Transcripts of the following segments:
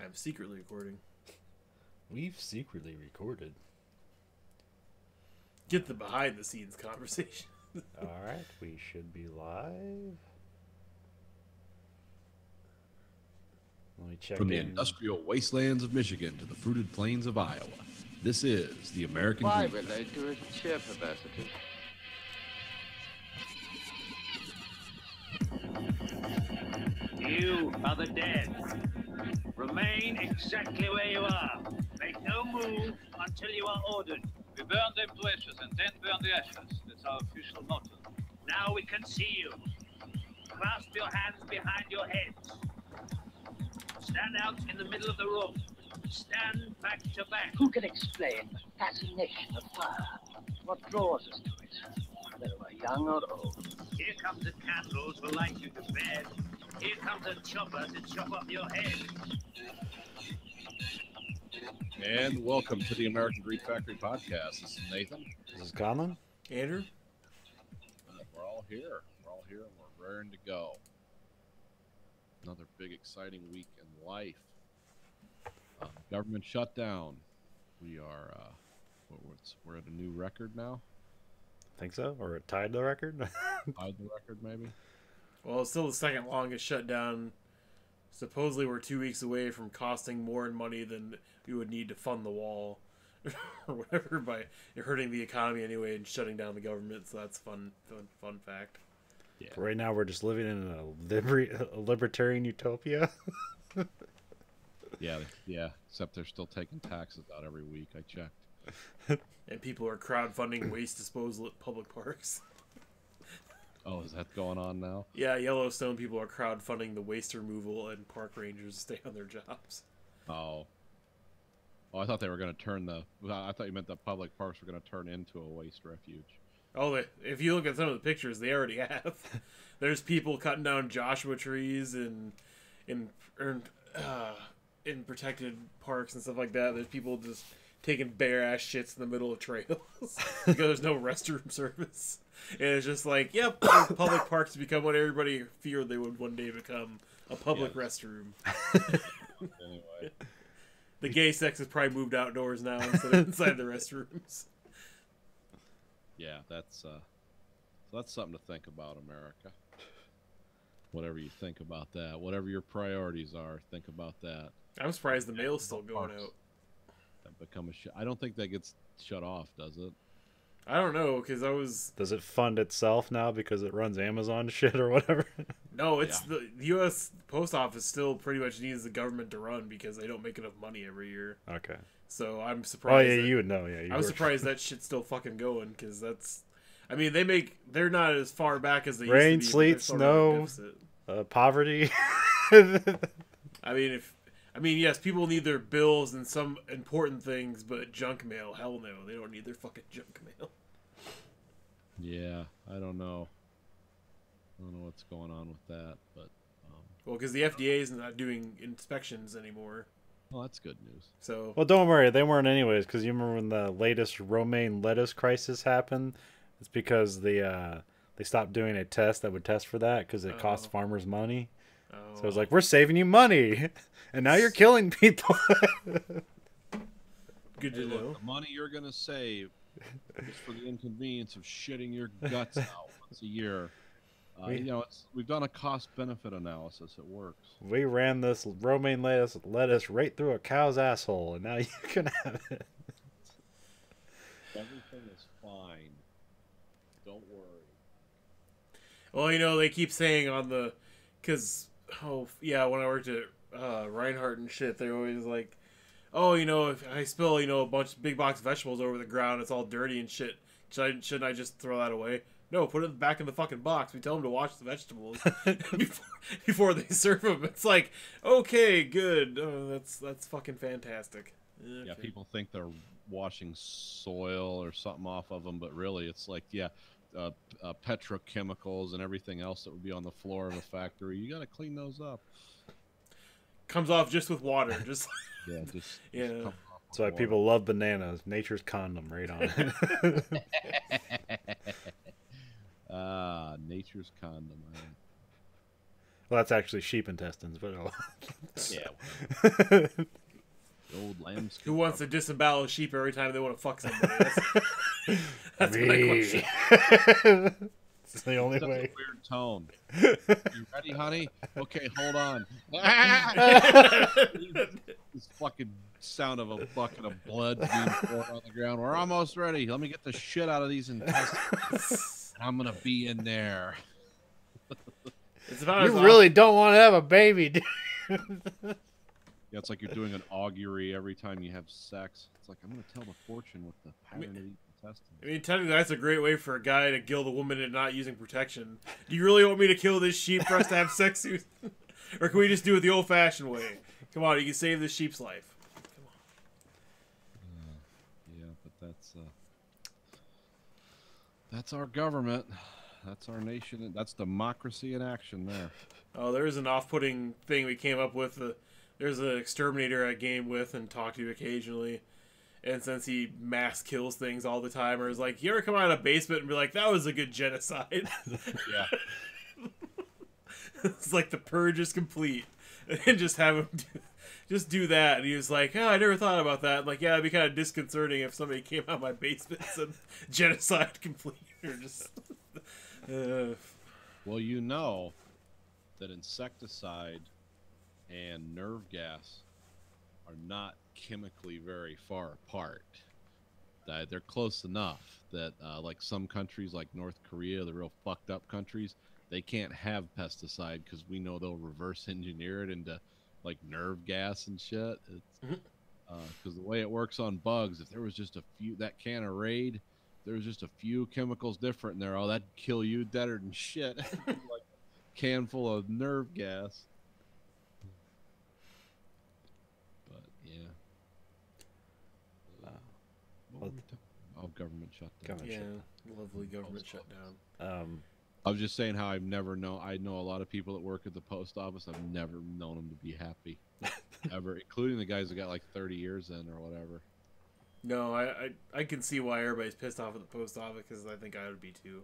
I'm secretly recording. We've secretly recorded. Get the behind the scenes conversation. Alright, we should be live. Let me check From the in. industrial wastelands of Michigan to the fruited plains of Iowa, this is the American Why Dream. relate to his sheer perversity? You are the dead. Remain exactly where you are. Make no move until you are ordered. We burn them to ashes and then burn the ashes. That's our official motto. Now we can see you. Clasp your hands behind your heads. Stand out in the middle of the room. Stand back to back. Who can explain the fascination of fire? What draws us to it, whether we're young or old? Here comes a candle to light you to bed. Here comes a chopper to chop up your head. And welcome to the American Greek Factory podcast. This is Nathan. This is Colin. Andrew? We're all here. We're all here and we're raring to go. Another big, exciting week in life. Government shutdown. We are, we're at a new record now. Think so? Or it tied the record? Tied the record, maybe? Well, it's still the second longest shutdown. Supposedly we're 2 weeks away from costing more in money than we would need to fund the wall. Or whatever, by hurting the economy anyway and shutting down the government. So that's fun fact. Yeah. Right now we're just living in a libertarian utopia. Yeah. Except they're still taking taxes out every week. I checked. And people are crowdfunding waste disposal at public parks. Oh, is that going on now? Yeah, Yellowstone people are crowdfunding the waste removal and park rangers to stay on their jobs. Oh, I thought they were going to turn I thought you meant the public parks were going to turn into a waste refuge. Oh, if you look at some of the pictures, they already have. There's people cutting down Joshua trees in protected parks and stuff like that. There's people just taking bare ass shits in the middle of trails because there's no restroom service. And it's just like, yep, public parks become what everybody feared they would one day become, a public restroom. Anyway. The gay sex has probably moved outdoors now instead of inside the restrooms. Yeah, that's something to think about, America. Whatever you think about that, whatever your priorities are, think about that. I'm surprised the mail's still going out. That become I don't think that gets shut off, does it? I don't know, because Does it fund itself now because it runs Amazon shit or whatever? No, it's the U.S. Post Office still pretty much needs the government to run because they don't make enough money every year. Okay. So I'm Oh surprised. yeah, you would know. Yeah, I'm surprised that shit's still fucking going because that's. I mean, they're not as far back as they rain, used to be. sleet, snow, poverty. I mean, yes, people need their bills and some important things, but junk mail, hell no, they don't need their fucking junk mail. Yeah, I don't know. I don't know what's going on with that, but Well, because the FDA is not doing inspections anymore. well, that's good news. So Well, don't worry, they weren't anyways. Because you remember when the latest romaine lettuce crisis happened? It's because they stopped doing a test that would test for that because it cost farmers money. So it was like, we're saving you money, and now you're killing people. good to Hey, know. look, the money you're gonna save just for the inconvenience of shitting your guts out once a year. We've done a cost-benefit analysis. It works. We ran this romaine lettuce right through a cow's asshole, and now you can have it. Everything is fine. Don't worry. Well, they keep saying when I worked at Reinhardt and shit, they're always like, oh, if I spill, a bunch of big box of vegetables over the ground, it's all dirty and shit. Shouldn't I just throw that away? No, put it back in the fucking box. We tell them to wash the vegetables before they serve them. It's like, okay, good. Oh, that's fucking fantastic. Okay. Yeah, people think they're washing soil or something off of them, but really it's like, petrochemicals and everything else that would be on the floor of a factory. You got to clean those up. Comes off just with water. Just Yeah, yeah. come off That's why with people love bananas. Nature's condom right on it. nature's condom. Well, that's actually sheep intestines, but Yeah. The old lambs. Who wants to disembowel a sheep every time they want to fuck somebody? That's my question. It's the only Such a way. weird tone. You ready, honey? Okay, hold on. This fucking sound of a bucket of blood being poured on the ground. We're almost ready. Let me get the shit out of these intestines. I'm gonna be in there. It's about You really don't want to have a baby, dude. Yeah, it's like you're doing an augury every time you have sex. It's like I'm gonna tell the fortune with the pattern of the intestines. I mean, technically, that's a great way for a guy to kill the woman and not using protection. Do you really want me to kill this sheep for us to have sex? Or can we just do it the old-fashioned way? Come on, you can save this sheep's life. Yeah, but that's our government. That's our nation. That's democracy in action there. Oh, there's an off-putting thing we came up with. There's an exterminator I game with and talk to occasionally. And since he mass kills things all the time, or is like, you ever come out of a basement and be like, that was a good genocide? Yeah. It's like the purge is complete. And just have him just do that. And he was like, oh, I never thought about that. I'm like, yeah, it'd be kind of disconcerting if somebody came out of my basement and said, genocide complete. Or just... Well, you know that insecticide and nerve gas are not chemically very far apart. They're close enough that, like some countries, like North Korea, the real fucked up countries, they can't have pesticide because we know they'll reverse engineer it into like nerve gas and shit. Because the way it works on bugs, if there was just a few, that can of Raid, there was just a few chemicals different in there, oh, that'd kill you deader than shit. Like a can full of nerve gas. But yeah. What were we talking about? Oh, government shutdown. Lovely government shutdown. I was just saying how I know a lot of people that work at the post office. I've never known them to be happy, ever, including the guys that got like 30 years in or whatever. No, I can see why everybody's pissed off at the post office, because I think I would be too.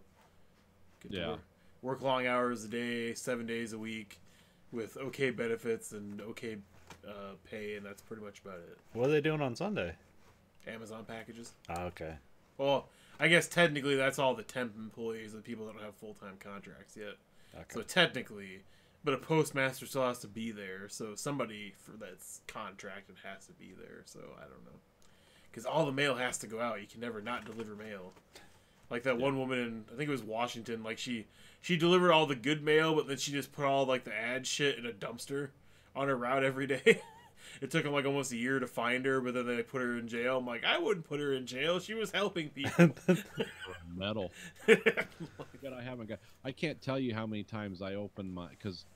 Yeah. Work long hours a day, 7 days a week, with okay benefits and okay pay, and that's pretty much about it. What are they doing on Sunday? Amazon packages. Oh, okay. Well, I guess technically that's all the temp employees, the people that don't have full-time contracts yet. Okay. So technically, but a postmaster still has to be there, so somebody for that's contracted has to be there, so I don't know. Because all the mail has to go out. You can never not deliver mail. Like that one woman in, I think it was Washington, like she delivered all the good mail, but then she just put all like the ad shit in a dumpster on her route every day. It took them like almost a year to find her, but then they put her in jail. I'm like, I wouldn't put her in jail. She was helping people. Metal. I can't tell you how many times I open my, because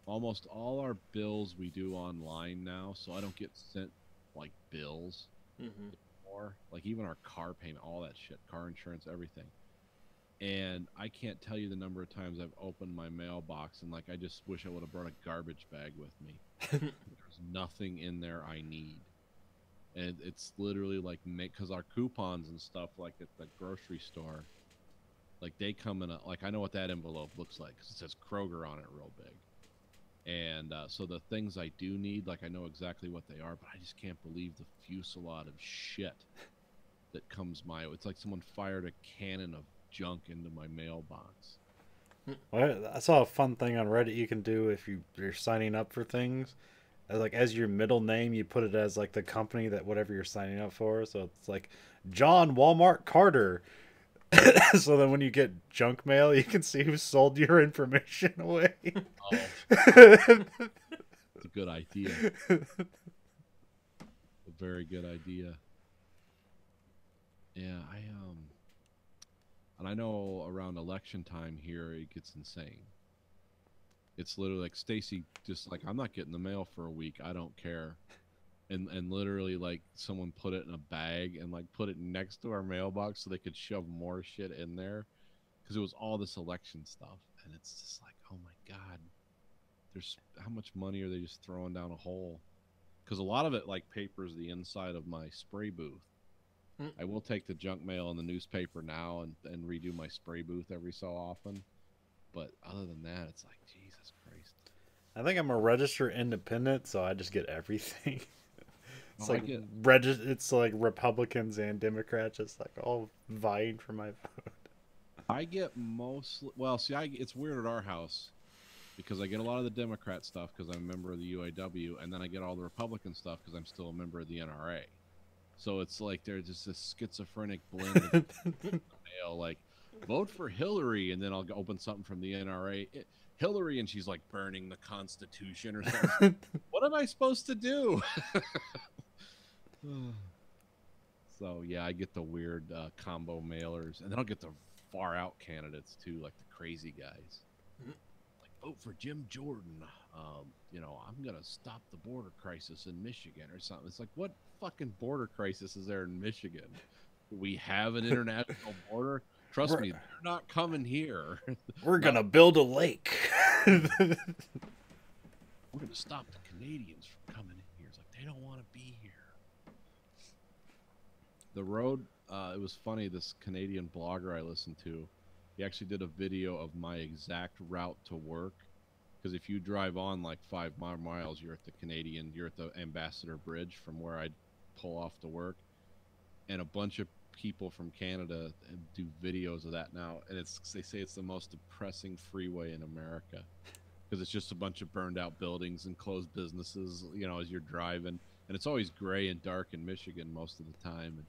almost all our bills we do online now, so I don't get sent like bills anymore. Like even our car payment, all that shit, car insurance, everything. And I can't tell you the number of times I've opened my mailbox and like I just wish I would have brought a garbage bag with me. There's nothing in there I need. And it's literally like, because our coupons and stuff like at the grocery store, like they come in like I know what that envelope looks like because it says Kroger on it real big. And so the things I do need, like I know exactly what they are, but I just can't believe the fusillade of shit that comes my way. It's like someone fired a cannon of junk into my mailbox. Well, I saw a fun thing on Reddit you can do if you're signing up for things. Like as your middle name, you put it as like the company that whatever you're signing up for. So it's like John Walmart Carter. So then when you get junk mail, you can see who sold your information away. Oh. That's a good idea. A very good idea. Yeah, and I know around election time here it gets insane. It's literally like Stacy just like, I'm not getting the mail for a week. I don't care. And literally like someone put it in a bag and like put it next to our mailbox so they could shove more shit in there because it was all this election stuff. And it's just like, oh my God, how much money are they just throwing down a hole? Because a lot of it like papers the inside of my spray booth. I will take the junk mail in the newspaper now and redo my spray booth every so often. But other than that, it's like, Jesus Christ. I think I'm a registered independent, so I just get everything. It's Oh, I like get- it's like Republicans and Democrats just like all vying for my vote. I get mostly. Well, see, it's weird at our house because I get a lot of the Democrat stuff because I'm a member of the UAW, and then I get all the Republican stuff because I'm still a member of the NRA. So it's like there's just this schizophrenic blend of mail, like vote for Hillary, and then I'll open something from the NRA. Hillary, and she's like burning the Constitution or something. What am I supposed to do? So yeah, I get the weird combo mailers, and then I'll get the far out candidates too, like the crazy guys. Like vote for Jim Jordan. You know, I'm gonna stop the border crisis in Michigan or something. It's like, what fucking border crisis is there in Michigan? We have an international border. Trust me, they're not coming here. We're gonna build a lake. We're gonna stop the Canadians from coming in here. It's like they don't want to be here. The road, it was funny, this Canadian blogger I listened to, he actually did a video of my exact route to work. Because if you drive on like 5 miles, you're at the Ambassador Bridge from where I pull off to work. And a bunch of people from Canada do videos of that now. And they say it's the most depressing freeway in America. Because it's just a bunch of burned out buildings and closed businesses, you know, as you're driving. And it's always gray and dark in Michigan most of the time. And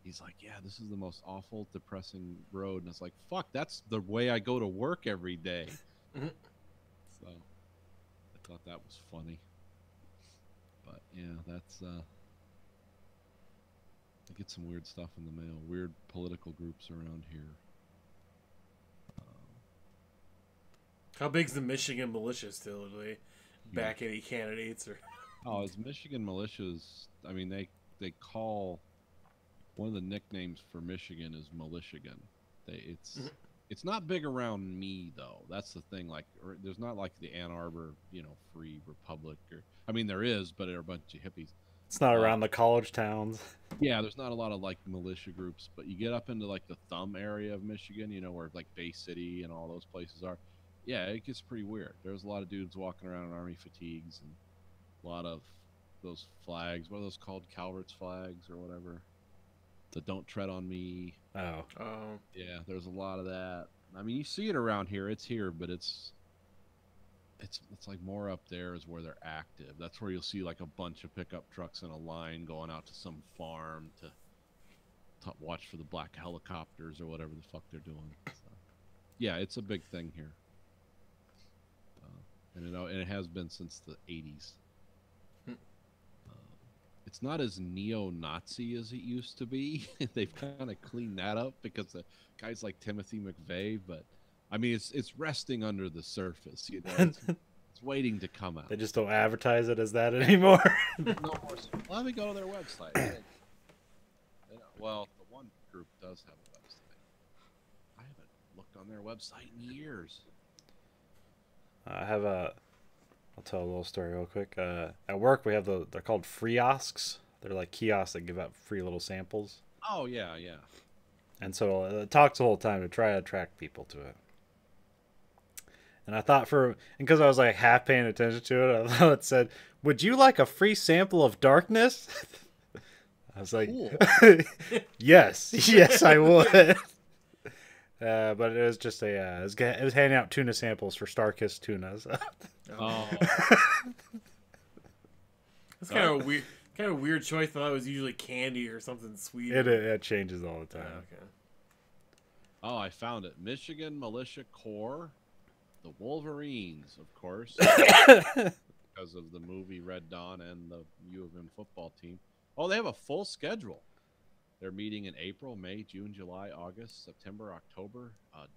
he's like, yeah, this is the most awful, depressing road. And it's like, fuck, that's the way I go to work every day. So I thought that was funny. But yeah, that's I get some weird stuff in the mail. Weird political groups around here. How big's the Michigan militia still? Do they back any candidates or? Oh, it's Michigan militias. I mean, they call one of the nicknames for Michigan is Militiagan. It's not big around me though. That's the thing. Like, there's not like the Ann Arbor, you know, Free Republic, or I mean, there is, but they're a bunch of hippies. It's not around the college towns. Yeah, there's not a lot of like militia groups, but you get up into like the Thumb area of Michigan, you know, where like Bay City and all those places are. Yeah, it gets pretty weird. There's a lot of dudes walking around in army fatigues and a lot of those flags. What are those called? Calvert's flags or whatever. The "Don't Tread on Me." Oh. Yeah, there's a lot of that. I mean, you see it around here. It's here, but it's like more up there is where they're active. That's where you'll see like a bunch of pickup trucks in a line going out to some farm to watch for the black helicopters or whatever the fuck they're doing. So, yeah, it's a big thing here. And it has been since the 80s. It's not as neo-Nazi as it used to be. They've kind of cleaned that up because the guys like Timothy McVeigh, but I mean, it's resting under the surface. You know, it's waiting to come out. They just don't advertise it as that anymore. No more. Let me go to their website. Well, the one group does have a website. I haven't looked on their website in years. I'll tell a little story real quick. At work, we have they're called friosks. They're like kiosks that give out free little samples. Oh, yeah, yeah. And so it talks the whole time to try to attract people to it. And I thought because I was like half paying attention to it, I thought it said, "Would you like a free sample of darkness?" I was like, Cool. yes, I would. But it was just it was handing out tuna samples for Starkist tuna. So. Oh, That's kind of weird. Kind of weird choice. I thought it was usually candy or something sweet. It changes all the time. Okay. oh, I found it. Michigan Militia Corps, the Wolverines, of course, because of the movie Red Dawn and the U of M football team. Oh, they have a full schedule. They're meeting in April, May, June, July, August, September, October.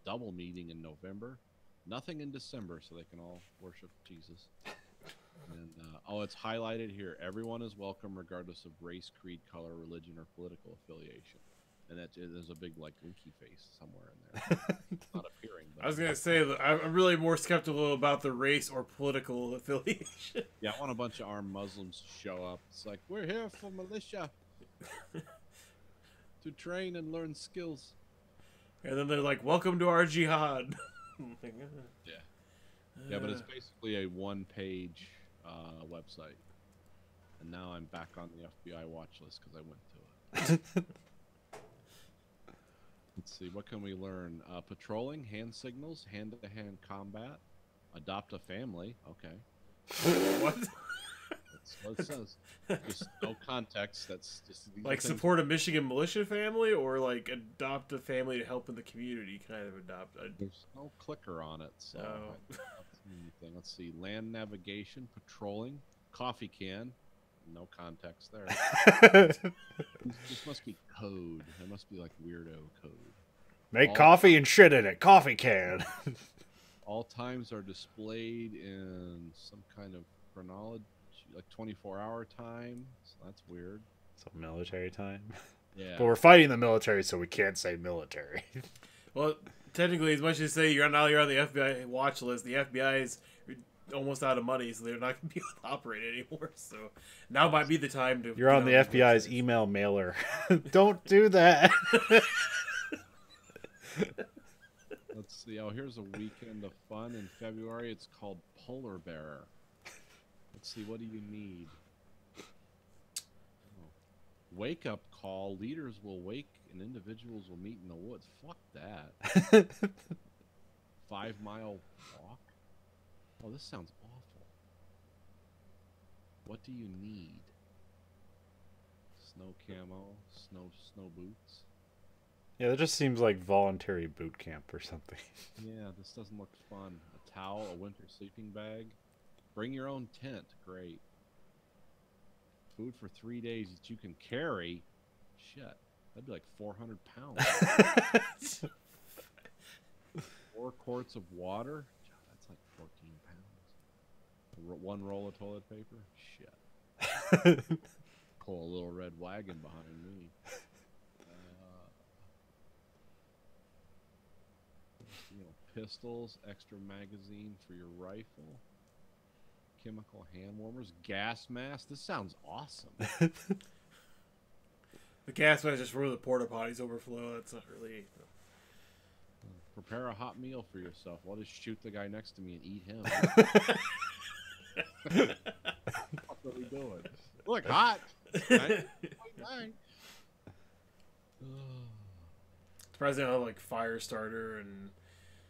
Double meeting in November. Nothing in December, so they can all worship Jesus. And it's highlighted here. Everyone is welcome, regardless of race, creed, color, religion, or political affiliation. And there's a big like winky face somewhere in there. It's not appearing. But I was gonna say that I'm really more skeptical about the race or political affiliation. yeah, I want a bunch of armed Muslims to show up. It's like, we're here for militia to train and learn skills. And then they're like, "Welcome to our jihad." Yeah. Yeah, but it's basically a one-page website. And now I'm back on the FBI watch list because I went to it. Let's see, what can we learn? Patrolling, hand signals, hand-to-hand combat, adopt a family. Okay. What? That's what it says. Just no context. That's just Like support a Michigan militia family, or like adopt a family to help in the community, kind of adopt. There's no clicker on it, so I don't see anything. Let's see, land navigation, patrolling, coffee can. No context there. This must be code. It must be like weirdo code. Make coffee and shit in it. Coffee can. All times are displayed in some kind of chronology, like 24-hour time. So that's weird. So military time. Yeah. But we're fighting the military, so we can't say military. Well, technically, as much as say you're on the FBI watch list, the FBI is almost out of money, so they're not going to be able to operate anymore. So now might be the time to. You're on the FBI's email mailer. Don't do that. Let's see. Oh, here's a weekend of fun in February. It's called Polar Bear. Let's see. What do you need? Oh. Wake up call. Leaders will wake and individuals will meet in the woods. Fuck that. 5-mile walk. Oh, this sounds awful. What do you need? Snow camo, snow boots. Yeah, that just seems like voluntary boot camp or something. Yeah, this doesn't look fun. A towel, a winter sleeping bag. Bring your own tent. Great. Food for 3 days that you can carry. Shit, that'd be like 400 pounds. 4 quarts of water. That's like 14 pounds. 1 roll of toilet paper. Shit. Pull a little red wagon behind me. Pistols, extra magazine for your rifle, chemical hand warmers, gas mask. This sounds awesome. The gas mask just where the porta potties overflow. That's not really. Prepare a hot meal for yourself. I'll just shoot the guy next to me and eat him. What are we doing? Look, hot. Right? Surprisingly, I have like fire starter and.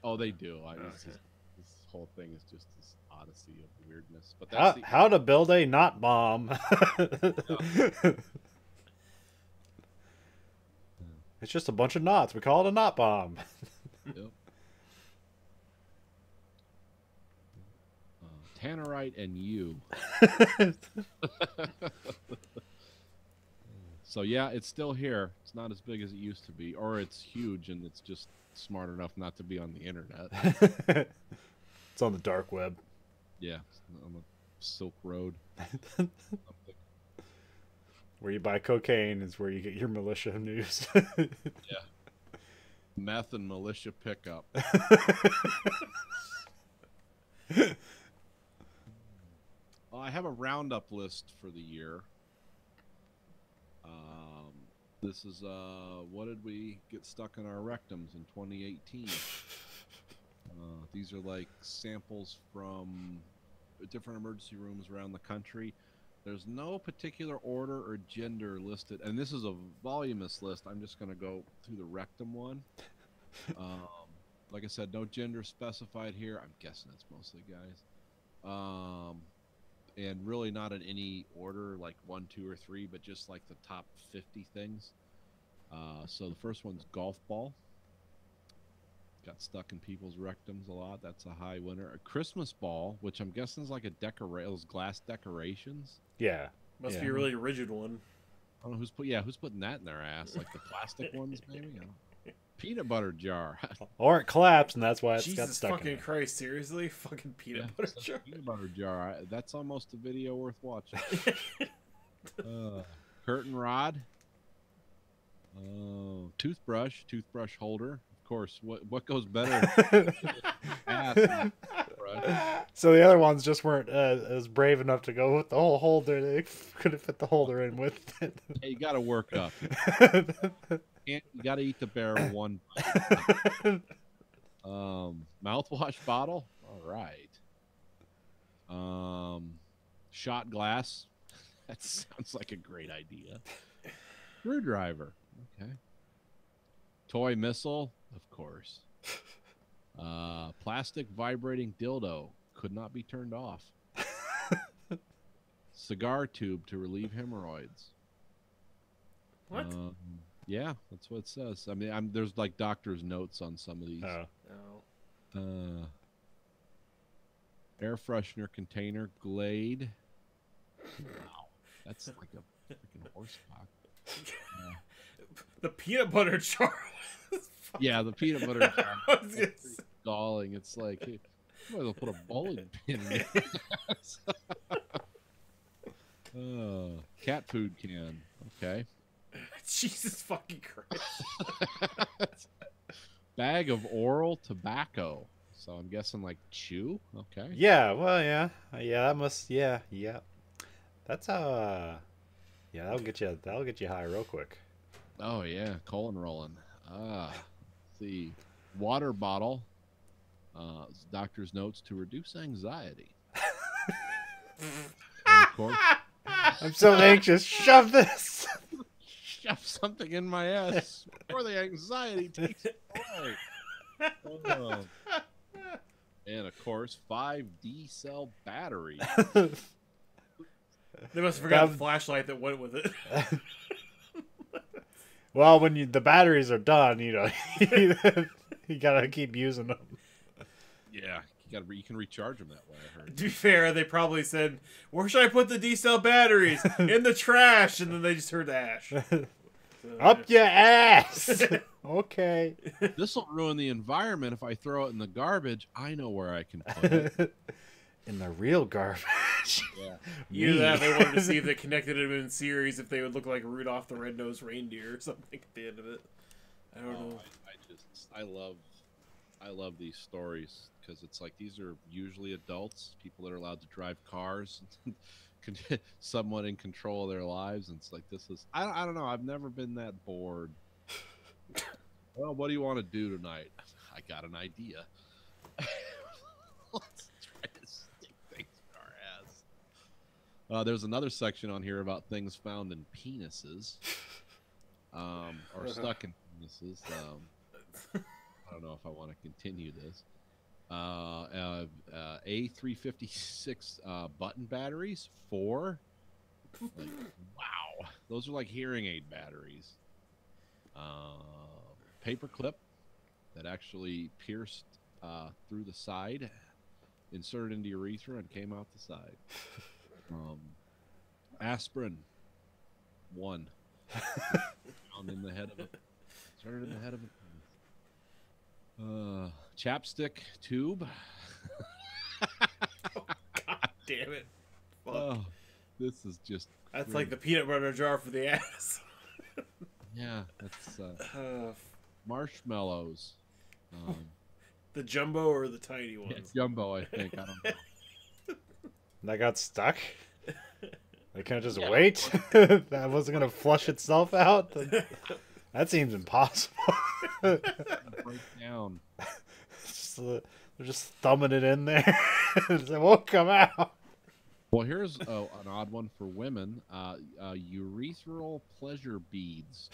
Oh, they do. This whole thing is just this odyssey of weirdness. But that's how to build a knot bomb. It's just a bunch of knots. We call it a knot bomb. Yep. Tannerite and you. So yeah, it's still here. It's not as big as it used to be, or it's huge and it's just smart enough not to be on the internet. It's on the dark web. Yeah, on the Silk Road. Where you buy cocaine is where you get your militia news. Yeah. Meth and militia pickup. I have a roundup list for the year. This is what did we get stuck in our rectums in 2018? These are like samples from different emergency rooms around the country. There's no particular order or gender listed, and this is a voluminous list. I'm just going to go through the rectum one. Like I said, no gender specified here. I'm guessing it's mostly guys. And really not in any order, like 1, 2, or 3, but just like the top 50 things. So the first one's golf ball. Got stuck in people's rectums a lot. That's a high winner. A Christmas ball, which I'm guessing is like a those glass decorations. Yeah. Must be a really rigid one. I don't know who's putting that in their ass, like the plastic ones, maybe. Peanut butter jar. Or it collapsed, and that's why it's got Jesus stuck fucking in there. Christ, seriously? Fucking peanut butter jar? Peanut butter jar. That's almost a video worth watching. Curtain rod. Toothbrush holder. Of course, what goes better? So the other ones just weren't as brave enough to go with the whole holder. They couldn't fit the holder in with it. Hey, you got to work up. You got to eat the bear one bite. Mouthwash bottle. All right. Shot glass. That sounds like a great idea. Screwdriver. Okay. Toy missile. Of course. Plastic vibrating dildo. Could not be turned off. Cigar tube to relieve hemorrhoids. What? Yeah, that's what it says. I mean, there's like doctor's notes on some of these. No. Air freshener container, Glade. Wow, that's like a freaking horse cock. The peanut butter jar. Yeah, the peanut butter jar. It's galling. It's like, hey, might as well put a bowling pin in it. Cat food can. Okay. Jesus fucking Christ. Bag of oral tobacco. So I'm guessing like chew. Okay. Yeah, well, yeah. That must, yeah. That's how, yeah, that'll get you high real quick. Oh, yeah. Colon rolling. Let's see. Water bottle. Doctor's notes to reduce anxiety. And of course, I'm so anxious. Shove this. shove something in my ass before the anxiety takes it away. Oh. And of course, 5D cell battery. They must have forgot the flashlight that went with it. Well, when the batteries are done, you know, you gotta keep using them. Yeah, you can recharge them that way. I heard. To be fair, they probably said, "Where should I put the D-cell batteries? In the trash," and then they just heard ash. Up your ass. Okay. This will ruin the environment if I throw it in the garbage. I know where I can put it. In the real garbage. Yeah. Either that, they wanted to see if they connected them in series, if they would look like Rudolph the Red-Nosed Reindeer or something at the end of it. I don't know. I love these stories because it's like these are usually adults, people that are allowed to drive cars, somewhat in control of their lives, and it's like this is I don't know. I've never been that bored. Well, what do you want to do tonight? I got an idea. Let's try to stick things in our ass. There's another section on here about things found in penises, or stuck in penises. I don't know if I want to continue this. A356 button batteries, 4. Like, wow, those are like hearing aid batteries. Paper clip that actually pierced through the side, inserted into urethra, and came out the side. Aspirin, 1. Found in the head of it. Inserted in the head of it. Chapstick tube. Oh, God damn it. Fuck. Oh, this is just. That's great. like the peanut butter jar for the ass. Yeah, that's marshmallows. The jumbo or the tiny ones? Yeah, jumbo, I think. I don't know. That got stuck? They can't just wait? That wasn't going to flush itself out? That seems impossible. Break down. They're just thumbing it in there. It won't come out. Well, here's an odd one for women. Urethral pleasure beads.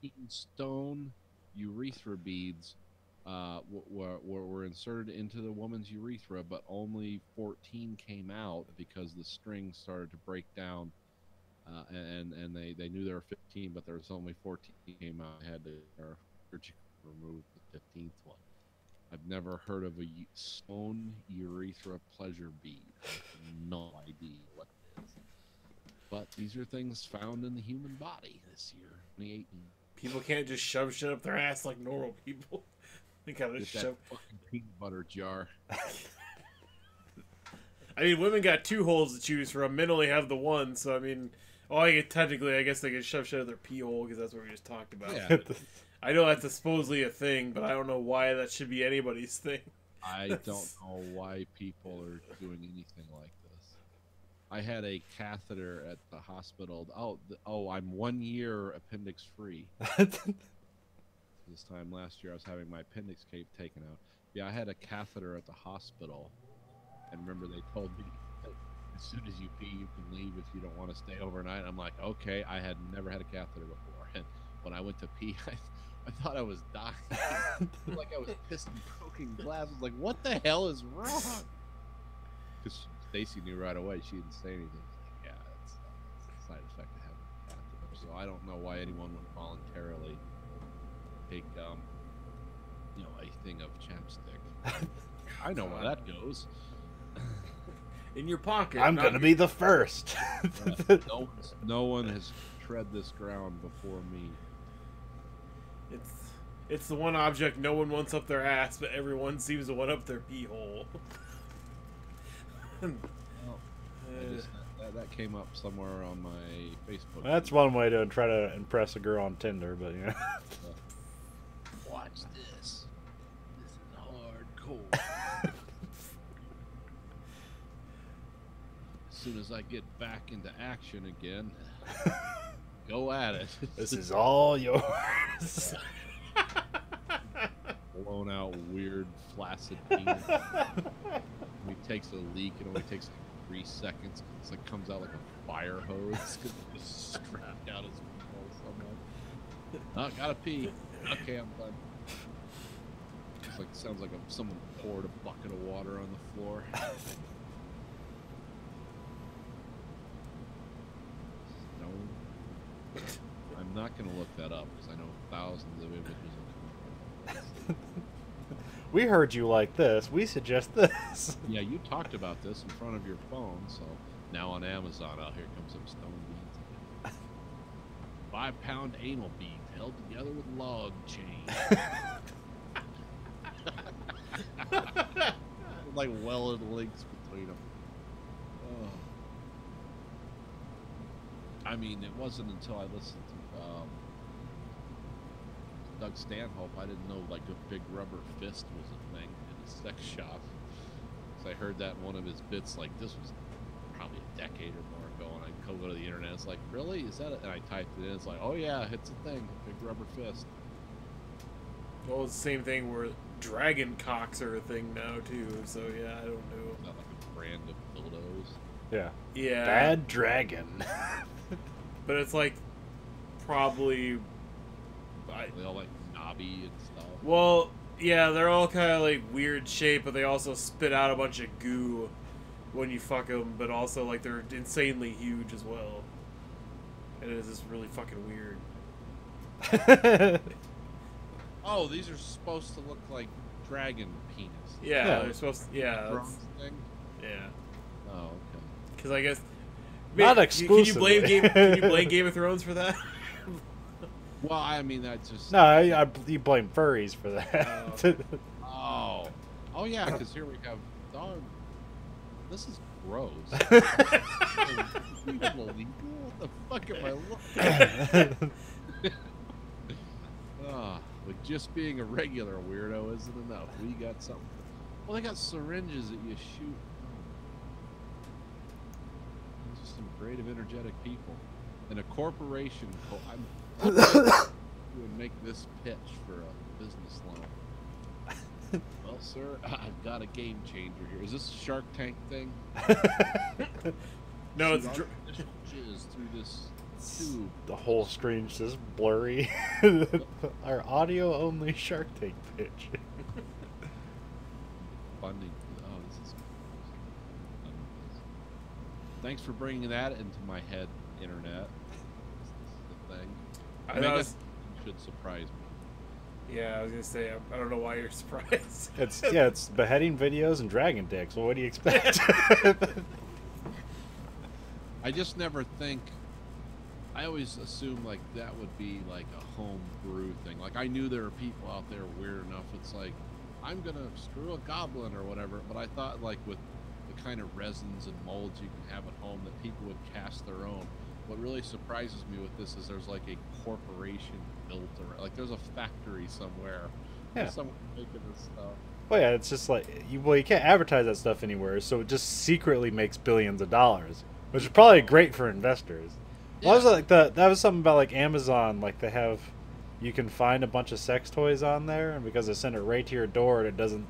15 stone urethra beads were inserted into the woman's urethra, but only 14 came out because the string started to break down. And they knew there were 15, but there was only 14 came out. They had to remove the 15th one. I've never heard of a stone urethra pleasure bead. No idea what it is. But these are things found in the human body this year, 2018. People can't just shove shit up their ass like normal people. They gotta Get shove. that fucking peanut butter jar. I mean, women got 2 holes to choose from. Men only have the 1, so I mean, technically, I guess they can shove shit up their pee hole because that's what we just talked about. Yeah. I know that's supposedly a thing, but I don't know why that should be anybody's thing. I don't know why people are doing anything like this. I had a catheter at the hospital. I'm 1 year appendix free. This time last year, I was having my appendix taken out. Yeah, I had a catheter at the hospital, and remember they told me as soon as you pee, you can leave if you don't want to stay overnight. I'm like, okay, I had never had a catheter before. And when I went to pee, I thought I was dying. Like I was pissing broken glass. I was like, what the hell is wrong? Because Stacy knew right away. She didn't say anything. She's like, yeah, it's a side effect of having a catheter. So I don't know why anyone would voluntarily take, a thing of chapstick. I know where that goes. In your pocket. I'm gonna be the first. No one has tread this ground before me. It's the one object no one wants up their ass, but everyone seems to want up their pee hole. That came up somewhere on my Facebook. That's one way to try to impress a girl on Tinder, but yeah. Watch this. This is hardcore. As soon as I get back into action again, go at it. This is all yours. Blown out, weird, flaccid penis. He takes a leak. It only takes like 3 seconds. It's like comes out like a fire hose because it's just strapped out his nose somehow. Oh, gotta pee. Okay, I'm done. It's like sounds like someone poured a bucket of water on the floor. I'm not going to look that up because I know thousands of images will come up. We heard you like this. We suggest this. Yeah, you talked about this in front of your phone, so now on Amazon, out here comes some stone beads. 5-pound anal bead held together with log chain. Like welded links between them. Oh. I mean, it wasn't until I listened to Doug Stanhope, I didn't know like a big rubber fist was a thing in a sex shop. So I heard that in one of his bits, like this was probably a decade or more ago, and I go to the internet. It's like, really? Is that it? And I typed it in. It's like, oh yeah, it's a thing, big rubber fist. Well, it's the same thing where dragon cocks are a thing now too. So yeah, I don't know. Not like a brand of dildos. Yeah. Yeah. Bad dragon. But it's like probably. They all like knobby and stuff. Well, yeah, they're all kind of like weird shape, but they also spit out a bunch of goo when you fuck them. But also like they're insanely huge as well. And it's just really fucking weird. Oh, these are supposed to look like dragon penis. Yeah, they're supposed to. Yeah. Bronze thing? Yeah. Oh, okay. Because I guess. Not Can exclusively. you blame Game of Thrones for that? Well, I mean, that's just... No, you blame furries for that. Oh, yeah, because here we have dog. This is gross. Unbelievable. What the fuck am I looking at? But just being a regular weirdo isn't enough. We got something. Well, they got syringes that you shoot. Just some creative, energetic people. And a corporation. I'm would make this pitch for a business loan. Well, sir, I've got a game changer here. Is this a Shark Tank thing? No, it's jizz through this tube. The whole screen's just blurry. Our audio only Shark Tank pitch. Funding. Oh, this is. Thanks for bringing that into my head, internet. This is the thing. I mean, I guess it should surprise me. Yeah, I was gonna say I don't know why you're surprised. It's beheading videos and dragon dicks. Well, what do you expect? I just never think. I always assume like that would be like a home brew thing. Like I knew there were people out there weird enough. It's like I'm gonna screw a goblin or whatever. But I thought like with the kind of resins and molds you can have at home that people would cast their own. What really surprises me with this is there's like a corporation built around, like there's a factory somewhere. Yeah. Someone making this stuff. Well, yeah, it's just like you can't advertise that stuff anywhere, so it just secretly makes billions of dollars, which is probably great for investors. Well, that was like that was something about like Amazon, like they have, you can find a bunch of sex toys on there, and because they send it right to your door and it doesn't,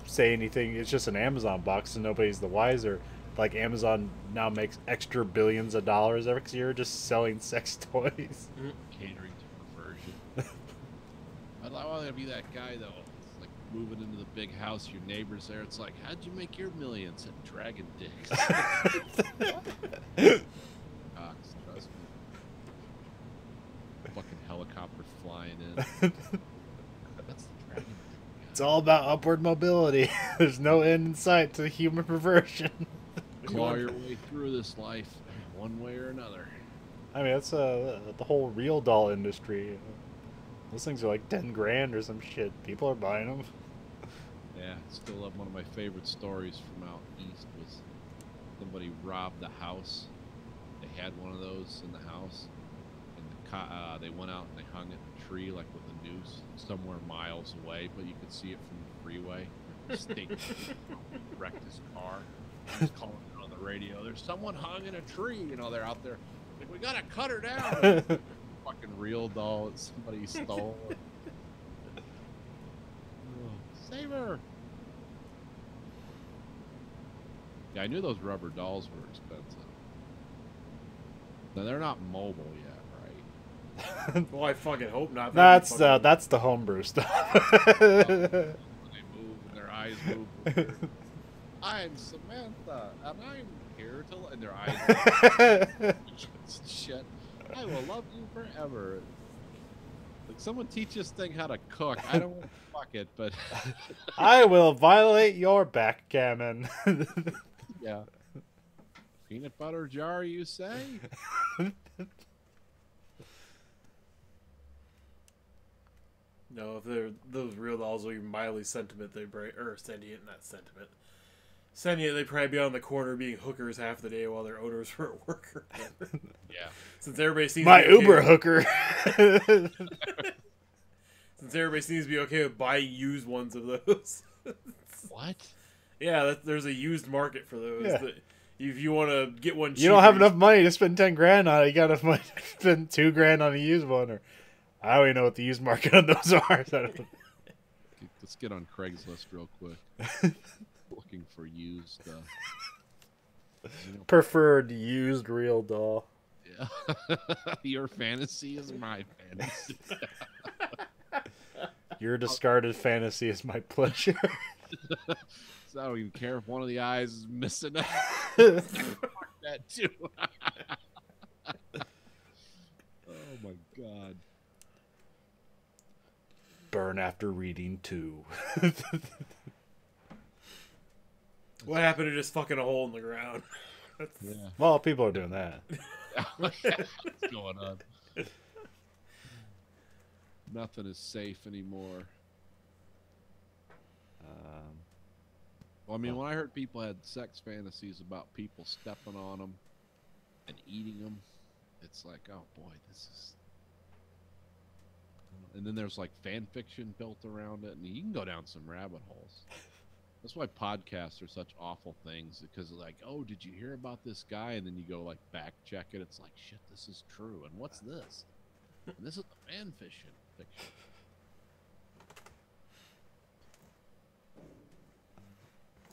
say anything, it's just an Amazon box, and nobody's the wiser. like Amazon now makes extra billions of dollars every year just selling sex toys. Catering to perversion. I'd want to be that guy though. It's like moving into the big house, your neighbors there. It's like, how'd you make your millions at dragging dicks? Cocks, trust me. Fucking helicopters flying in. That's the dragon dick. It's all about upward mobility. There's no end in sight to human perversion. Claw your way through this life, one way or another. I mean, that's the whole real doll industry. Those things are like 10 grand or some shit. People are buying them. Yeah, still love one of my favorite stories from out east was somebody robbed the house. They had one of those in the house, and they went out and they hung it in a tree like with a noose somewhere miles away, but you could see it from the freeway. State wrecked his car. He's calling it on the radio. There's someone hung in a tree. You know, they're out there. Like, we gotta cut her down. Fucking real doll that somebody stole. Save her. Yeah, I knew those rubber dolls were expensive. Now they're not mobile yet, right? Well, I fucking hope not. That's the homebrew stuff. When they move and their eyes move. I'm Samantha, and I'm here to. And their eyes. Shit. I will love you forever. Like, someone teach this thing how to cook. I don't want to fuck it, but I will violate your backgammon. yeah. Peanut butter jar, you say? No, if they're those real dolls are mildly sentient, they break or sentient, not sentiment. Sentient, they probably be on the corner being hookers half the day while their owners were at work. Yeah. Since everybody seems My to be okay Uber hooker. Since everybody seems to be okay with buying used ones of those. What? Yeah, there's a used market for those. Yeah. If you want to get one cheaper, You don't have enough money to spend 10 grand on it. You got enough money to spend 2 grand on a used one. Or I don't even know what the used market on those are. So I don't... Let's get on Craigslist real quick. Looking for used. Preferred used real doll. Yeah. Your fantasy is my fantasy. Your discarded fantasy is my pleasure. So I don't even care if one of the eyes is missing. Fuck that too. Oh my god. Burn after reading 2. What happened to just fucking a hole in the ground? Yeah. Well, people are doing that. What's going on? Nothing is safe anymore. Well, I mean, when I heard people had sex fantasies about people stepping on them and eating them, it's like, oh boy, this is. And then there's like fan fiction built around it, and you can go down some rabbit holes. That's why podcasts are such awful things, because like, oh, did you hear about this guy? And then you go like back check it. It's like, shit, this is true. And what's this? And this is the fan fiction.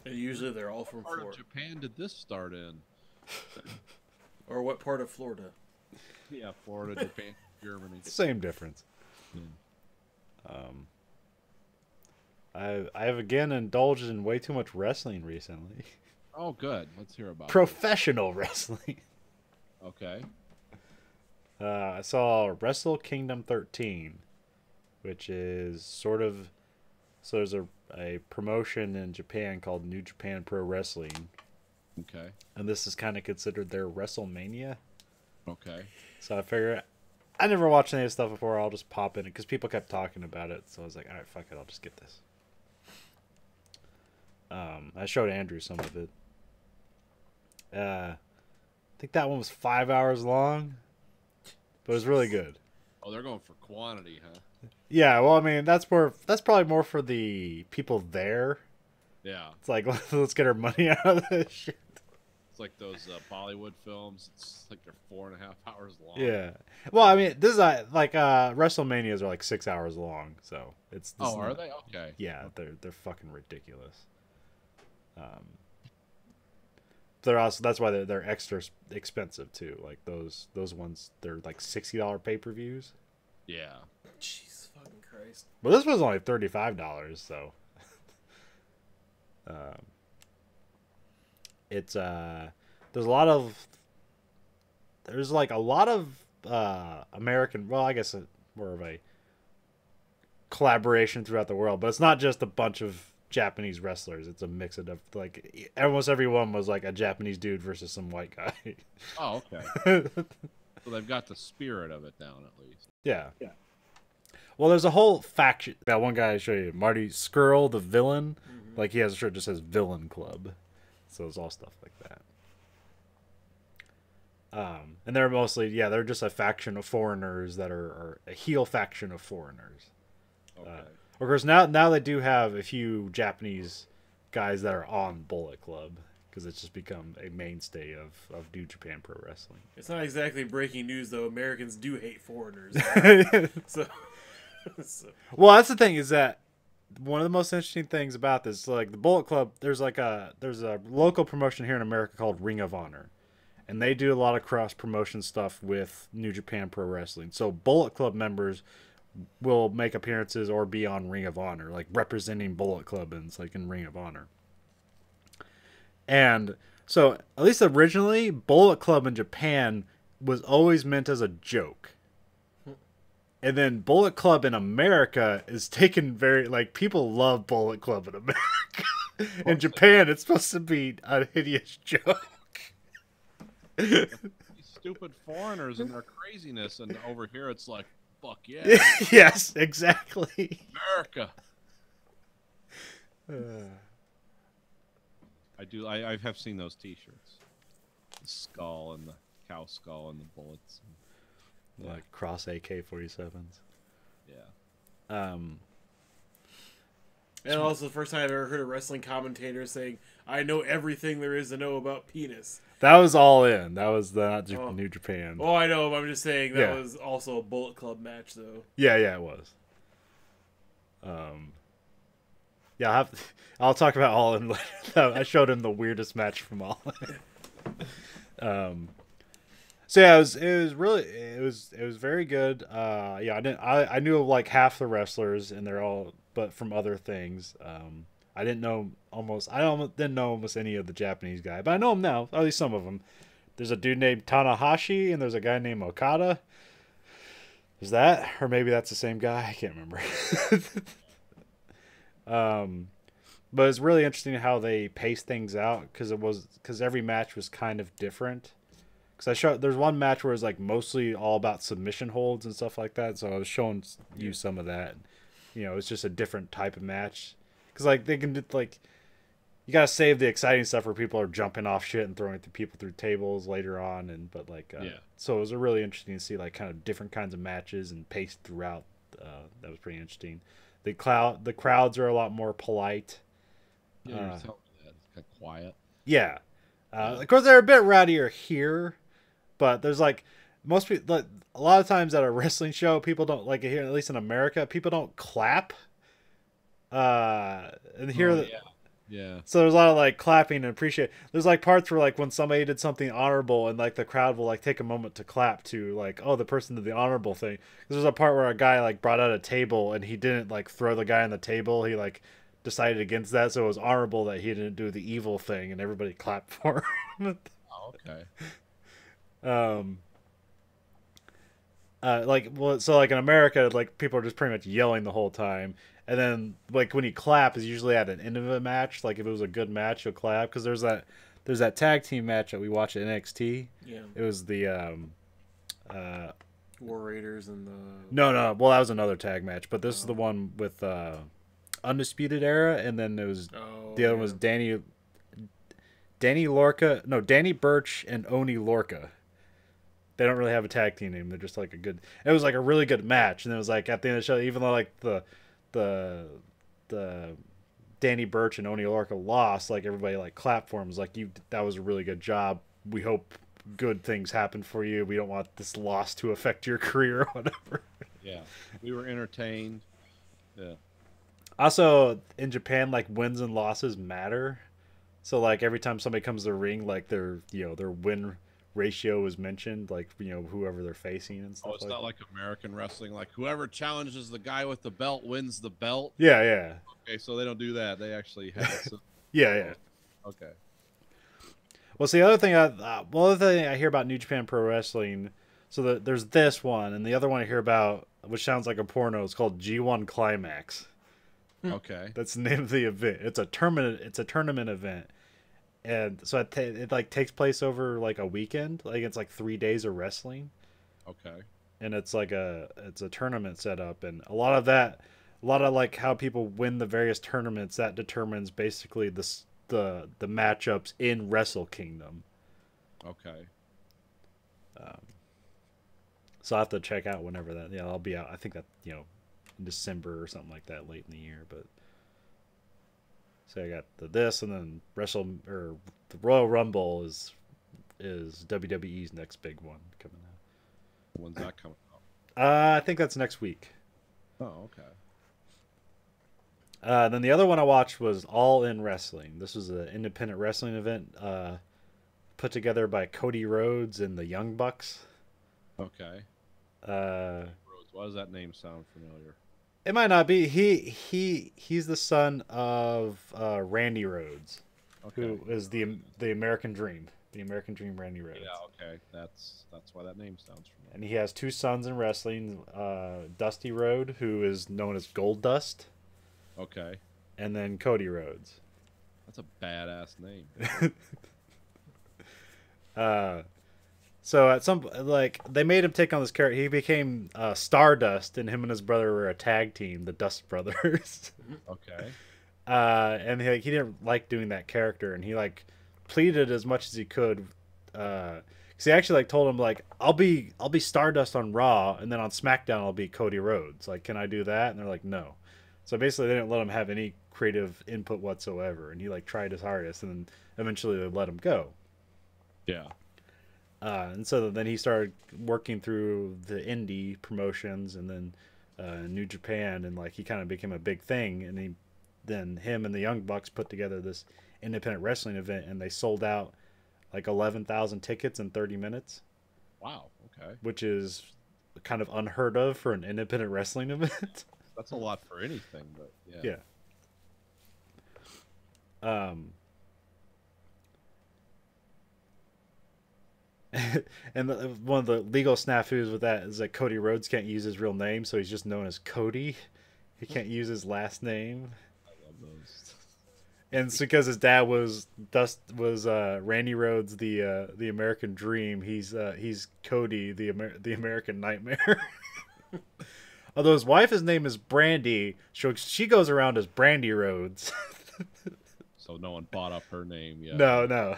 And usually they're all from What part Florida. of Japan did this start in? Or what part of Florida? Yeah, Florida, Japan, Germany. Same difference. I have again indulged in way too much wrestling recently. Oh, good. Let's hear about it. Professional wrestling. Okay. I saw Wrestle Kingdom 13, which is sort of... So there's a promotion in Japan called New Japan Pro Wrestling. Okay. And this is kind of considered their WrestleMania. Okay. So I figured... I never watched any of this stuff before. I'll just pop in it because people kept talking about it. So I was like, all right, fuck it. I'll just get this. I showed Andrew some of it. I think that one was 5 hours long, but it was really good. Oh, they're going for quantity, huh? Yeah, well, I mean, that's probably more for the people there. Yeah. It's like, let's get our money out of this shit. It's like those Bollywood films. It's like they're 4.5 hours long. Yeah. Well, I mean, this is like WrestleManias are like 6 hours long, so it's. Oh, are they? Okay. Yeah, they're fucking ridiculous. they're also that's why they're extra expensive too. Like those ones, they're like $60 pay-per-views. Yeah. Jesus fucking Christ. But this was only $35, so it's there's like a lot of American, well, I guess more of a collaboration throughout the world, but it's not just a bunch of Japanese wrestlers. It's a mix of like almost everyone was like a Japanese dude versus some white guy. Oh, okay. So they've got the spirit of it down at least. Yeah. Well, there's a whole faction. That one guy I show you, Marty Skrull, the villain. Like he has a shirt that says Villain Club. So it's all stuff like that. And they're mostly, they're just a faction of foreigners that are a heel faction of foreigners. Okay. Of course, now they do have a few Japanese guys that are on Bullet Club because it's just become a mainstay of New Japan Pro Wrestling. It's not exactly breaking news, though. Americans do hate foreigners. so, Well, that's the thing is that one of the most interesting things about this, like the Bullet Club, there's a local promotion here in America called Ring of Honor. And they do a lot of cross-promotion stuff with New Japan Pro Wrestling. So Bullet Club members will make appearances or be on Ring of Honor, like representing Bullet Club in Ring of Honor. And so, at least originally, Bullet Club in Japan was always meant as a joke. And then Bullet Club in America is taken very, like, people love Bullet Club in America. In Japan, it's supposed to be a hideous joke. These stupid foreigners and their craziness, and over here it's like, fuck yeah. Yes, exactly. America. I have seen those T-shirts. The skull and the cow skull and the bullets. Like cross AK-47s. Yeah. And also the first time I've ever heard a wrestling commentator saying, "I know everything there is to know about penis." That was All In. That was not New Japan. Oh, I know. But I'm just saying that was also a Bullet Club match, though. Yeah, it was. I'll talk about All In later. I showed him the weirdest match from All In. So yeah, it was very good. I knew like half the wrestlers, and they're all but from other things. I didn't know almost any of the Japanese guy, but I know them now, at least some of them. There's a dude named Tanahashi, and there's a guy named Okada. Is that, or maybe that's the same guy? I can't remember. But it's really interesting how they paced things out because every match was kind of different. Because there's one match where it's like mostly all about submission holds and stuff like that. So I was showing you some of that. It's just a different type of match. Because like they can you gotta save the exciting stuff where people are jumping off shit and throwing people through tables later on. So it was really interesting to see like kind of different kinds of matches and paced throughout. That was pretty interesting. The crowds are a lot more polite. Yeah, you're telling me that. It's kind of quiet. Yeah. Of course, they're a bit rowdier here, but there's like most people. Like, a lot of times at a wrestling show, people don't like it here. At least in America, people don't clap. And here, yeah. So there's a lot of like clapping and appreciate. There's like parts where like when somebody did something honorable, and like the crowd will like take a moment to clap to like, oh, the person did the honorable thing. There's a part where a guy like brought out a table and he didn't like throw the guy on the table. He like decided against that, so it was honorable that he didn't do the evil thing, and everybody clapped for him. Oh, okay. So in America, like people are just pretty much yelling the whole time, and then like when you clap is usually at an end of a match. Like if it was a good match, you'll clap because there's that tag team match that we watched at NXT. Yeah. It was the War Raiders and the no, well that was another tag match, but this is the one with Undisputed Era, and then there was the other one was Danny Burch and Oni Lorca. They don't really have a tag team name. They're just like it was like a really good match, and it was like at the end of the show, even though like the Danny Burch and Oni Lorca lost, like everybody like clapped for him. It was like that was a really good job. We hope good things happen for you. We don't want this loss to affect your career or whatever. Yeah, we were entertained. Yeah. Also, in Japan, like wins and losses matter. So like every time somebody comes to the ring, like their win ratio is mentioned, like whoever they're facing and stuff. Oh, it's not like American wrestling, like whoever challenges the guy with the belt wins the belt. Yeah, yeah. Okay, so they don't do that. They actually have. Yeah, yeah. Okay. Well, see, the other thing I hear about New Japan Pro Wrestling, so there's this one, and the other one I hear about, which sounds like a porno, is called G1 Climax. Okay. That's the name of the event. It's a tournament. It's a tournament event, and so it like takes place over like a weekend. Like it's like 3 days of wrestling. Okay. And it's like it's a tournament set up, and a lot of like how people win the various tournaments, that determines basically the matchups in Wrestle Kingdom. Okay. So I'll have to check out whenever that. Yeah, I'll be out. I think that in December or something like that, late in the year. But so I got this, and then the Royal Rumble is WWE's next big one coming out. When's that coming out? I think that's next week. Oh, okay. Then the other one I watched was All In Wrestling. This was an independent wrestling event put together by Cody Rhodes and the Young Bucks. Okay. Rhodes. Why does that name sound familiar? It might not be. He's the son of Randy Rhodes, who is the American Dream. The American Dream, Randy Rhodes. Yeah, okay. That's why that name sounds familiar. And he has two sons in wrestling, Dusty Rhodes, who is known as Gold Dust. Okay. And then Cody Rhodes. That's a badass name. So at they made him take on this character. He became Stardust, and him and his brother were a tag team, the Dust Brothers. Okay. And he didn't like doing that character, and he pleaded as much as he could. Because he actually told him I'll be Stardust on Raw, and then on SmackDown I'll be Cody Rhodes. Can I do that? And they're like, no. So basically, they didn't let him have any creative input whatsoever, and he tried his hardest, and then eventually they let him go. Yeah. And so then he started working through the indie promotions, and then New Japan, and he kind of became a big thing. And then him and the Young Bucks put together this independent wrestling event, and they sold out 11,000 tickets in 30 minutes. Wow. Okay. Which is kind of unheard of for an independent wrestling event. That's a lot for anything, but yeah. Yeah. And one of the legal snafus with that is that Cody Rhodes can't use his real name, so he's just known as Cody. He can't use his last name. I love those. And it's because his dad was Randy Rhodes, the American Dream. He's Cody, the American Nightmare. Although his wife's name is Brandy, she goes around as Brandy Rhodes. So no one bought up her name yet. No.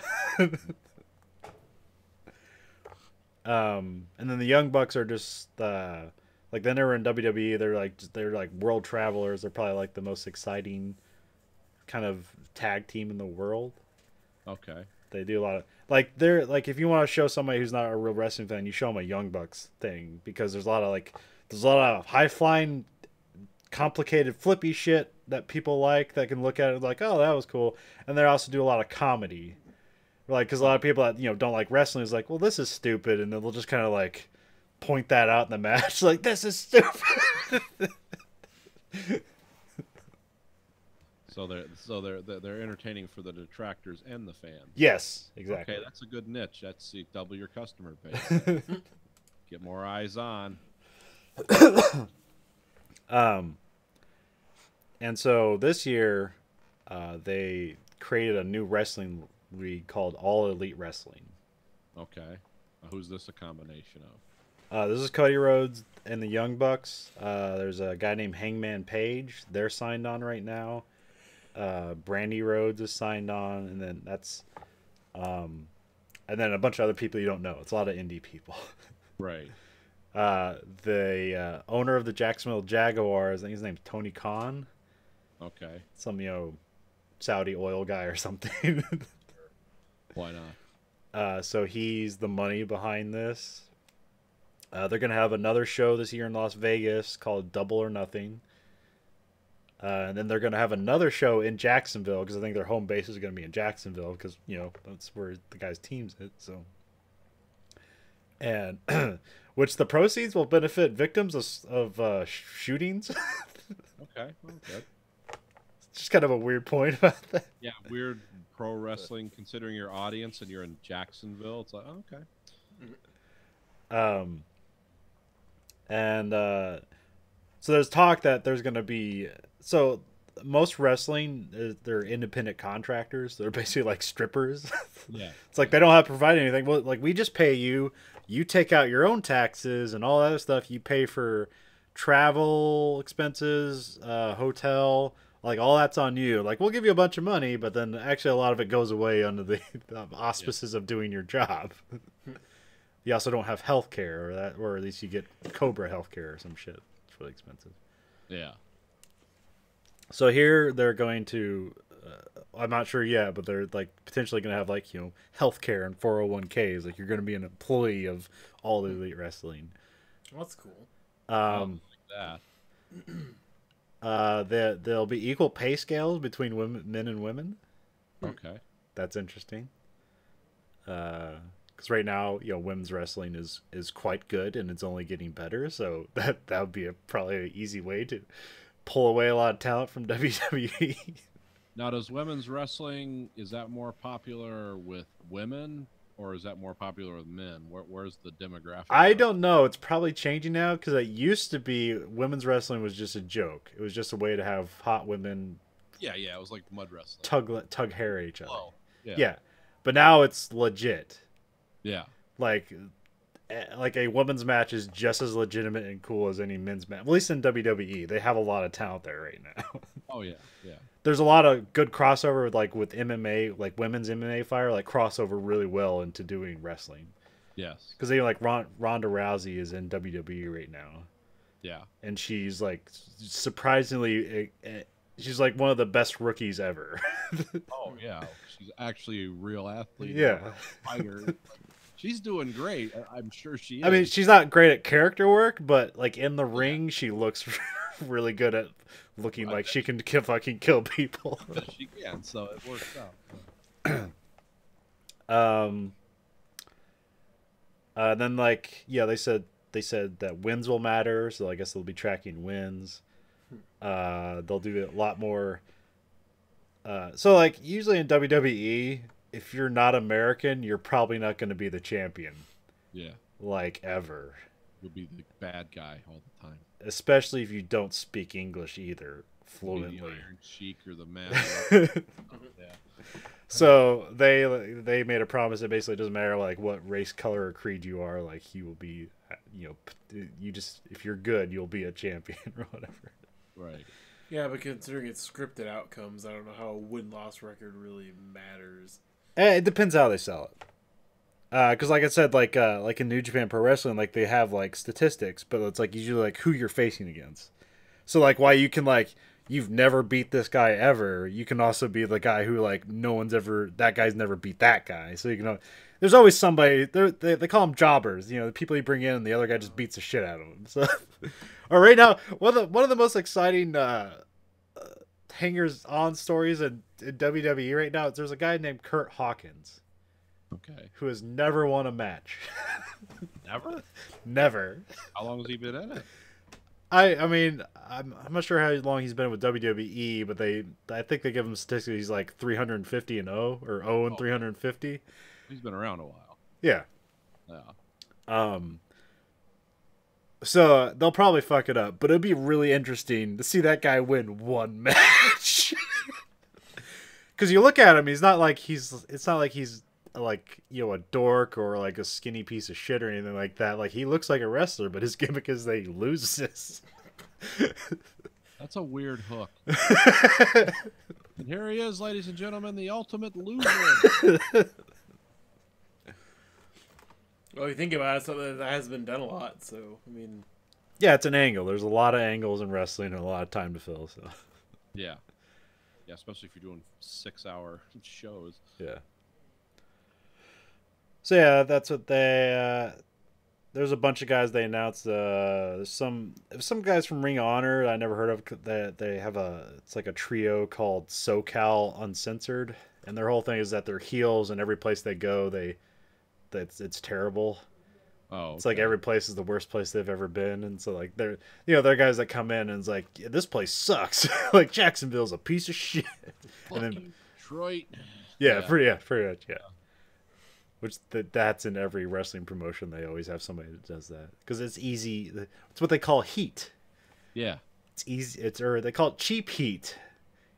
And then the Young Bucks are just then they were in WWE. They're world travelers. They're probably the most exciting kind of tag team in the world. Okay. They do a lot of they're if you want to show somebody who's not a real wrestling fan, you show them a Young Bucks thing, because there's a lot of high flying, complicated, flippy shit that people that can look at it oh, that was cool. And they also do a lot of comedy. Because a lot of people that don't like wrestling is well, this is stupid, and then they'll just kind of point that out in the match, this is stupid. So they're entertaining for the detractors and the fans. Yes, exactly. Okay, that's a good niche. That's double your customer base. Get more eyes on. And so this year, they created a new wrestling league called All Elite Wrestling. Okay. Who's this a combination of? This is Cody Rhodes and the Young Bucks. There's a guy named Hangman Page. They're signed on right now. Brandy Rhodes is signed on, and then and then a bunch of other people you don't know. It's a lot of indie people. Right. The owner of the Jacksonville Jaguars, I think his name's Tony Khan. Okay. Some Saudi oil guy or something. Why not? So he's the money behind this. They're gonna have another show this year in Las Vegas called Double or Nothing. And then they're going to have another show in Jacksonville because I think their home base is going to be in Jacksonville because, you know, that's where the guy's team's at. So, and which the proceeds will benefit victims of shootings. Okay. Okay. Just kind of a weird point about that. Yeah, weird pro wrestling considering your audience and you're in Jacksonville. It's like, oh, okay. So there's talk that there's going to be, so most wrestling, they're independent contractors. They're basically like strippers. Yeah. It's like they don't have to provide anything. Well, like we just pay you. You take out your own taxes and all that other stuff. You pay for travel expenses, hotel, like all that's on you. Like we'll give you a bunch of money, but then actually a lot of it goes away under the auspices of doing your job. You also don't have health care, or at least you get Cobra health care or some shit. It's really expensive. Yeah. So here they're going to, I'm not sure yet, but they're like potentially going to have like, you know, health care and 401ks. Like you're going to be an employee of All Elite Wrestling. Well, that's cool. Like that. There'll be equal pay scales between men and women. Okay. That's interesting. Because right now, you know, women's wrestling is quite good and it's only getting better. So that would be probably an easy way to pull away a lot of talent from WWE. Now, does women's wrestling, is that more popular with women or is that more popular with men? Where's the demographic? I don't know. It's probably changing now because it used to be women's wrestling was just a joke. It was just a way to have hot women. Yeah, it was like mud wrestling. Tug hair at each other. Oh, yeah. But now it's legit. Yeah. Like a women's match is just as legitimate and cool as any men's match. At least in WWE, they have a lot of talent there right now. Oh yeah. There's a lot of good crossover with MMA, like women's MMA fire, like crossover really well into doing wrestling. Yes. Because they like Ronda Rousey is in WWE right now. Yeah. And she's like surprisingly, she's like one of the best rookies ever. Oh yeah, she's actually a real athlete. Yeah. Fighter. She's doing great. I'm sure she is. I mean, she's not great at character work, but like in the ring, she looks really good at looking like she can fucking kill people. She can, so it works out. Then like they said that wins will matter, so I guess they'll be tracking wins. They'll do a lot more. So like usually in WWE, if you're not American, you're probably not going to be the champion. Yeah. Like ever. You'll be the bad guy all the time. Especially if you don't speak English either fluently. The Iron Sheik or the man. Yeah. So they made a promise that basically doesn't matter like what race, color, or creed you are. Like he will be, you just if you're good, you'll be a champion or whatever. Right. Yeah, but considering it's scripted outcomes, I don't know how a win-loss record really matters. It depends how they sell it. Because like I said, like in New Japan Pro Wrestling, like they have like statistics, but it's like usually like who you're facing against. So like why you can like you've never beat this guy ever, you can also be the guy who like that guy's never beat that guy. So you can there's always somebody they call them jobbers, the people you bring in and the other guy just beats the shit out of them. So or right now one of the most exciting hangers on stories in WWE right now, there's a guy named Kurt Hawkins. Okay. Who has never won a match. Never? Never. How long has he been in it? I mean, I'm not sure how long he's been with WWE, but I think they give him statistics. He's like 350 and 0 or 0 and 350. He's been around a while. Yeah. Yeah. So they'll probably fuck it up, but it'd be really interesting to see that guy win one match. Because you look at him, it's not like he's like a dork or like a skinny piece of shit or anything like that. Like he looks like a wrestler, but his gimmick is that he loses. That's a weird hook. And here he is, ladies and gentlemen, the ultimate loser. Well, you think about it, something that has been done a lot. So I mean, yeah, it's an angle. There's a lot of angles in wrestling and a lot of time to fill. So yeah, especially if you're doing 6-hour shows. Yeah. So yeah, that's what they. there's a bunch of guys they announced. There's some guys from Ring of Honor I never heard of. That they have it's like a trio called SoCal Uncensored, and their whole thing is that they're heels, and every place they go, it's terrible. Oh, it's like every place is the worst place they've ever been, and so like they're guys that come in and it's like, yeah, this place sucks. Like Jacksonville's a piece of shit. Fucking And then Detroit. pretty much, yeah. Which that's in every wrestling promotion. They always have somebody that does that because it's easy. It's what they call heat. Yeah. It's easy. Or they call it cheap heat.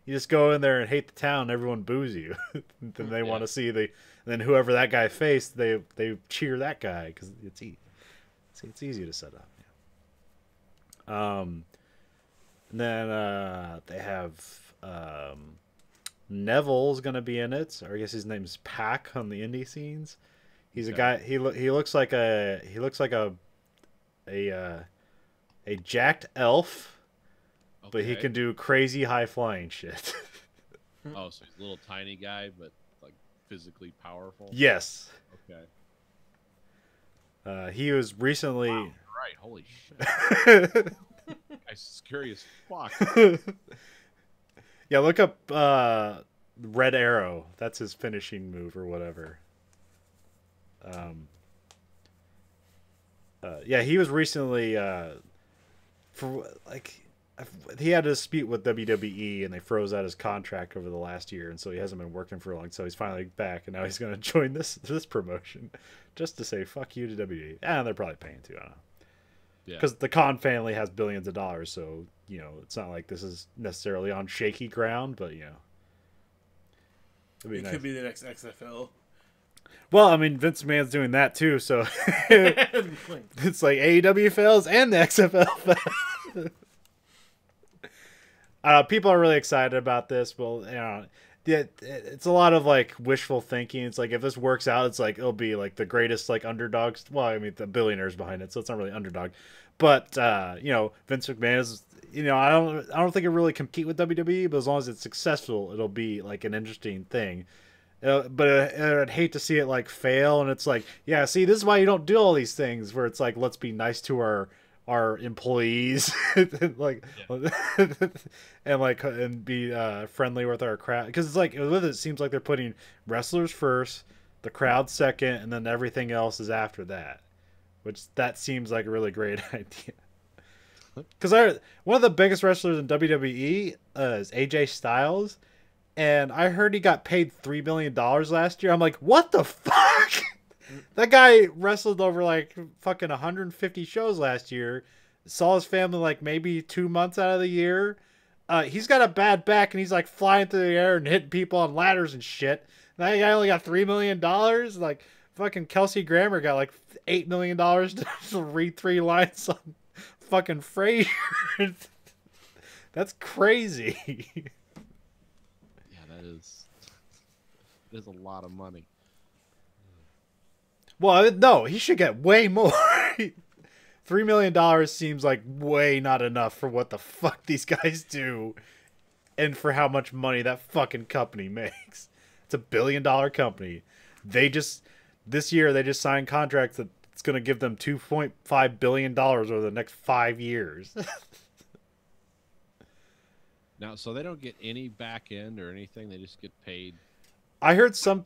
You just go in there and hate the town. Everyone boos you. Then they want to see and then whoever that guy faced, they cheer that guy because it's easy. It's easy to set up. Yeah. And then they have Neville's gonna be in it, or I guess his name's Pac on the indie scenes. He's a guy. He looks like a jacked elf, but he can do crazy high flying shit. Oh, so he's a little tiny guy, but like physically powerful. Yes. Okay. He was recently. Wow, right. Holy shit. Guy's scary as fuck. Yeah, look up Red Arrow. That's his finishing move or whatever. Yeah, he was recently he had a dispute with WWE and they froze out his contract over the last year, and so he hasn't been working for long. So he's finally back, and now he's going to join this promotion just to say fuck you to WWE. And they're probably paying too. I don't know. Because the Khan family has billions of dollars, so it's not like this is necessarily on shaky ground, but it could be the next XFL. Well, I mean, Vince McMahon's doing that too, so it's like AEW fails and the XFL fails. People are really excited about this. Well, it's a lot of like wishful thinking. It's like if this works out, it's like it'll be like the greatest like underdogs. Well, I mean the billionaires behind it, so it's not really underdog. But Vince McMahon is. I don't think it really compete with WWE, but as long as it's successful, it'll be like an interesting thing. But I'd hate to see it like fail, and it's like, yeah, see, this is why you don't do all these things where it's like, let's be nice to our employees, and be friendly with our crowd, because it's like with it seems like they're putting wrestlers first, the crowd second, and then everything else is after that, which that seems like a really great idea. Because one of the biggest wrestlers in WWE is AJ Styles, and I heard he got paid $3 million last year. I'm like, what the fuck? That guy wrestled over like fucking 150 shows last year. Saw his family like maybe 2 months out of the year. He's got a bad back and he's like flying through the air and hitting people on ladders and shit. And that guy only got $3 million. Like fucking Kelsey Grammer got like $8 million to read 3 lines on fucking Frasier. That's crazy. Yeah, that is a lot of money. Well, no, he should get way more. $3 million seems like way not enough for what the fuck these guys do and for how much money that fucking company makes. It's $1 billion company. This year they just signed contracts that it's going to give them $2.5 billion over the next 5 years. Now, so they don't get any back end or anything. They just get paid. I heard some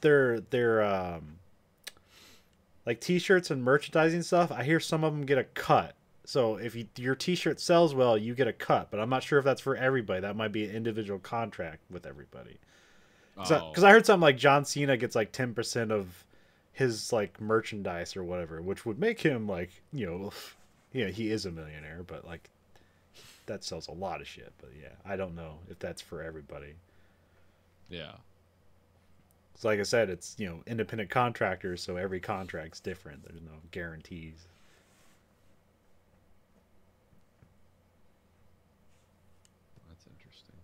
their like t-shirts and merchandising stuff. I hear some of them get a cut. So if your t-shirt sells well, you get a cut, but I'm not sure if that's for everybody. That might be an individual contract with everybody. Because I heard something like John Cena gets like 10% of his like merchandise or whatever, which would make him like, he is a millionaire, but like that sells a lot of shit. But yeah, I don't know if that's for everybody. Yeah. So like I said, it's, independent contractors, so every contract's different. There's no guarantees. That's interesting.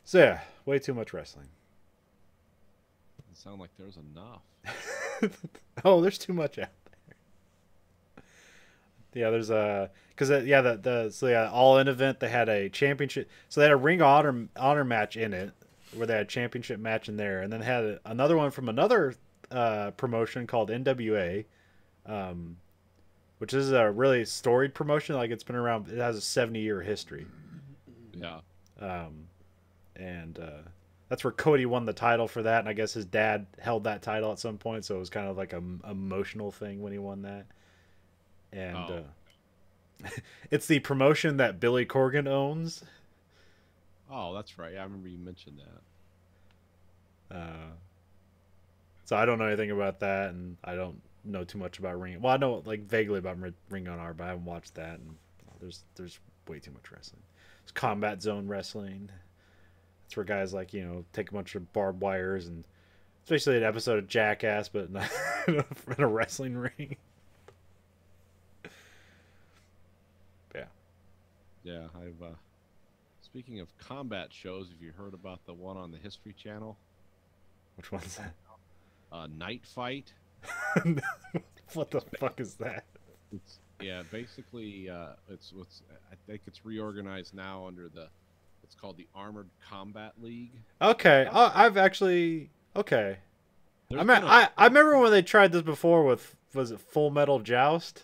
So yeah, way too much wrestling. Doesn't sound like there's enough. Oh, there's too much out there. Yeah, there's All In event, they had a championship. So they had a Ring of Honor match in it, where they had a championship match in there, and then had another one from another promotion called NWA, which is a really storied promotion. Like, it's been around. It has a 70-year history. Yeah. And that's where Cody won the title for that. And I guess his dad held that title at some point, so it was kind of like an emotional thing when he won that. And it's the promotion that Billy Corgan owns. Oh, that's right. Yeah, I remember you mentioned that. So I don't know anything about that, and I don't know too much about Ring. Well, I know like vaguely about Ring of Honor, but I haven't watched that. And there's way too much wrestling. It's Combat Zone Wrestling. It's where guys like take a bunch of barbed wires, and it's basically an episode of Jackass, but not in a wrestling ring. Yeah, I've. Speaking of combat shows, have you heard about the one on the History Channel? Which one's that? Night Fight. What the fuck is that? Basically, it's I think it's reorganized now under it's called the Armored Combat League. Okay, I've actually okay. I remember when they tried this before with, was it Full Metal Joust?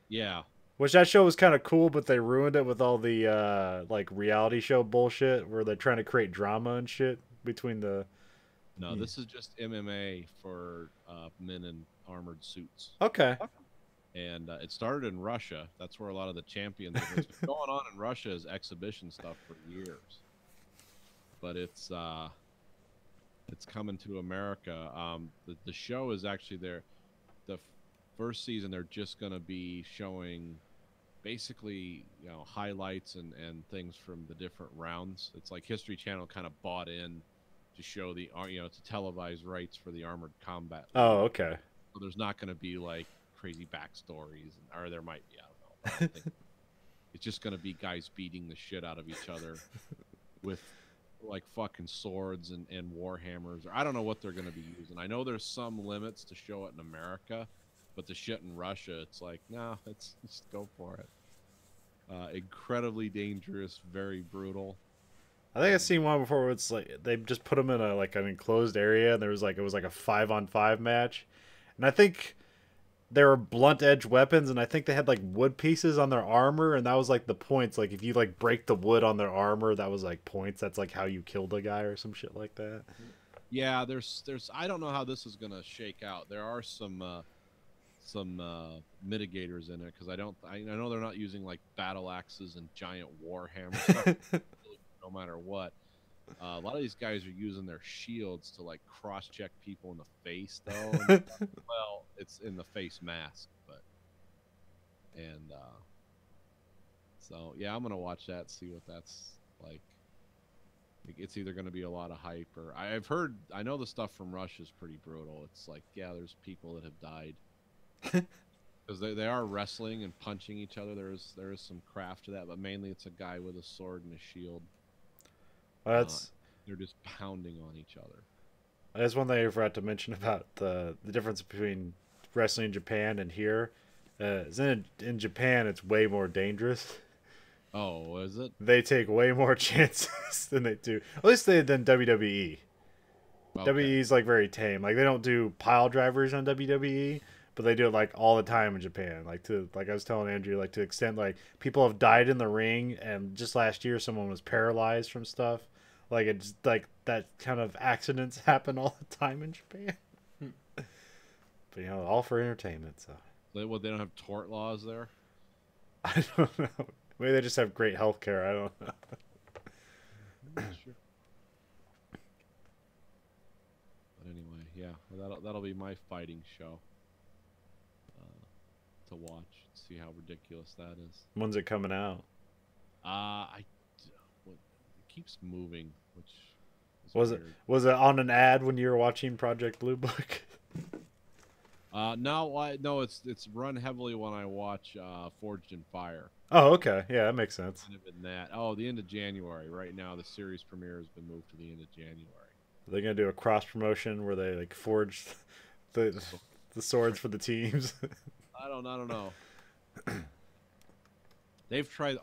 Yeah. Which that show was kind of cool, but they ruined it with all the like reality show bullshit where they're trying to create drama and shit between the. No, this is just MMA for men in armored suits. Okay. And it started in Russia. That's where a lot of the champions. What's been going on in Russia is exhibition stuff for years, but it's coming to America. The show is actually there. The first season, they're just going to be showing basically highlights and things from the different rounds. It's like History Channel kind of bought in to show the to televise rights for the Armored Combat League. Oh, okay. So there's not going to be like crazy backstories, or there might be. I don't know. I don't think it's just going to be guys beating the shit out of each other with like fucking swords and warhammers, or I don't know what they're going to be using. I know there's some limits to show it in America, but the shit in Russia, it's like, no, let's just go for it. Incredibly dangerous, very brutal. I think I've seen one before where it's like they just put them in an enclosed area, and it was like a 5-on-5 match, and I think they were blunt edge weapons, and I think they had like wood pieces on their armor, and that was like the points. Like if you like break the wood on their armor, that was like points. That's like how you killed a guy or some shit like that. Yeah, there's I don't know how this is gonna shake out. There are some mitigators in it, because I know they're not using like battle axes and giant warhammer stuff. No matter what, a lot of these guys are using their shields to like cross-check people in the face, though. Well, it's in the face mask, so yeah, I'm gonna watch that, see what that's like. It's either gonna be a lot of hype, or I know the stuff from Russia is pretty brutal. It's like, yeah, there's people that have died because they are wrestling and punching each other. There is some craft to that, but mainly it's a guy with a sword and a shield. They're just pounding on each other. That's one thing I forgot to mention about the difference between wrestling in Japan and here. In Japan, it's way more dangerous. Oh, is it? They take way more chances than they do. At least than WWE. Okay. WWE's like very tame. Like they don't do pile drivers on WWE, but they do it like all the time in Japan. Like I was telling Andrew, like to the extent like people have died in the ring, and just last year someone was paralyzed from stuff. Like it's like that kind of accidents happen all the time in Japan. But all for entertainment. So they don't have tort laws there. I don't know. Maybe they just have great health care. I don't know. Sure. But anyway, yeah, that'll be my fighting show to watch. See how ridiculous that is. When's it coming out? It keeps moving, which is was it on an ad when you were watching Project Blue Book? No, it's run heavily when I watch Forged in Fire. Oh, okay, yeah, that makes sense. Kind of in that. Oh, the end of January. Right now, the series premiere has been moved to the end of January. Are they gonna do a cross promotion where they like forge the swords for the teams? I don't know. They've tried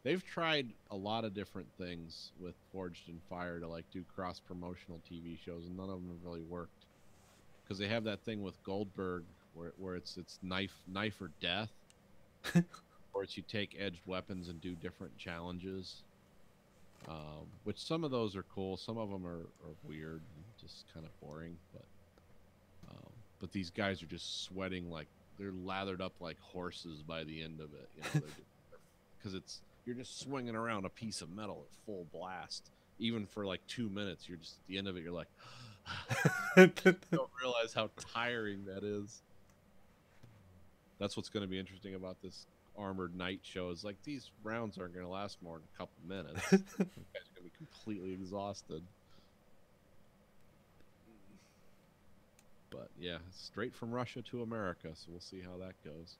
They've tried a lot of different things with Forged in Fire to like do cross promotional TV shows, and none of them have really worked. because they have that thing with Goldberg where it's knife or death, or it's you take edged weapons and do different challenges. Which some of those are cool, some of them are weird, and just kind of boring. But these guys are just sweating like they're lathered up like horses by the end of it. You know, because you're just swinging around a piece of metal at full blast, even for like 2 minutes. You're just at the end of it. You're like, you don't realize how tiring that is. That's what's going to be interesting about this Armored Knight show. Is like these rounds aren't going to last more than a couple minutes. You guys are going to be completely exhausted. But yeah, straight from Russia to America, so we'll see how that goes.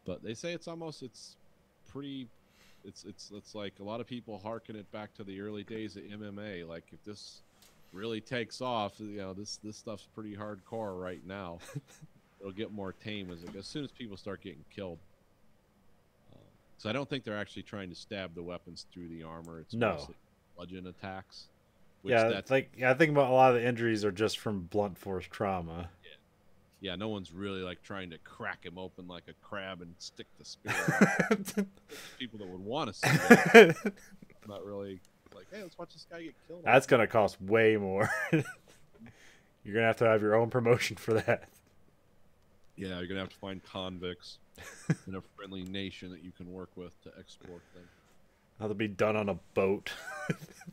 But they say it's like a lot of people harken it back to the early days of MMA. Like if this really takes off, you know, this stuff's pretty hardcore right now. It'll get more tame as soon as people start getting killed. So I don't think they're actually trying to stab the weapons through the armor. It's mostly bludgeon attacks. I think about a lot of the injuries are just from blunt force trauma. Yeah, no one's really like trying to crack him open like a crab and stick the spear. People that would want to see that. Not really like, hey, let's watch this guy get killed. That's gonna cost way more. You're gonna have your own promotion for that. Yeah, you're gonna have to find convicts in a friendly nation that you can work with to export them. That'll be done on a boat.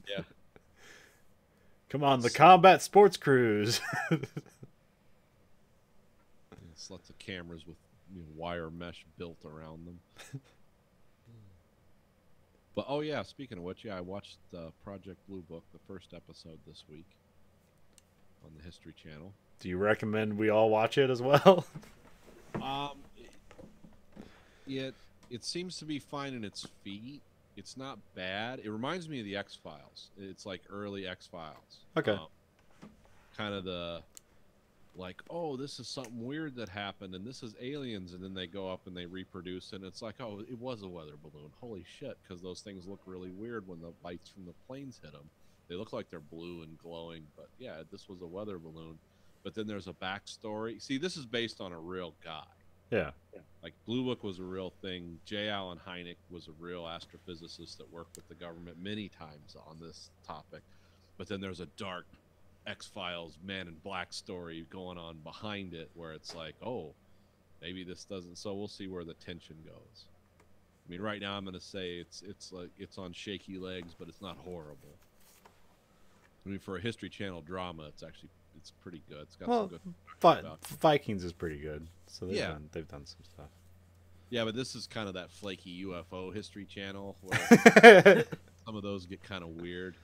Yeah. Come on, the combat sports cruise. It's lots of cameras with wire mesh built around them. But oh yeah, speaking of which, I watched Project Blue Book, the first episode this week on the History Channel. Do you recommend we all watch it as well? It seems to be finding its feet. It's not bad. It reminds me of the X-Files. It's like early X-Files. Okay. Kind of the, like, oh, this is something weird that happened, and this is aliens, and then they go up and they reproduce, and it's like, oh, it was a weather balloon. Holy shit, because those things look really weird when the lights from the planes hit them. They look like they're blue and glowing, but yeah, this was a weather balloon. But then there's a backstory. See, this is based on a real guy. Yeah. Like Blue Book was a real thing. J. Allen Hynek was a real astrophysicist that worked with the government many times on this topic. But then there's a dark X-Files Man in Black story going on behind it where it's like, oh, maybe this doesn't. So we'll see where the tension goes. I mean, right now I'm going to say it's like it's on shaky legs, but it's not horrible. I mean, for a History Channel drama, it's pretty good. It's got some good. Vikings is pretty good. So they've done some stuff. Yeah, but this is kind of that flaky UFO History Channel where some of those get kind of weird.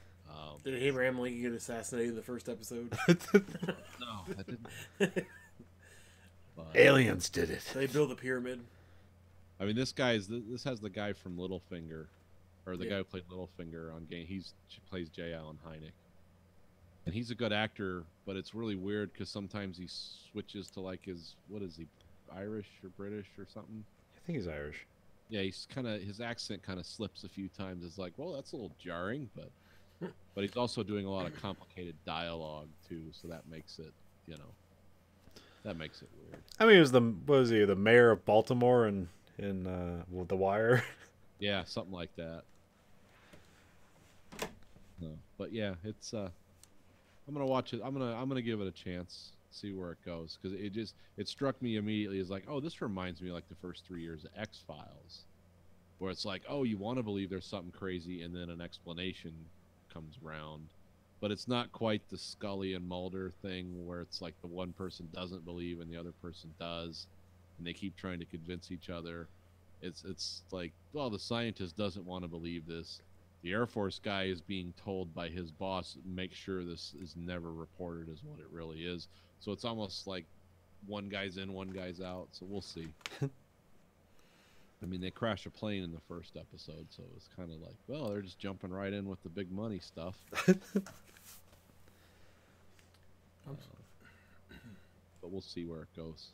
Did Abraham Lincoln get assassinated in the first episode? No, I didn't. But, aliens did it. They built a pyramid. I mean, this has the guy from Littlefinger, or the guy who played Littlefinger on game. He plays J. Allen Hynek. And he's a good actor, but it's really weird because sometimes he switches to like his Irish or British or something. I think he's Irish. Yeah, his accent kind of slips a few times. It's like, well, that's a little jarring, but he's also doing a lot of complicated dialogue too, so that makes it, that makes it weird. I mean, the mayor of Baltimore in The Wire? Yeah, something like that. No, but yeah, it's I'm gonna watch it. I'm gonna give it a chance, see where it goes, because it struck me immediately as like, oh, this reminds me of like the first 3 years of X-Files, where it's like, oh, you want to believe there's something crazy, and then an explanation comes around, but it's not quite the Scully and Mulder thing where it's like the one person doesn't believe and the other person does, and they keep trying to convince each other. It's like, well, the scientist doesn't want to believe this. The Air Force guy is being told by his boss, make sure this is never reported as what it really is. So it's almost like one guy's in, one guy's out. So we'll see. I mean, they crash a plane in the first episode, so it's kind of like, well, they're just jumping right in with the big money stuff. But we'll see where it goes.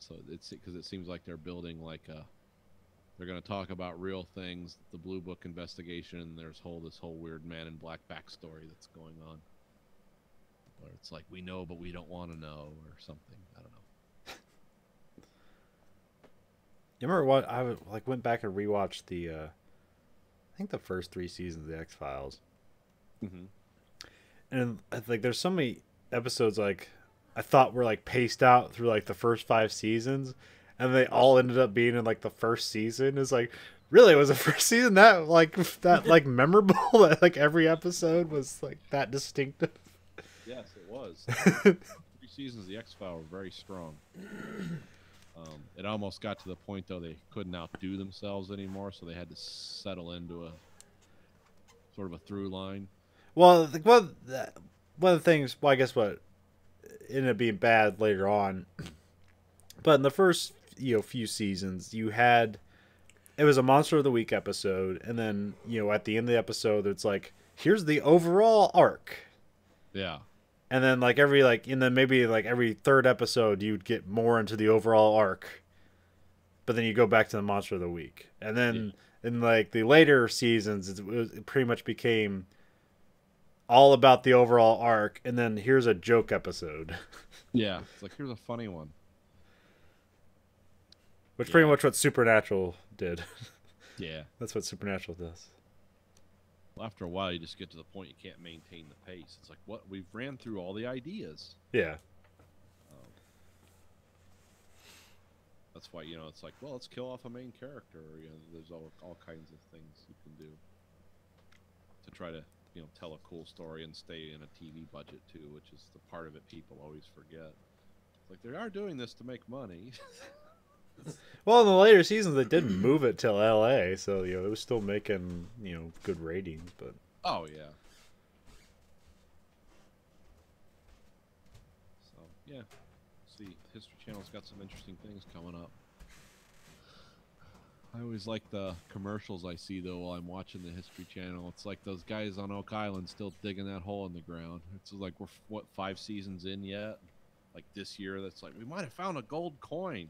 So it's because it seems like they're building like a. They're going to talk about real things, the Blue Book investigation, and there's this whole weird Man in Black backstory that's going on. Where it's like we know, but we don't want to know, or something. I don't know. You remember what went back and rewatched the I think the first 3 seasons of the X-Files. Mm-hmm. And like there's so many episodes like I thought were like paced out through like the first 5 seasons, and they all ended up being in like the first season. It's like, really, was the first season that memorable? That like every episode was like that distinctive? Yes, it was. 3 seasons of the X-Files were very strong. It almost got to the point though they couldn't outdo themselves anymore, so they had to settle into a sort of a through line. Well, one of the things, well, I guess what ended up being bad later on, but in the first few seasons, it was a Monster of the Week episode, and then at the end of the episode, it's like, here's the overall arc. Yeah. And then maybe every 3rd episode, you'd get more into the overall arc, but then you go back to the Monster of the Week, and then in like the later seasons, it pretty much became all about the overall arc, and then here's a joke episode. Yeah, it's like, here's a funny one. Which pretty much what Supernatural did. Yeah. That's what Supernatural does. Well, after a while, you just get to the point you can't maintain the pace. It's like, what? We've ran through all the ideas. Yeah. That's why, it's like, well, let's kill off a main character. There's all kinds of things you can do to try to tell a cool story and stay in a TV budget too, which is the part of it people always forget. Like, they are doing this to make money. Well, in the later seasons, they didn't move it till LA, so it was still making good ratings. But oh yeah. So yeah, see, History Channel's got some interesting things coming up. I always like the commercials I see though while I'm watching the History Channel. It's like those guys on Oak Island still digging that hole in the ground. It's like we're 5 seasons in yet? Like this year, that's like we might have found a gold coin.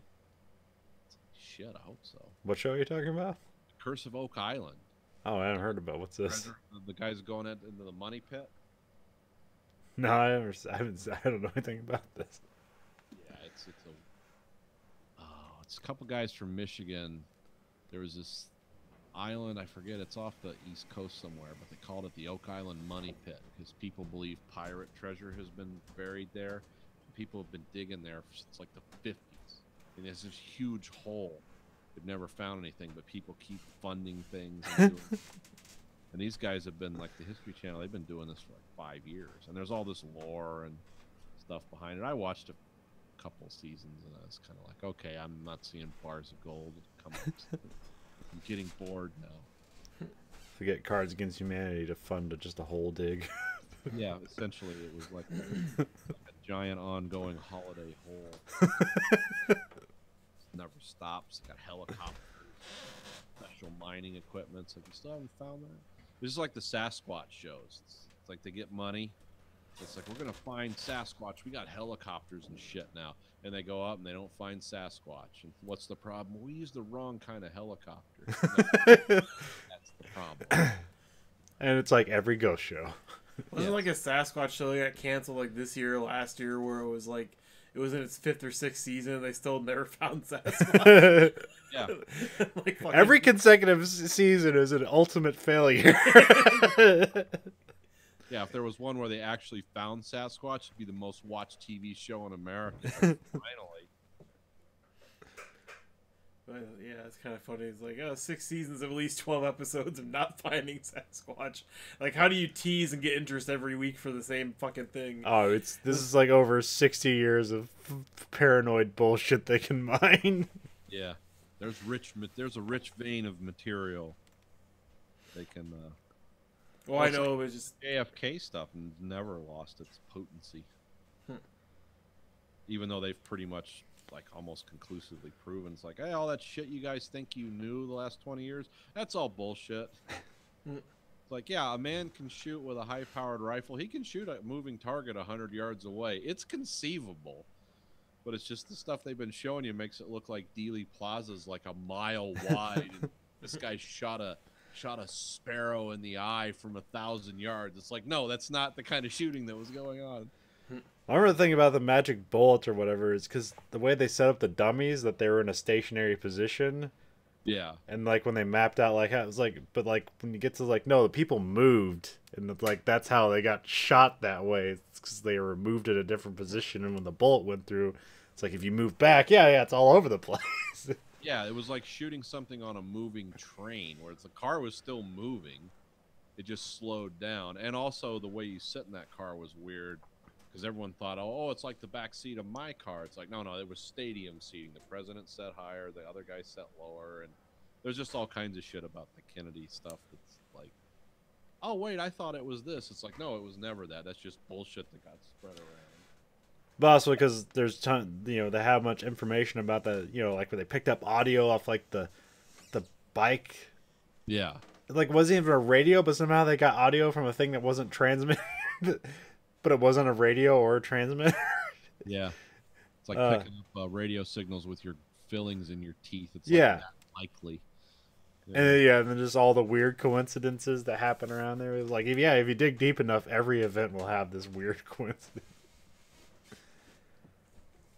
It's like, shit, I hope so. what show are you talking about? Curse of Oak Island. Oh, I haven't heard about. What's this? The guys going into the money pit. No, I don't know anything about this. Yeah, it's a couple guys from Michigan. There was this island, I forget, it's off the East Coast somewhere, but they called it the Oak Island Money Pit because people believe pirate treasure has been buried there. People have been digging there since like the 50s. And there's this huge hole. They've never found anything, but people keep funding things. And these guys have been, like the History Channel, they've been doing this for like 5 years. And there's all this lore and stuff behind it. I watched a couple seasons and I was kind of like, okay, I'm not seeing bars of gold come up. I'm getting bored now. Forget Cards Against Humanity to fund just a hole dig. Yeah, essentially it was like a giant ongoing holiday hole. Never stops. Got helicopters, special mining equipment. So you still haven't found that? It's just like the Sasquatch shows. It's like they get money. It's like, we're going to find Sasquatch. We got helicopters and shit now. And they go up and they don't find Sasquatch. And what's the problem? We used the wrong kind of helicopter. That's the problem. And it's like every ghost show. Wasn't like a Sasquatch show that got canceled like this year, last year, where it was like it was in its 5th or 6th season and they still never found Sasquatch. Yeah. Like every consecutive season is an ultimate failure. Yeah, if there was one where they actually found Sasquatch, it'd be the most watched TV show in America. Finally. But yeah, it's kind of funny. It's like, 6 seasons of at least 12 episodes of not finding Sasquatch. Like, how do you tease and get interest every week for the same fucking thing? Oh, this is like over 60 years of paranoid bullshit they can mine. Yeah, there's a rich vein of material they can. Well, I know it was just AFK stuff and never lost its potency. Even though they've pretty much like almost conclusively proven it's like, hey, all that shit you guys think you knew the last 20 years, that's all bullshit. It's like, yeah, a man can shoot with a high-powered rifle. He can shoot a moving target 100 yards away. It's conceivable. But it's just the stuff they've been showing you makes it look like Dealey Plaza's like a mile wide. And this guy shot a sparrow in the eye from 1,000 yards. It's like, no, that's not the kind of shooting that was going on. I remember the thing about the magic bullet or whatever is because the way they set up the dummies, that they were in a stationary position. Yeah. And like when they mapped out like how it was like, but like when you get to like no, the people moved, and like that's how they got shot that way. It's because they were moved at a different position, and when the bullet went through, it's like if you move back, yeah, it's all over the place. Yeah, it was like shooting something on a moving train, where the car was still moving, it just slowed down, and also the way you sit in that car was weird, because everyone thought, oh, it's like the back seat of my car. It's like, no, it was stadium seating. The president sat higher, the other guy sat lower, and there's just all kinds of shit about the Kennedy stuff that's like, oh, wait, I thought it was this. It's like, no, it was never that. That's just bullshit that got spread around. But also because there's they have much information about the, like when they picked up audio off like the bike. Yeah. Like, it wasn't even a radio, but somehow they got audio from a thing that wasn't transmitted. But it wasn't a radio or a transmitter. Yeah. It's like picking up radio signals with your fillings in your teeth. It's yeah. Like that likely. Yeah. And then just all the weird coincidences that happen around there. It was like, if you dig deep enough, every event will have this weird coincidence.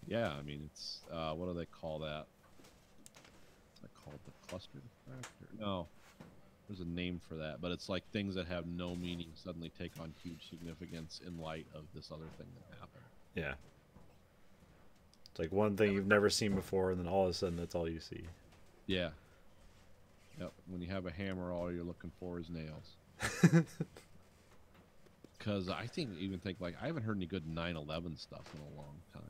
Yeah, I mean, it's, what do they call that? Is that called the cluster factor? No. There's a name for that, but it's like things that have no meaning suddenly take on huge significance in light of this other thing that happened. Yeah. It's like one thing you've never seen before, and then all of a sudden that's all you see. Yeah. Yep. When you have a hammer, all you're looking for is nails. Because I think like I haven't heard any good 9/11 stuff in a long time.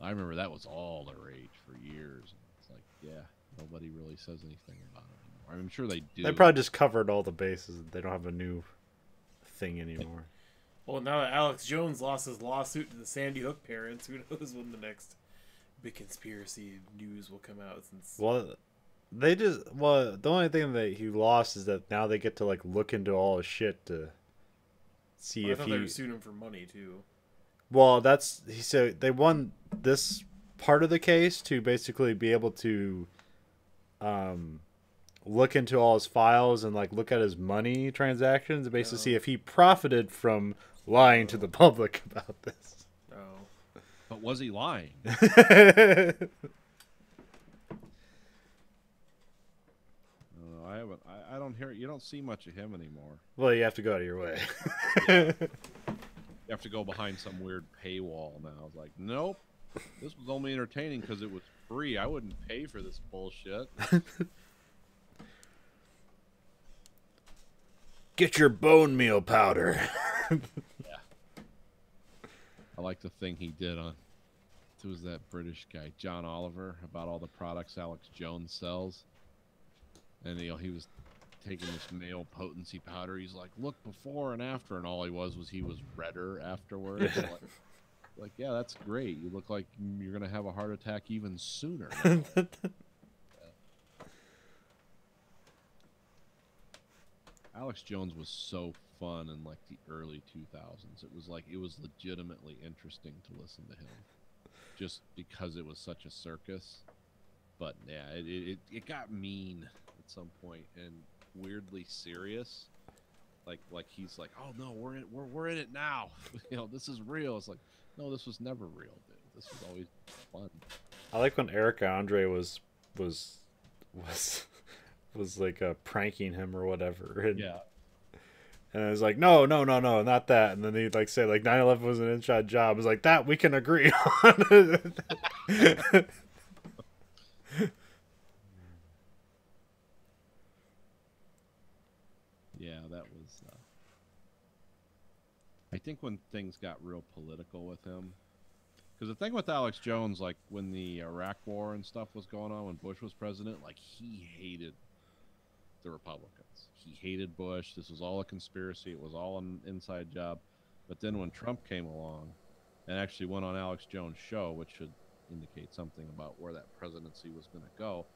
I remember that was all the rage for years. It's like, yeah, nobody really says anything about it anymore. I'm sure they do. They probably just covered all the bases. They don't have a new thing anymore. Well, now that Alex Jones lost his lawsuit to the Sandy Hook parents, who knows when the next big conspiracy news will come out? Well, the only thing that he lost is that now they get to like look into all his shit to see if they were suing him for money too. Well, he said they won this part of the case to basically be able to look into all his files and like look at his money transactions and basically see if he profited from lying to the public about this. Oh. But was he lying? I don't hear. You don't see much of him anymore. Well, you have to go out of your way. You have to go behind some weird paywall now. It's like, nope, this was only entertaining because it was free. I wouldn't pay for this bullshit. Get your bone meal powder. Yeah. I like the thing he did on, who was that British guy, John Oliver, about all the products Alex Jones sells. And he was taking this male potency powder. He's like, look before and after, and all he was redder afterwards. like, yeah, that's great. You look like you're gonna have a heart attack even sooner. Alex Jones was so fun in like the early 2000s. It was legitimately interesting to listen to him, just because it was such a circus. But yeah, it got mean at some point and weirdly serious. Like he's like, oh no, we're in it now. This is real. It's like, no, this was never real, dude. This was always fun. I like when Eric Andre was like pranking him or whatever. And, yeah. And I was like, no, not that. And then he'd like say like 9/11 was an inside job. I was like, that we can agree on. Yeah, that was. I think when things got real political with him, because the thing with Alex Jones, like when the Iraq War and stuff was going on, when Bush was president, like he hated the Republicans. He hated Bush. This was all a conspiracy. It was all an inside job. But then when Trump came along and actually went on Alex Jones' show, which should indicate something about where that presidency was going to go,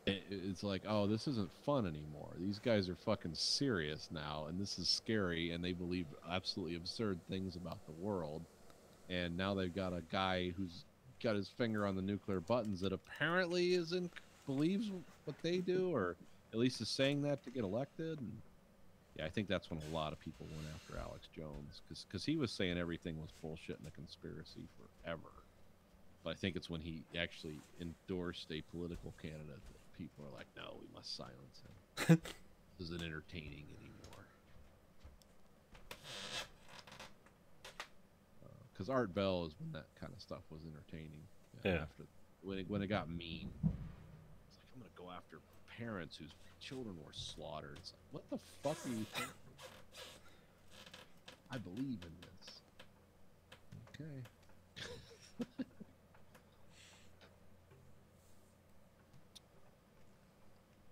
it's like, oh, this isn't fun anymore. These guys are fucking serious now, and this is scary, and they believe absolutely absurd things about the world. And now they've got a guy who's got his finger on the nuclear buttons that apparently believes what they do, or at least is saying that to get elected. And Yeah, I think that's when a lot of people went after Alex Jones because he was saying everything was bullshit and a conspiracy forever. But I think it's when he actually endorsed a political candidate that people are like, no, we must silence him. This isn't entertaining anymore. Because Art Bell is when that kind of stuff was entertaining. Yeah. After when it got mean, it's like I'm gonna go after parents whose children were slaughtered. It's like, what the fuck are you thinking? I believe in this. Okay.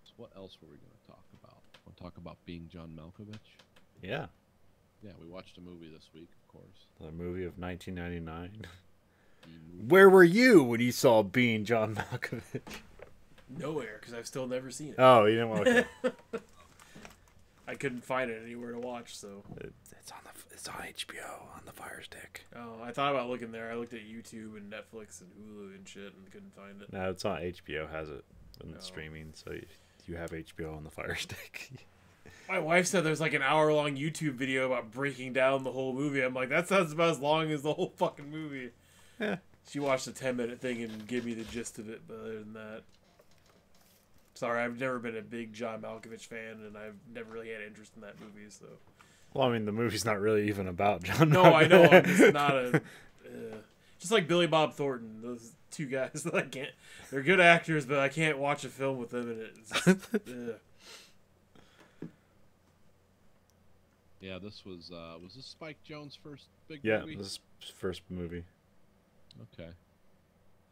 So what else were we going to talk about? Want to talk about Being John Malkovich? Yeah. Yeah, we watched a movie this week, of course. The movie of 1999. The Where were you when you saw Being John Malkovich? Nowhere, because I've still never seen it. Oh, you didn't want to. I couldn't find it anywhere to watch, so. It's on HBO on the Fire Stick. Oh, I thought about looking there. I looked at YouTube and Netflix and Hulu and shit and couldn't find it. No, it's on HBO. Has it in Oh. streaming? So you have HBO on the Fire Stick. My wife said there's like an hour-long YouTube video about breaking down the whole movie. I'm like, that sounds about as long as the whole fucking movie. Yeah. She watched a 10-minute thing and gave me the gist of it, but other than that... Sorry, I've never been a big John Malkovich fan, and I've never really had interest in that movie, so... Well, I mean, the movie's not really even about John No, Malkovich. I know, I'm just not a... just like Billy Bob Thornton, those two guys that I can't... They're good actors, but I can't watch a film with them, and it's just... Yeah, this was this Spike Jonze' first big Yeah, movie? this is his first movie. Okay.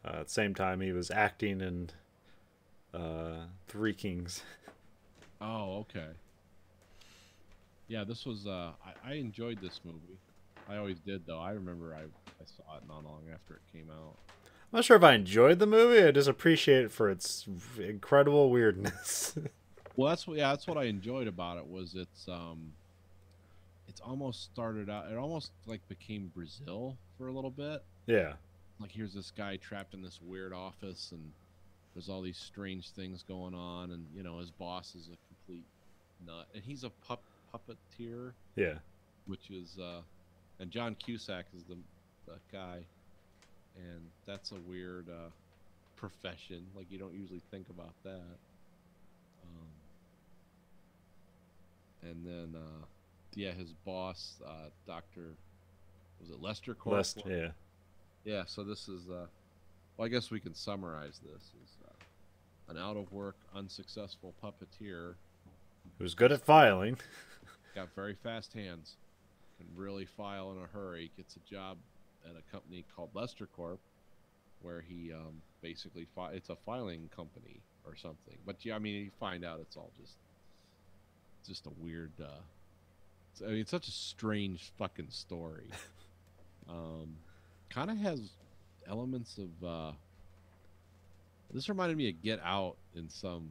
At the same time, he was acting in Three Kings. Oh, okay. Yeah, this was I enjoyed this movie. I always did though. I remember I saw it not long after it came out. I'm not sure if I enjoyed the movie. I just appreciate it for its incredible weirdness. Well, that's what I enjoyed about it was it's almost started out. It almost like became Brazil for a little bit. Yeah. Like here's this guy trapped in this weird office, and there's all these strange things going on, and you know his boss is a complete nut, and he's a puppeteer, Yeah. which is and John Cusack is the guy, and that's a weird profession. Like you don't usually think about that. And then yeah, his boss, Dr. Was it Lester Corp? Lester, yeah. Yeah, so this is well, I guess we can summarize this as an out-of-work, unsuccessful puppeteer Who's good at filing. got very fast hands, can really file in a hurry, gets a job at a company called Lester Corp, where he basically it's a filing company or something. But yeah, I mean, you find out it's all just a weird. I mean, it's such a strange fucking story. Kind of has elements of. This reminded me of Get Out in some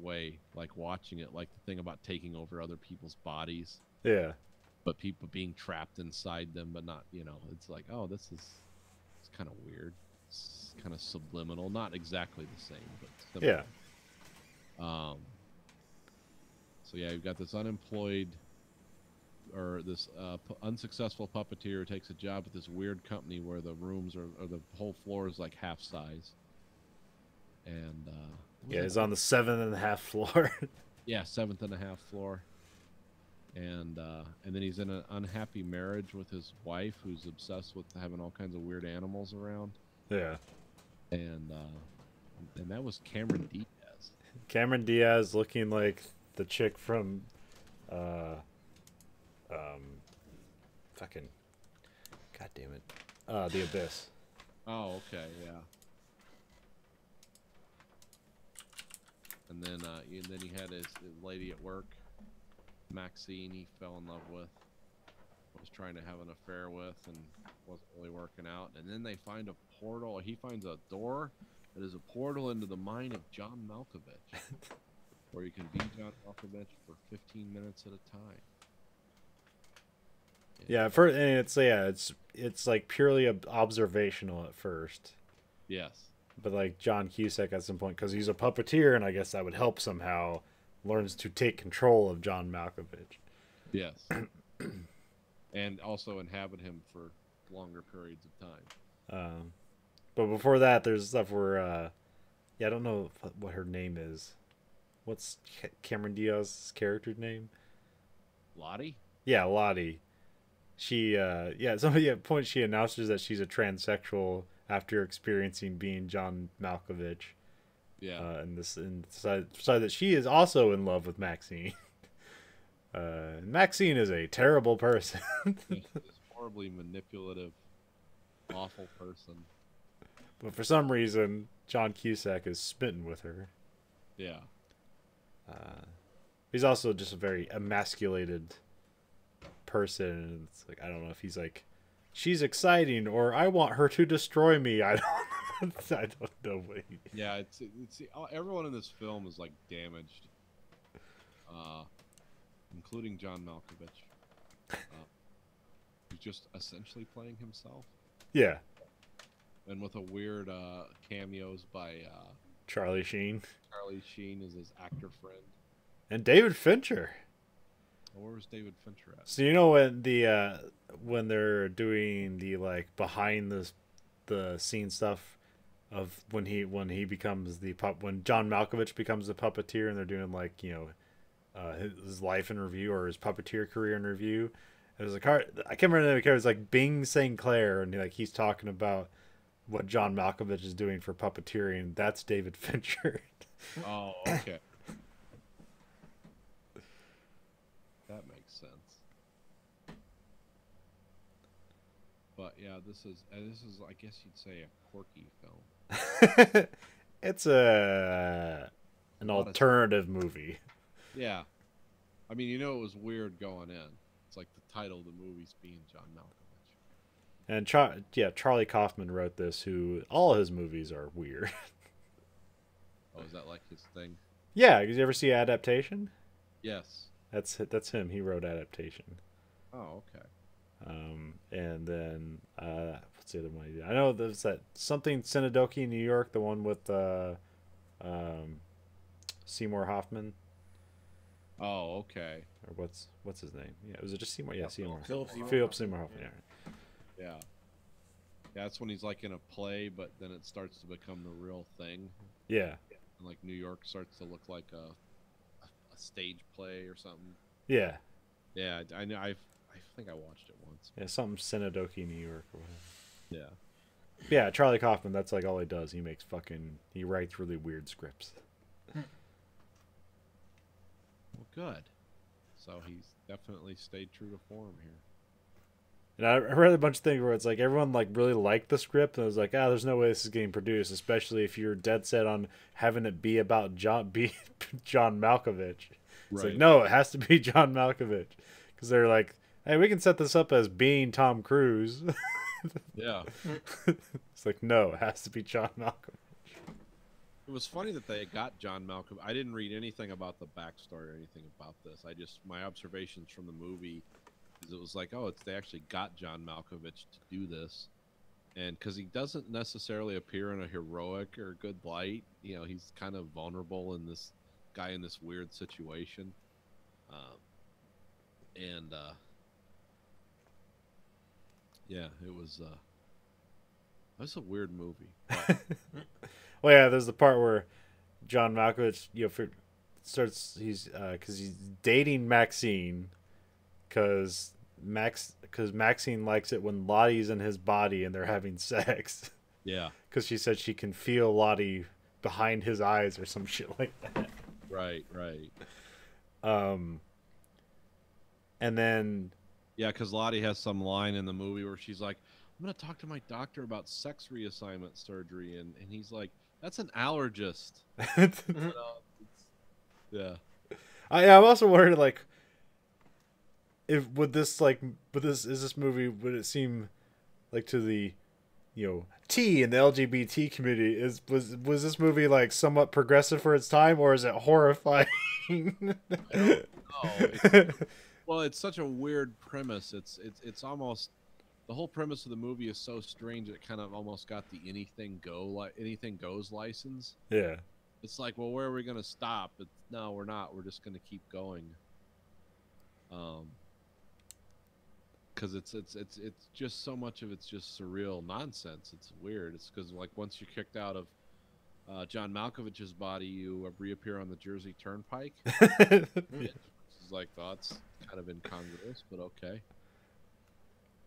way, like watching it, like the thing about taking over other people's bodies, Yeah. but people being trapped inside them, but not, it's like, oh, it's kind of weird. It's kind of subliminal, not exactly the same, but similar. Yeah. So yeah, you've got this unsuccessful puppeteer takes a job at this weird company where the rooms or the whole floor is like half size. And Yeah, he's on the 7.5 floor. yeah, 7.5 floor. And then he's in an unhappy marriage with his wife, who's obsessed with having all kinds of weird animals around. Yeah. And that was Cameron Diaz. Cameron Diaz looking like the chick from fucking God damn it. The Abyss. Oh, okay, yeah. And then he had his lady at work, Maxine. He fell in love with, was trying to have an affair with, and wasn't really working out. And then they find a portal. He finds a door that is a portal into the mind of John Malkovich, where you can be John Malkovich for 15 minutes at a time. Yeah, it's like purely observational at first. Yes. But like John Cusack at some point, because he's a puppeteer, and I guess that would help somehow. learns to take control of John Malkovich. Yes. And also inhabit him for longer periods of time. But before that, there's stuff where, I don't know what her name is. What's Cameron Diaz's character's name? Lottie? Yeah, Lottie. She, somebody at a point she announces that she's a transsexual after experiencing being John Malkovich. Yeah. And decide that she is also in love with Maxine. Maxine is a terrible person. This horribly manipulative, awful person. But for some reason, John Cusack is smitten with her. Yeah. He's also just a very emasculated person. It's like, I don't know if he's like, she's exciting, or I want her to destroy me. I don't know what he... Yeah, it's everyone in this film is like damaged, including John Malkovich, who's just essentially playing himself. Yeah. And with a weird cameos by Charlie Sheen. Charlie Sheen is his actor friend. And David Fincher. Where was David Fincher at? So you know when they're doing the like behind the scene stuff of when he becomes when John Malkovich becomes the puppeteer, and they're doing like, you know, his life in review or his puppeteer career in review. It was like, I can't remember the name of the character. It was like Bing St. Clair, and like he's talking about what John Malkovich is doing for puppeteering. That's David Fincher. Oh, okay. That makes sense. But yeah, this is I guess you'd say a quirky film. It's an alternative movie. Yeah. I mean, it was weird going in. It's like the title of the movie's being John Malkovich. And Charlie Kaufman wrote this, who all his movies are weird. Oh, is that like his thing? Yeah, did you ever see Adaptation? Yes. That's him. He wrote Adaptation. Oh, okay. And then what's the other one he did? I know there's that something Sinodoki, New York, the one with Seymour Hoffman. Oh, okay. Or what's his name? Yeah, was it just Seymour? Yeah, Seymour. Philip Seymour Hoffman. Yeah. Yeah. Yeah, that's when he's like in a play, but then it starts to become the real thing. Yeah. And like New York starts to look like a stage play or something. Yeah. Yeah, I know. I think I watched it once. Yeah, something Sinodoki, New York, or whatever. Yeah. Yeah, Charlie Kaufman. That's like all he does. He writes really weird scripts. Well, good. So he's definitely stayed true to form here. And I read a bunch of things where it's like everyone like really liked the script, and it was like, there's no way this is getting produced, especially if you're dead set on having it be about John Malkovich. It's like, no, it has to be John Malkovich, because they're like, hey, we can set this up as being Tom Cruise. Yeah. It's like, no, it has to be John Malkovich. It was funny that they got John Malkovich. I didn't read anything about the backstory or anything about this. My observations from the movie is it was like, they actually got John Malkovich to do this. And because he doesn't necessarily appear in a heroic or good light, you know, he's kind of vulnerable in this guy in this weird situation. Yeah, it was a weird movie. But... Well, yeah, there's the part where John Malkovich, he's dating Maxine, because Maxine likes it when Lottie's in his body and they're having sex. Yeah. Because she said she can feel Lottie behind his eyes or some shit like that. Right. And then... Yeah, because Lottie has some line in the movie where she's like, I'm going to talk to my doctor about sex reassignment surgery. And he's like, that's an allergist. Yeah. I'm also worried, like, is this movie, would it seem like to the, T in the LGBT community, was this movie like somewhat progressive for its time, or is it horrifying? I don't know. Well, it's such a weird premise. It's almost, the whole premise of the movie is so strange. It kind of almost got the anything goes license. Yeah. it's like, well, where are we gonna stop? But no, we're not. We're just gonna keep going. Because it's just so much of it's just surreal nonsense. It's weird. It's because like once you're kicked out of John Malkovich's body, you reappear on the Jersey Turnpike. It's like, that's kind of incongruous, but okay.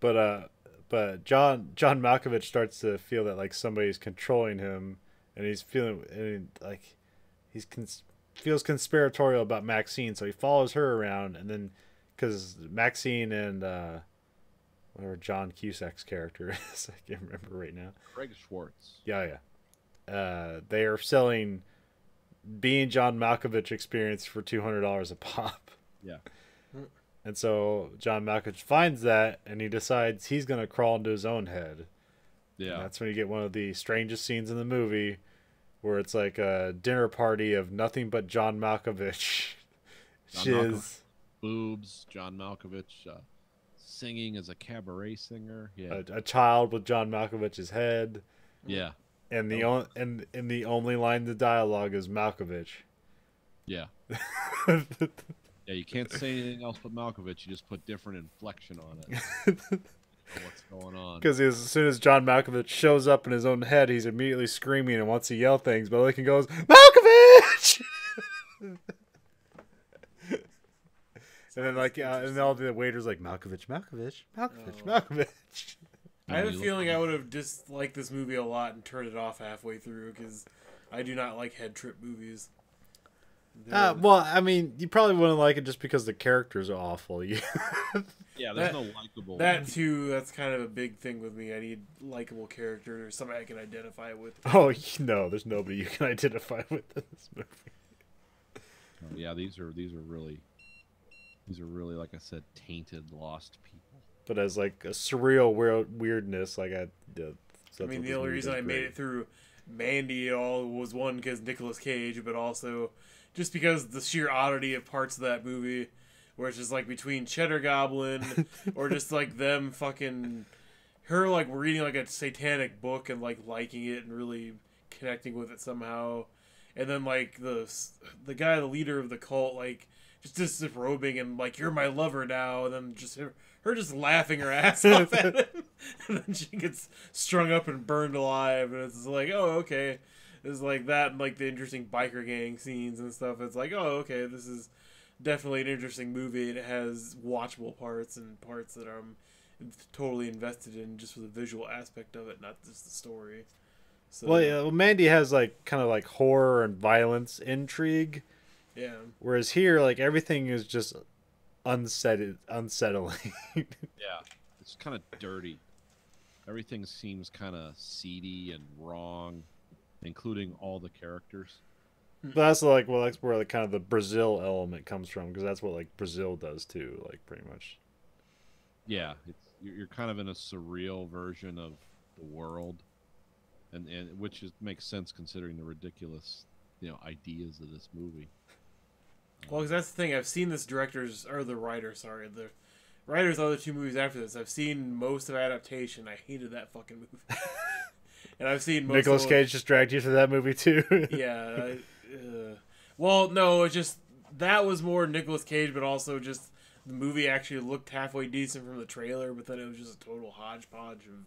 But John Malkovich starts to feel that like somebody's controlling him, and he's feeling like feels conspiratorial about Maxine, so he follows her around, and then because Maxine and whatever John Cusack's character is, I can't remember right now. Craig Schwartz. Yeah. They are selling being John Malkovich experience for $200 a pop. Yeah. And so John Malkovich finds that, and he decides he's going to crawl into his own head. Yeah. And that's when you get one of the strangest scenes in the movie, where it's like a dinner party of nothing but John Malkovich. Boobs, John Malkovich singing as a cabaret singer. Yeah. A child with John Malkovich's head. Yeah. And the only line of the dialogue is Malkovich. Yeah. Yeah, you can't say anything else but Malkovich. You just put different inflection on it. What's going on? Because as soon as John Malkovich shows up in his own head, he's immediately screaming and wants to yell things, but like he goes, Malkovich! And then and all the waiters like, Malkovich. I have a feeling I would have disliked this movie a lot and turned it off halfway through, because I do not like head trip movies. Well, I mean, you probably wouldn't like it just because the characters are awful. Yeah, there's no likable. That too, that's kind of a big thing with me. I need likable characters or somebody I can identify with. Oh no, there's nobody you can identify with in this movie. Yeah, these are really, like I said, tainted, lost people. But as like a surreal weirdness, like I mean, the only reason I made it through Mandy at all was one because Nicolas Cage, but also just because the sheer oddity of parts of that movie, where it's just like between Cheddar Goblin or just like them fucking her like reading like a satanic book and like liking it and really connecting with it somehow, and then like the guy, the leader of the cult, like just disrobing and like, you're my lover now, and then just her just laughing her ass off at him, and then she gets strung up and burned alive, and it's like, oh, okay. It's like that, and like the interesting biker gang scenes and stuff. It's like, oh, okay, this is definitely an interesting movie, and it has watchable parts and parts that I'm totally invested in just for the visual aspect of it, not just the story. So, well, Mandy has like kind of like horror and violence intrigue. Yeah. Whereas here, like everything is just unsettling. Yeah, it's kind of dirty. Everything seems kind of seedy and wrong, including all the characters. But that's like, well, that's where like kind of the Brazil element comes from, because that's what like Brazil does too, like pretty much. Yeah, you're kind of in a surreal version of the world, and which makes sense considering the ridiculous, ideas of this movie. Well, because that's the thing. I've seen the writers of the other two movies after this. I've seen most of Adaptation. I hated that fucking movie. And I've seen most Nicolas Cage just dragged you to that movie too. Yeah. Well, no, it's just that was more Nicolas Cage, but also just the movie actually looked halfway decent from the trailer, but then it was just a total hodgepodge of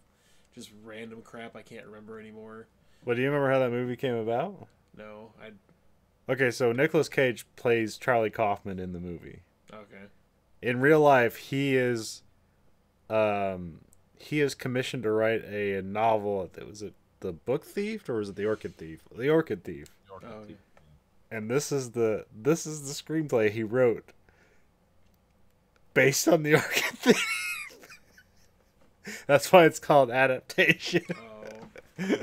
just random crap I can't remember anymore. Well, do you remember how that movie came about? No, Okay, so Nicolas Cage plays Charlie Kaufman in the movie. Okay. In real life, he is commissioned to write a novel. Was it The Book Thief or was it The Orchid Thief? The Orchid Thief. Okay. And this is the screenplay he wrote based on The Orchid Thief. That's why it's called Adaptation. Oh.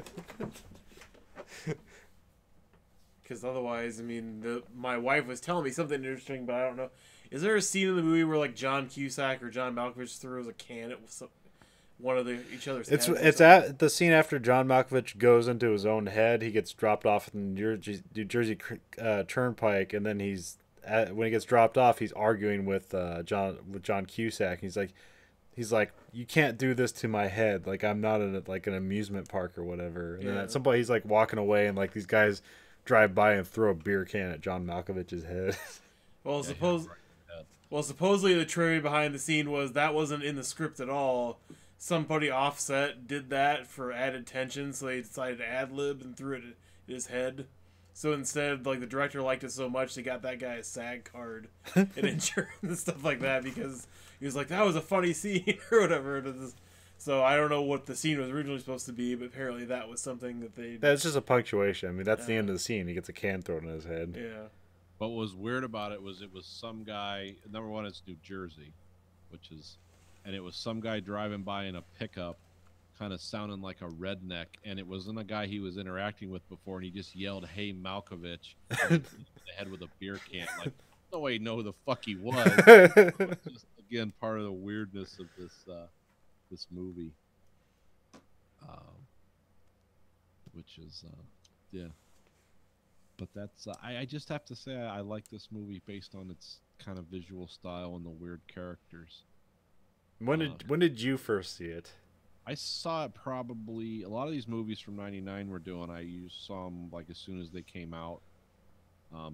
Because otherwise, I mean, my wife was telling me something interesting, but I don't know. Is there a scene in the movie where like John Cusack or John Malkovich throws a can at one of each other's heads? It's at the scene after John Malkovich goes into his own head. He gets dropped off in the New Jersey Turnpike, and then when he gets dropped off, he's arguing with John Cusack. He's like, you can't do this to my head. Like, I'm not in like an amusement park or whatever. And then at some point, he's like walking away, and like these guys drive by and throw a beer can at John Malkovich's head. Well, Yeah, supposedly the trivia behind the scene was that wasn't in the script at all. Somebody offset did that for added tension, so they decided to ad-lib and threw it at his head. So instead, like, the director liked it so much, they got that guy a SAG card and insurance and stuff like that, because he was like, that was a funny scene or whatever. So I don't know what the scene was originally supposed to be, but apparently that was something that they... That's just a punctuation. I mean, that's the end of the scene. He gets a can thrown in his head. Yeah. But what was weird about it was some guy. Number one, it's New Jersey, and it was some guy driving by in a pickup, kind of sounding like a redneck, and it wasn't a guy he was interacting with before, and he just yelled, "Hey, Malkovich!" in the head with a beer can. Like, no way, know who the fuck he was. Just again, part of the weirdness of this movie, which is yeah. But that's I just have to say I like this movie based on its kind of visual style and the weird characters. When did you first see it? I saw it probably a lot of these movies from '99 were doing. I saw them like as soon as they came out.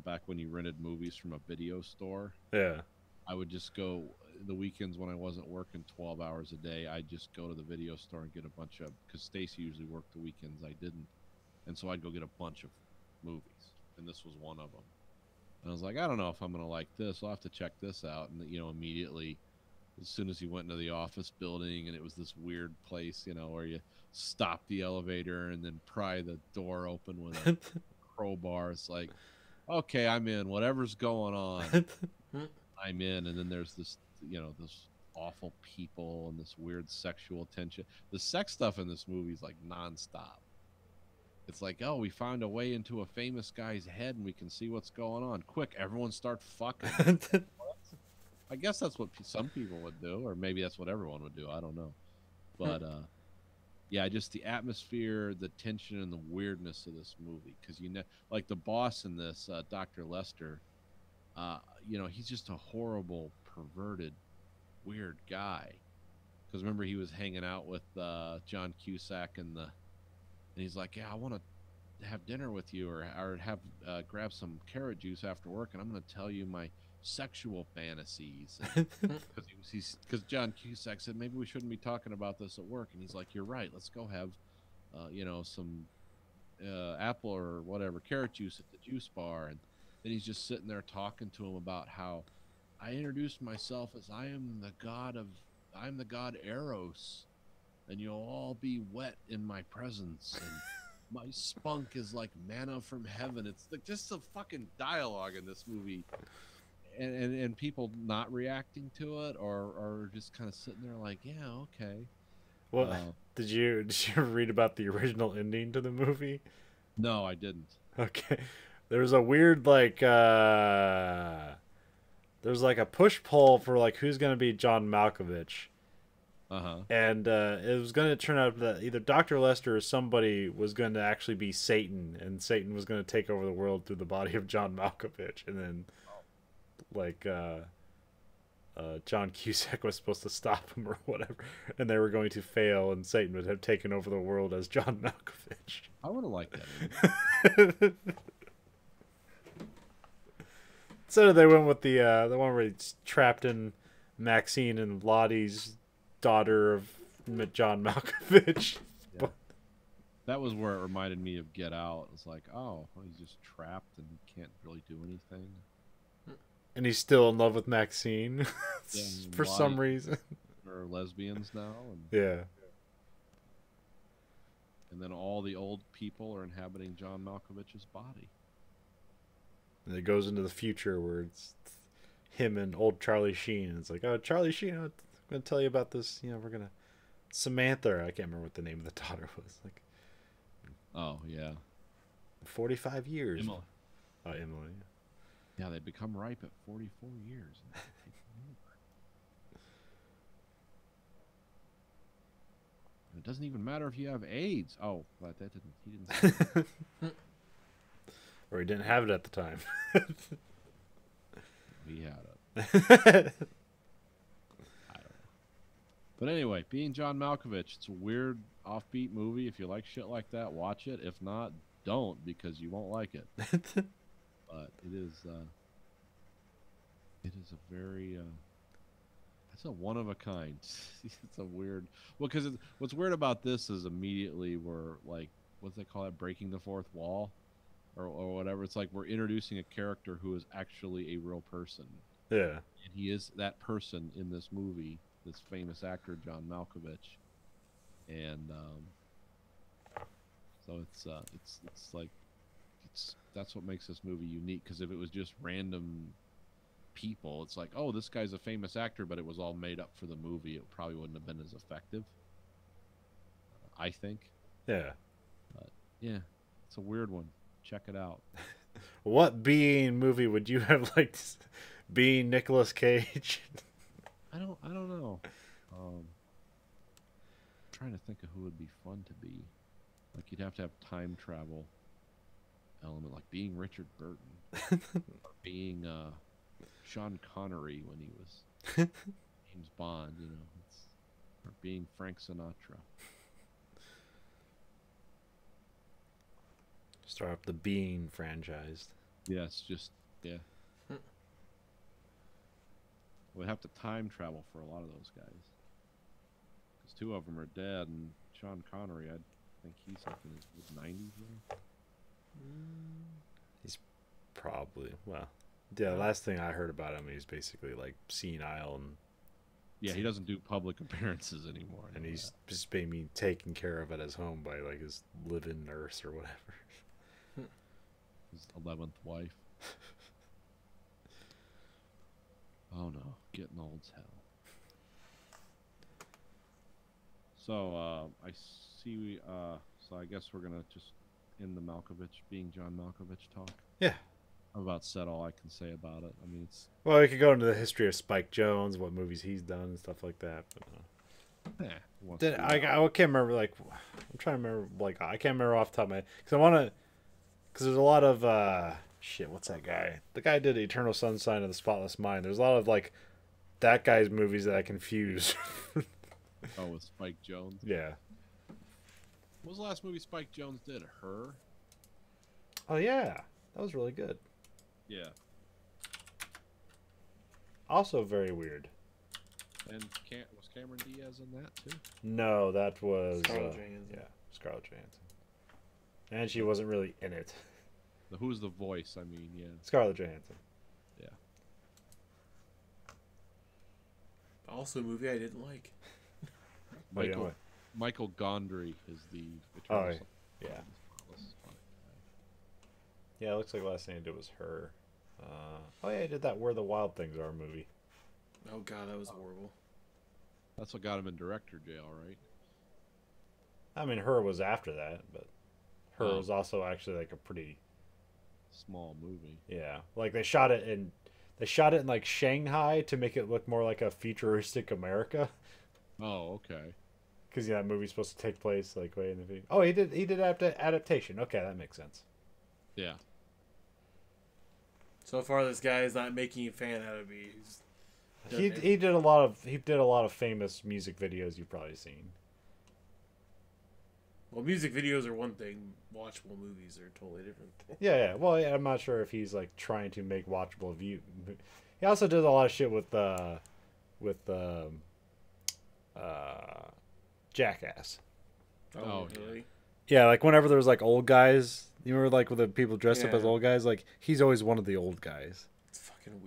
Back when you rented movies from a video store. Yeah. I would just go the weekends when I wasn't working 12 hours a day. I'd just go to the video store and get a bunch of, because Stacy usually worked the weekends, I didn't, and so I'd go get a bunch of movies, and this was one of them. And I was like, I don't know if I'm gonna like this. I'll have to check this out. And immediately, as soon as he went into the office building, and it was this weird place, where you stop the elevator and then pry the door open with a crowbar. It's like, okay, I'm in. Whatever's going on, I'm in. And then there's this, this awful people and this weird sexual tension. The sex stuff in this movie is like nonstop. It's like, oh, we found a way into a famous guy's head and we can see what's going on. Quick, everyone start fucking. I guess that's what some people would do, or maybe that's what everyone would do. I don't know. But, yeah, just the atmosphere, the tension, and the weirdness of this movie. Because, like the boss in this, Dr. Lester, he's just a horrible, perverted, weird guy. Because remember, he was hanging out with John Cusack and he's like, yeah, I want to have dinner with you or have grab some carrot juice after work, and I'm going to tell you my sexual fantasies. Because John Cusack said maybe we shouldn't be talking about this at work, and he's like, you're right. Let's go have, some apple or whatever carrot juice at the juice bar, and then he's just sitting there talking to him about how I introduced myself as I'm the god Eros. And you'll all be wet in my presence, and my spunk is like manna from heaven. It's like just the fucking dialogue in this movie, and people not reacting to it or just kind of sitting there like, yeah, okay. Well, did you ever read about the original ending to the movie? No, I didn't. Okay, there's a weird there's like a push pull for like who's gonna be John Malkovich. And it was going to turn out that either Dr. Lester or somebody was going to actually be Satan, and Satan was going to take over the world through the body of John Malkovich, and then John Cusack was supposed to stop him or whatever, and they were going to fail, and Satan would have taken over the world as John Malkovich. I would have liked that. So they went with the one where he's trapped in Maxine and Lottie's daughter of John Malkovich. Yeah. That was where it reminded me of Get Out. It's like, oh, he's just trapped and he can't really do anything. And he's still in love with Maxine for some reason. They're lesbians now. Yeah. And then all the old people are inhabiting John Malkovich's body. And it goes into the future where it's him and old Charlie Sheen. It's like, oh, Charlie Sheen, I'm going to tell you about this. We're going to... Samantha, I can't remember what the name of the daughter was. Like, oh, yeah. 45 years. Emily. Oh, Emily, yeah. Yeah, they become ripe at 44 years. It doesn't even matter if you have AIDS. Oh, but he didn't say or he didn't have it at the time. He had it. But anyway, being John Malkovich, it's a weird, offbeat movie. If you like shit like that, watch it. If not, don't because you won't like it. But it is a very it's a one of a kind. It's a weird. Well, because what's weird about this is immediately we're like, what's they call it, breaking the fourth wall, or whatever. It's like we're introducing a character who is actually a real person. Yeah. And he is that person in this movie, this famous actor John Malkovich, and so it's like that's what makes this movie unique. Because if it was just random people, it's like, oh, this guy's a famous actor, but it was all made up for the movie, it probably wouldn't have been as effective, I think. Yeah. But yeah, it's a weird one. Check it out. What Being movie would you have liked being Nicolas Cage? I don't know. Trying to think of who would be fun to be. Like, you'd have to have time travel element, like being Richard Burton, or being Sean Connery when he was James Bond, you know, or being Frank Sinatra. Start up the Being franchise. Yes, just yeah. We'd have to time travel for a lot of those guys, because two of them are dead, and Sean Connery, I think he's up in his mid-90s now. He's probably, well, yeah, the last thing I heard about him, he's basically like senile, and Yeah, he doesn't do public appearances anymore. and he's just being taken care of at his home by like his live-in nurse or whatever. His 11th wife. Oh no, getting old as hell. So I see. So I guess we're gonna just end the Malkovich, being John Malkovich talk. Yeah. I've about said all I can say about it. I mean, it's Well, we could go into the history of Spike Jonze, what movies he's done and stuff like that. But, I can't remember. Like, I'm trying to remember. Like, I can't remember off the top of my head because there's a lot of shit. What's that guy? The guy did Eternal Sunshine of the Spotless Mind. There's a lot of like that guy's movies that I confuse. Oh, with Spike Jonze. Yeah. What was the last movie Spike Jonze did? Her. Oh yeah, that was really good. Yeah. Also very weird. And was Cameron Diaz in that too? No, that was Scarlett Johansson. Yeah, Scarlett Johansson. And she wasn't really in it. Who's the voice? I mean, yeah. Scarlett Johansson. Yeah. Also, a movie I didn't like. Michael Gondry is the Oh, Eternal yeah. Sunshine. Yeah, it looks like the last thing I did was her. Oh yeah, I did that Where the Wild Things Are movie. Oh god, that was horrible. That's what got him in director jail, right? I mean, her was after that, but her Oh. was also actually like a pretty Small movie. yeah. Like they shot it in like Shanghai to make it look more like a futuristic America. Oh, okay. Because that movie's supposed to take place like way in the future. Oh, he did adaptation. Okay, that makes sense. Yeah. So far, this guy is not making a fan out of me. He did a lot of famous music videos you've probably seen. Well, music videos are one thing. Watchable movies are totally different. Yeah. Well, yeah, I'm not sure if he's like trying to make watchable view. He also did a lot of shit with Jackass. Oh, really? Yeah, like whenever there was like old guys, you remember like with the people dressed up as Yeah. old guys, like he's always one of the old guys. It's fucking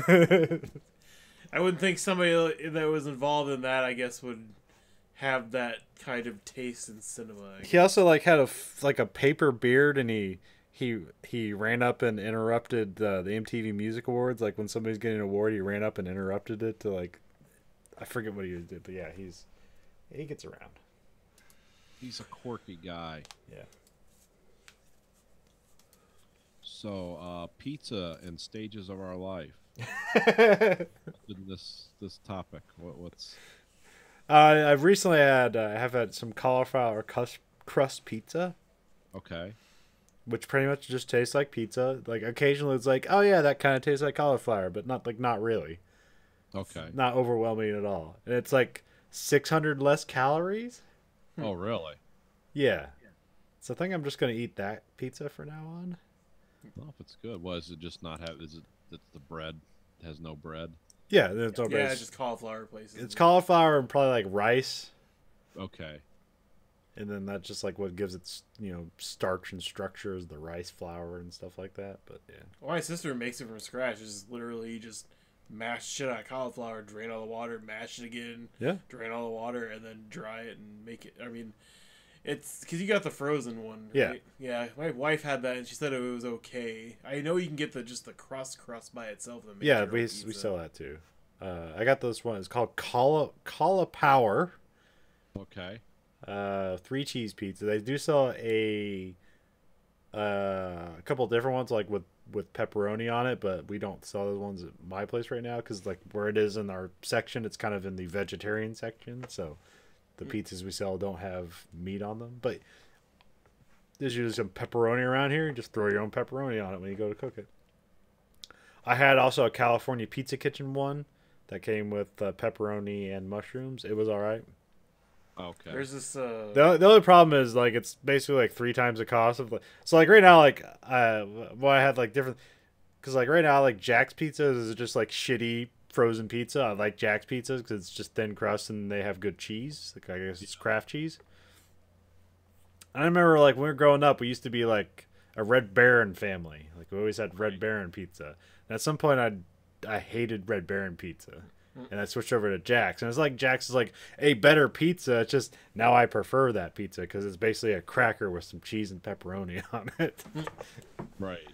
weird. I wouldn't think somebody that was involved in that, I guess, would have that kind of taste in cinema. He also like had a paper beard, and he ran up and interrupted the MTV Music Awards. Like when somebody's getting an award, he ran up and interrupted it to like, I forget what he did, but yeah, he gets around. He's a quirky guy. Yeah. So, pizza and stages of our life. In this topic, what's I've recently have had some cauliflower crust pizza, okay? which pretty much just tastes like pizza. Like occasionally it's like, oh yeah, that kind of tastes like cauliflower, but not really. Okay. Not overwhelming at all. And it's like 600 less calories. Oh, really? Yeah. So I think I'm just gonna eat that pizza for now on. Well, if it's good, what is it? Just not have? Is it that the bread has no bread? Yeah, there's no Yeah, bread. it's just cauliflower places. It's cauliflower and probably like rice, Okay. and then that's just like what gives it, starch and structure is the rice flour and stuff like that. But yeah, Well, my sister makes it from scratch. It's just literally just mash shit out of cauliflower, drain all the water, mash it again, yeah. drain all the water, and then dry it and make it. I mean, it's because you got the frozen one. Yeah. Right? Yeah. My wife had that, and she said it was okay. I know you can get just the crust by itself. And make Yeah, your own we pizza. sell that too. I got this one. It's called Cauliflower. Okay. 3 cheese pizza. They do sell a couple different ones like with pepperoni on it, but we don't sell those ones at my place right now because like where it is in our section, it's kind of in the vegetarian section. So the pizzas we sell don't have meat on them. But there's usually some pepperoni around here. Just throw your own pepperoni on it when you go to cook it. I had also a California Pizza Kitchen one that came with pepperoni and mushrooms. It was all right. Okay. There's this. The only problem is like it's basically like 3 times the cost of so like right now like I had like different because like right now like Jack's Pizzas is just like shitty frozen pizza. I like Jack's Pizzas because it's just thin crust and they have good cheese. Like I guess it's craft cheese. I remember like when we were growing up, we used to be like a Red Baron family. Like we always had Red Baron pizza. And at some point, I hated Red Baron pizza, and I switched over to Jack's. And it's like Jack's is like a better pizza. It's just now I prefer that pizza because it's basically a cracker with some cheese and pepperoni on it. Right.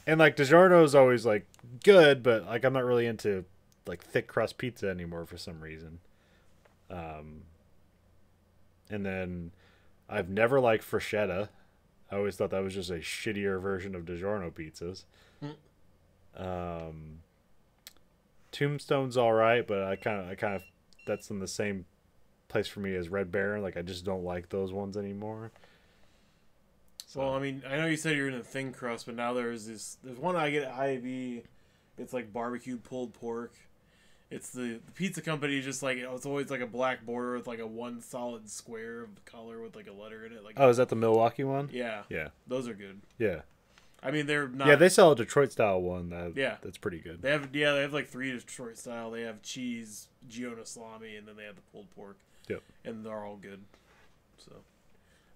And like DiGiorno is always like good, but like I'm not really into like thick crust pizza anymore for some reason. And then I've never liked Freschetta. I always thought that was just a shittier version of DiGiorno pizzas. Tombstone's all right, but I kind of that's in the same place for me as Red Baron. Like I just don't like those ones anymore. So. Well, I mean, I know you said you're in a thin crust, but now there's one I get at Hy-Vee. It's like barbecue pulled pork. It's the pizza company, just like it's always like a black border with like a one solid square of color with like a letter in it. Like, oh, is that the Milwaukee one? yeah, Yeah, those are good. yeah. I mean, they're not. Yeah, they sell a Detroit style one. That's pretty good. They have like 3 Detroit style. They have cheese, Giona salami, and then they have the pulled pork. Yep. And they're all good. So.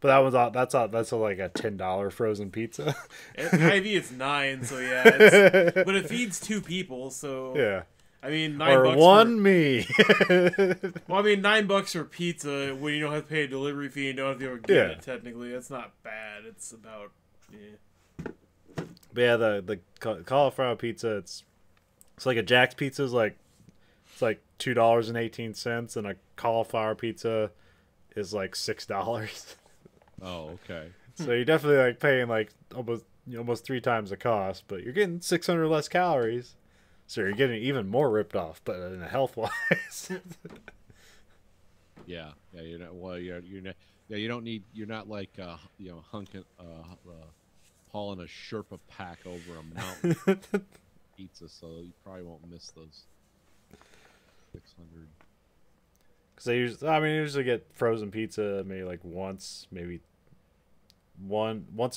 But that's like a $10 frozen pizza. At Hy-Vee it's $9, so yeah. But it feeds 2 people, so Yeah. I mean, $9 or one me. Well, I mean, $9 for pizza when you don't have to pay a delivery fee and don't have to go get it. Technically, that's not bad. It's about But yeah, the cauliflower pizza, it's like a Jack's pizza is like it's like $2.18, and a cauliflower pizza is like $6. Oh, okay. So you're definitely like paying like almost 3 times the cost, but you're getting 600 less calories. So you're getting even more ripped off, but in a health wise. Yeah, you're not. Well, you're not. Yeah, you don't need. You're not like hauling a Sherpa pack over a mountain pizza, so you probably won't miss those 600. Because I usually get frozen pizza maybe like once a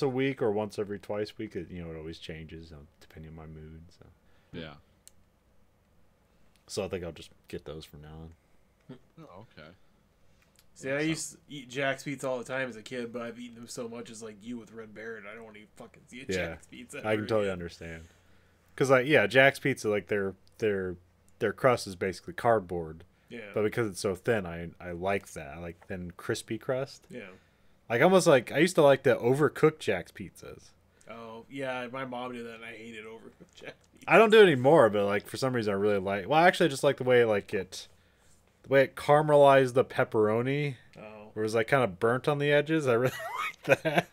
week or once every twice a week. It always changes depending on my mood. So Yeah. So I think I'll just get those from now on. Oh, okay. See, I used to eat Jack's Pizza all the time as a kid, but I've eaten them so much as like you with Red Baron. I don't want to fucking see a Jack's Pizza. I can totally understand. Because Jack's Pizza, like their crust is basically cardboard. Yeah. But because it's so thin, I like that. I like thin, crispy crust. Yeah. Like almost like I used to like the overcooked Jack's pizzas. Oh yeah, my mom did that, and I hated overcooked Jack's Pizza. I don't do it anymore, but like for some reason I really like. Well, actually, I just like the way it caramelized the pepperoni. Oh. Where it was like kind of burnt on the edges. I really like that.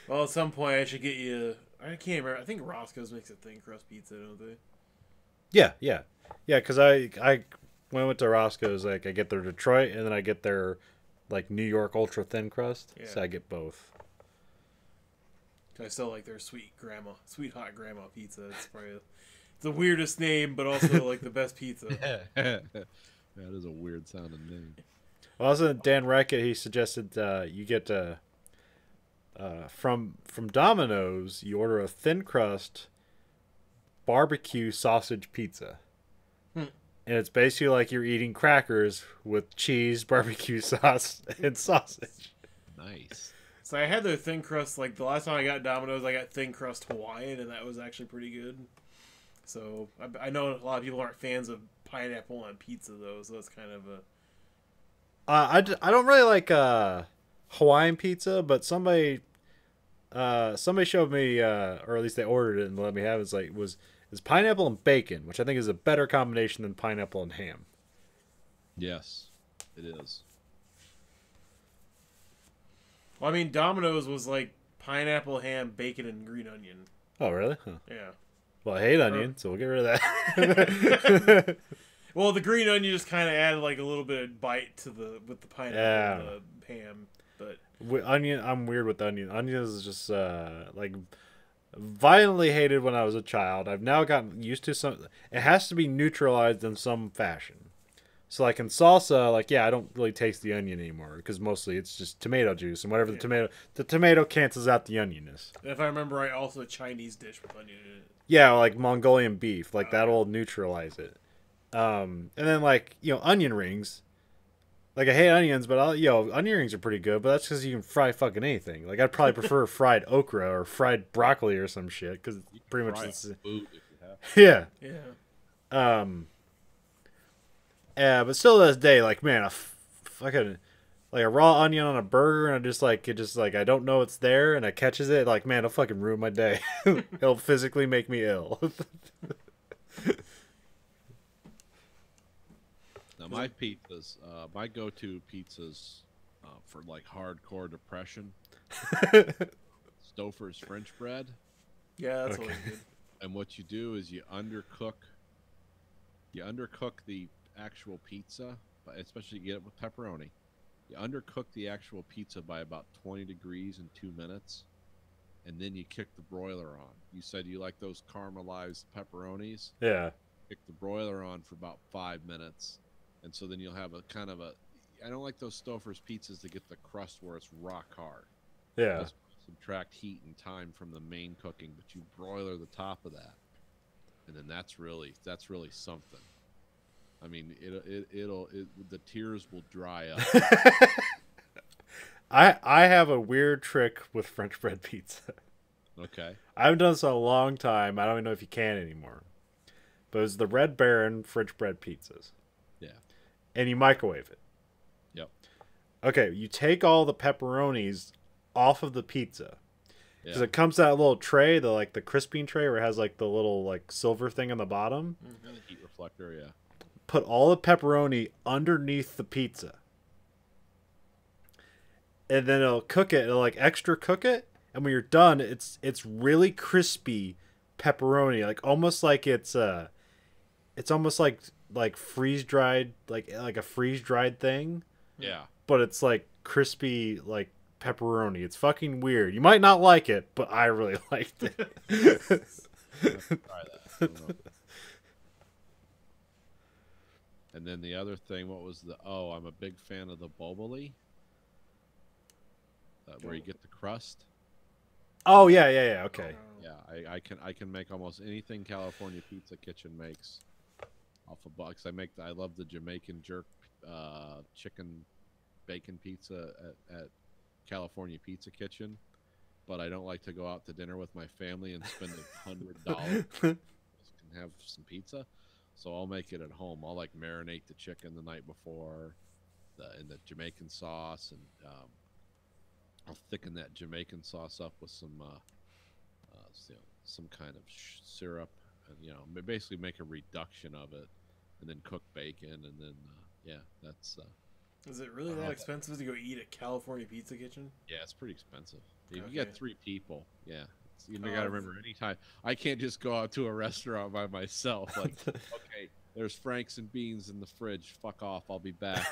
Well, at some point I should get you. I can't remember. I think Roscoe's makes a thin crust pizza, don't they? Yeah. Because I when I went to Roscoe's, like I get their Detroit and then I get their like New York ultra thin crust. Yeah. So I get both. I still like their sweet hot grandma pizza. It's probably the weirdest name, but also like the best pizza. That is a weird sounding name. Also, Dan Rackett, he suggested you get from Domino's, you order a thin crust barbecue sausage pizza. And it's basically like you're eating crackers with cheese, barbecue sauce, and sausage. Nice. So I had their thin crust, like the last time I got Domino's, I got thin crust Hawaiian, and that was actually pretty good. So I know a lot of people aren't fans of pineapple on pizza, though, so it's kind of a... I don't really like Hawaiian pizza, but somebody showed me, or at least they ordered it and let me have it. It's pineapple and bacon, which I think is a better combination than pineapple and ham. Yes, it is. Well, I mean, Domino's was like pineapple, ham, bacon, and green onion. Oh, really? Huh. Yeah. Well, I hate onion, so we'll get rid of that. Well, the green onion just kind of added like a little bit of bite to with the pineapple and the ham. But onion, I'm weird with onion. Onion is just like violently hated when I was a child. I've now gotten used to some. It has to be neutralized in some fashion. So like in salsa, like I don't really taste the onion anymore because mostly it's just tomato juice and whatever the tomato cancels out the onionness. If I remember right, also a Chinese dish with onion in it. Yeah, like Mongolian beef, like that'll neutralize it. And then like onion rings. Like I hate onions, but onion rings are pretty good. But that's because you can fry fucking anything. Like I'd probably prefer fried okra or fried broccoli or some shit because it's pretty much food if you have. Yeah. Yeah. Yeah, but still to this day, like man, a fucking like a raw onion on a burger, and I don't know it's there, and it catches it. Like man, it'll fucking ruin my day. It'll physically make me ill. Now my pizzas, my go-to pizzas for like hardcore depression, Stouffer's French bread. Yeah, that's always good. And what you do is you undercook the actual pizza, especially you get it with pepperoni. You undercook the actual pizza by about 20 degrees in 2 minutes, and then you kick the broiler on. You said you like those caramelized pepperonis. Yeah. Kick the broiler on for about 5 minutes, and so then you'll have a kind of a. I don't like those Stouffer's pizzas that get the crust where it's rock hard. Yeah. Just subtract heat and time from the main cooking, but you broiler the top of that, and then that's really something. I mean, the tears will dry up. I have a weird trick with French bread pizza. Okay. I haven't done this in a long time. I don't even know if you can anymore. But it's the Red Baron French bread pizzas. Yeah. And you microwave it. Yep. Okay, you take all the pepperonis off of the pizza. Because it comes to that little tray, the crisping tray where it has like the little like silver thing on the bottom. Yeah, the heat reflector, yeah. Put all the pepperoni underneath the pizza. And then it'll cook it. It'll like extra cook it. And when you're done, it's really crispy pepperoni. Like almost like it's almost like freeze dried, like a freeze dried thing. Yeah. But it's like crispy like pepperoni. It's fucking weird. You might not like it, but I really liked it. Try that. And then the other thing, what was I'm a big fan of the boboli. Where you get the crust. Oh yeah. Okay. Yeah, I can make almost anything California Pizza Kitchen makes off a box. I love the Jamaican jerk chicken bacon pizza at California Pizza Kitchen, but I don't like to go out to dinner with my family and spend $100 and have some pizza. So I'll make it at home. I'll like marinate the chicken the night before, in the Jamaican sauce, and I'll thicken that Jamaican sauce up with some kind of syrup, and basically make a reduction of it, and then cook bacon, and then that's. Is it really that expensive to go eat at California Pizza Kitchen? Yeah, it's pretty expensive. If Okay. you get 3 people, yeah. You got to remember, anytime I can't just go out to a restaurant by myself. Like, okay, there's Franks and beans in the fridge. Fuck off, I'll be back.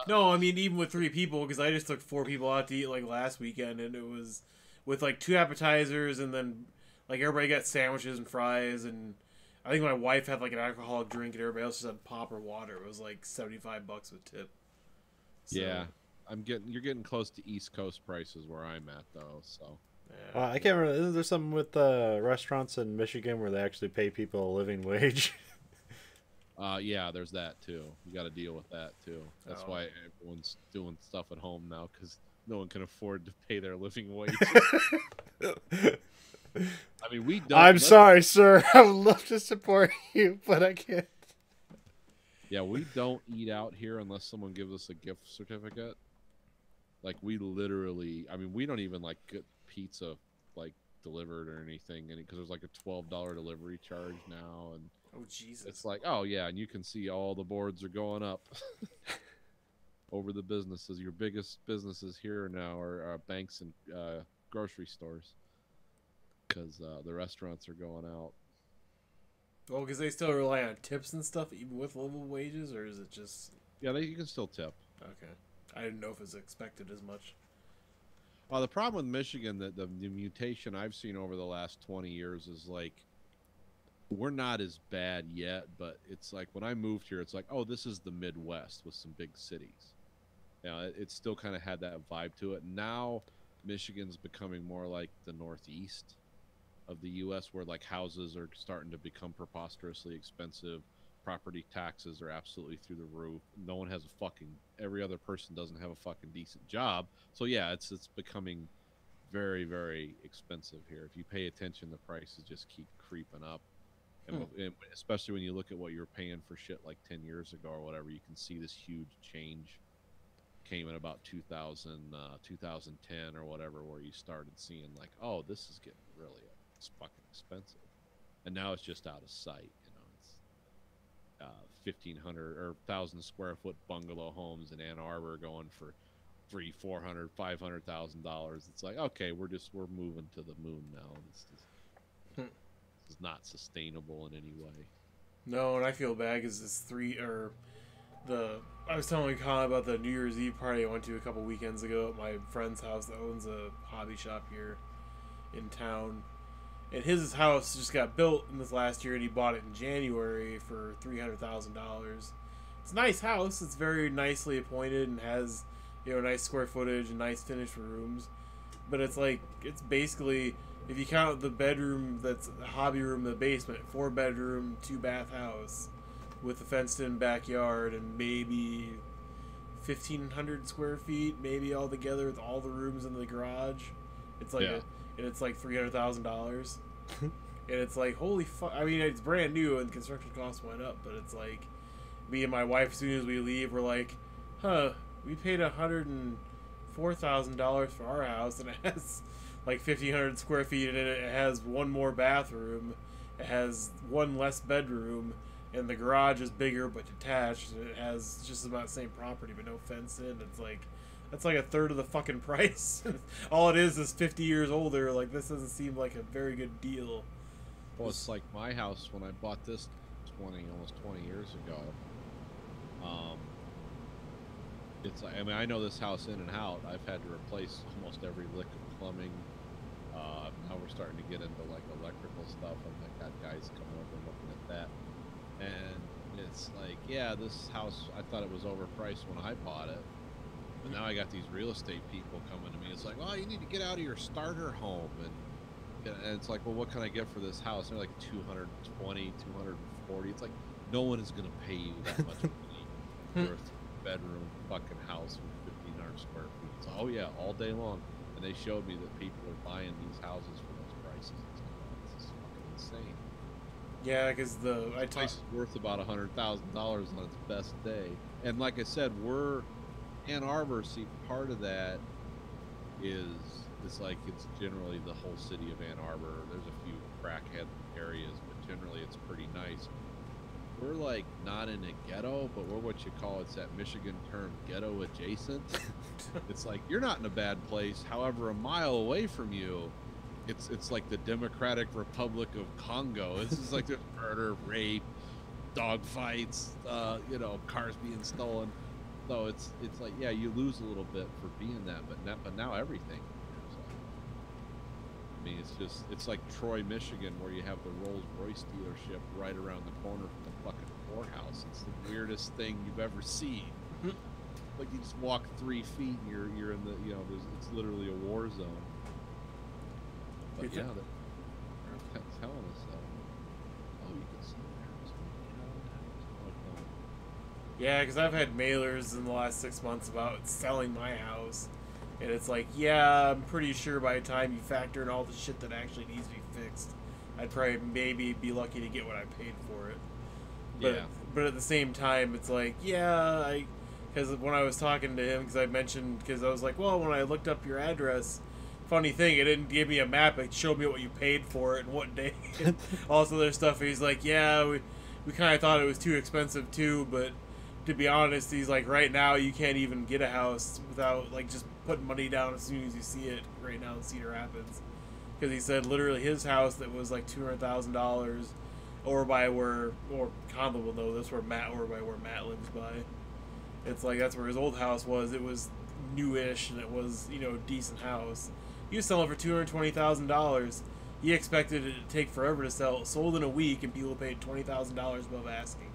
No, I mean even with 3 people, because I just took 4 people out to eat like last weekend, and it was with like 2 appetizers, and then like everybody got sandwiches and fries, and I think my wife had like an alcoholic drink, and everybody else just had pop or water. It was like $75 with tip. So, Yeah, you're getting close to East Coast prices where I'm at though. So yeah. I can't remember. Isn't there something with restaurants in Michigan where they actually pay people a living wage? yeah, there's that too. You got to deal with that too. That's Oh. why everyone's doing stuff at home now because no one can afford to pay their living wage. I mean, we don't. I'm sorry, sir. I would love to support you, but I can't. Yeah, we don't eat out here unless someone gives us a gift certificate. Like we literally, I mean, we don't even like get pizza like delivered or anything, and because there's like a $12 delivery charge now, and Oh Jesus! it's like, oh yeah, and you can see all the boards are going up over the businesses. Your biggest businesses here now are banks and grocery stores because the restaurants are going out. Well, because they still rely on tips and stuff, even with living wages, or is it just Yeah, you can still tip. okay? I didn't know if it's expected as much. Well, the problem with Michigan, that the mutation I've seen over the last 20 years is like, we're not as bad yet, but it's like when I moved here, it's like, oh, this is the Midwest with some big cities. You know, it still kind of had that vibe to it. Now, Michigan's becoming more like the Northeast of the U.S., where like houses are starting to become preposterously expensive. Property taxes are absolutely through the roof. No one has a fucking, every other person doesn't have a fucking decent job. So yeah, it's becoming very, very expensive here. If you pay attention, the prices just keep creeping up. And especially when you look at what you were paying for shit like 10 years ago or whatever, you can see this huge change came in about 2010 or whatever, where you started seeing like, oh, this is getting really fucking expensive. And now it's just out of sight. You know, it's 1,500 or 1,000 square foot bungalow homes in Ann Arbor going for $300,000, $400,000, $500,000. It's like, okay, we're moving to the moon now. This is not sustainable in any way. No, and I feel bad because I was telling Colin about the New Year's Eve party I went to a couple weekends ago at my friend's house that owns a hobby shop here in town. And his house just got built in this last year, and he bought it in January for $300,000. It's a nice house. It's very nicely appointed and has, nice square footage and nice finished rooms. But it's basically, if you count the bedroom that's a hobby room in the basement, 4-bedroom, 2-bath house with a fenced-in backyard and maybe 1,500 square feet, maybe all together with all the rooms in the garage. It's like it's like $300,000. And it's like, holy fuck. I mean, it's brand new and construction costs went up, but it's like, me and my wife, as soon as we leave, we're like, we paid $104,000 for our house, and it has like 1,500 square feet in it. It has one more bathroom. It has one less bedroom, and the garage is bigger but detached. And it has just about the same property but no fence in. It's like, that's like a third of the fucking price. All it is 50 years older. Like, this doesn't seem like a very good deal. Well, it's like my house when I bought this almost 20 years ago. It's like, I mean, I know this house in and out. I've had to replace almost every lick of plumbing. Now we're starting to get into like electrical stuff, and I got guys coming over and looking at that. And it's like, yeah, this house, I thought it was overpriced when I bought it. But now I got these real estate people coming to me. It's like, oh, you need to get out of your starter home. And it's like, well, what can I get for this house? And they're like 220, 240. It's like, no one is going to pay you that much money for a bedroom fucking house with 1,500 square feet. So, oh yeah, all day long. And they showed me that people are buying these houses for those prices. It's like, oh, this is fucking insane. Yeah, because place is worth about $100,000 on its best day. And like I said, Ann Arbor. See, part of that is it's generally the whole city of Ann Arbor. There's a few crackhead areas, but generally it's pretty nice. We're like not in a ghetto, but we're what you call, it's that Michigan term, ghetto adjacent. It's like you're not in a bad place. However, a mile away from you, it's like the Democratic Republic of Congo. This is like there's murder, rape, dog fights, cars being stolen. So it's like, yeah, you lose a little bit for being that, but now everything. I mean, it's like Troy, Michigan, where you have the Rolls-Royce dealership right around the corner from the fucking poorhouse. It's the weirdest thing you've ever seen. like you just walk 3 feet and you're in the it's literally a war zone. But yeah, they're telling us that. Oh, you can sell your house. Yeah, because I've had mailers in the last 6 months about selling my house, and it's like, yeah, I'm pretty sure by the time you factor in all the shit that actually needs to be fixed, I'd probably maybe be lucky to get what I paid for it. But at the same time, it's like, yeah, because when I was talking to him, because I was like, well, when I looked up your address, funny thing, it didn't give me a map. It showed me what you paid for it and what day, and all this other stuff. He's like, yeah, we kind of thought it was too expensive too, but to be honest, he's like, right now you can't even get a house without like just putting money down as soon as you see it. Right now in Cedar Rapids, because he said literally his house that was like $200,000 over by or comparable though. That's where Matt lives by. It's like that's where his old house was. It was newish and it was a decent house. He was selling for $220,000. He expected it to take forever to sell. It sold in a week, and people paid $20,000 above asking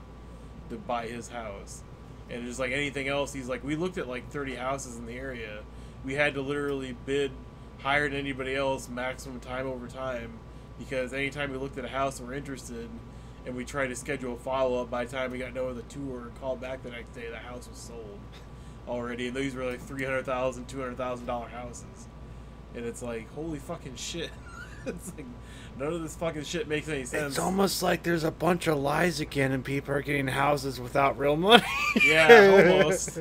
to buy his house. And just like anything else, he's like, we looked at like 30 houses in the area. We had to literally bid higher than anybody else, maximum time over time, because anytime we looked at a house and we're interested, and we tried to schedule a follow-up, by the time we got done with the tour and called back the next day, the house was sold already. And these were like $300,000, $200,000 houses. And it's like, holy fucking shit. It's like, none of this fucking shit makes any sense. It's almost like there's a bunch of lies again and people are getting houses without real money. Yeah, almost.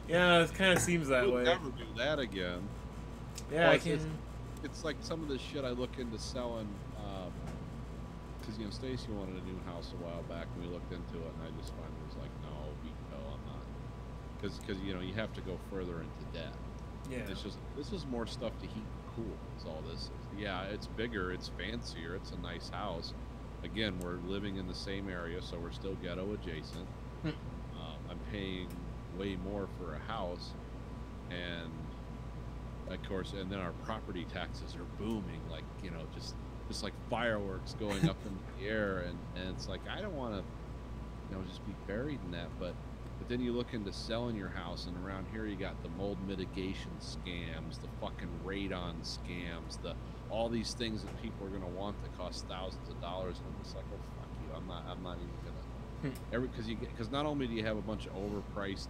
Yeah, it kind of seems that way. We'll never do that again. Yeah, Plus, it's like some of the shit I look into selling, because Stacy wanted a new house a while back, and we looked into it, and I just finally was like, no, I'm not, because you have to go further into debt. Yeah, this is more stuff to heat and cool. Is all this is. Yeah, it's bigger, it's fancier, it's a nice house. Again, we're living in the same area, so we're still ghetto adjacent. I'm paying way more for a house, and of course, and then our property taxes are booming, like just like fireworks going up in the air, and it's like I don't want to just be buried in that, but then you look into selling your house, and around here you got the mold mitigation scams, the fucking radon scams, all these things that people are going to want that cost thousands of dollars, and I'm just like, oh fuck you, I'm not even gonna because not only do you have a bunch of overpriced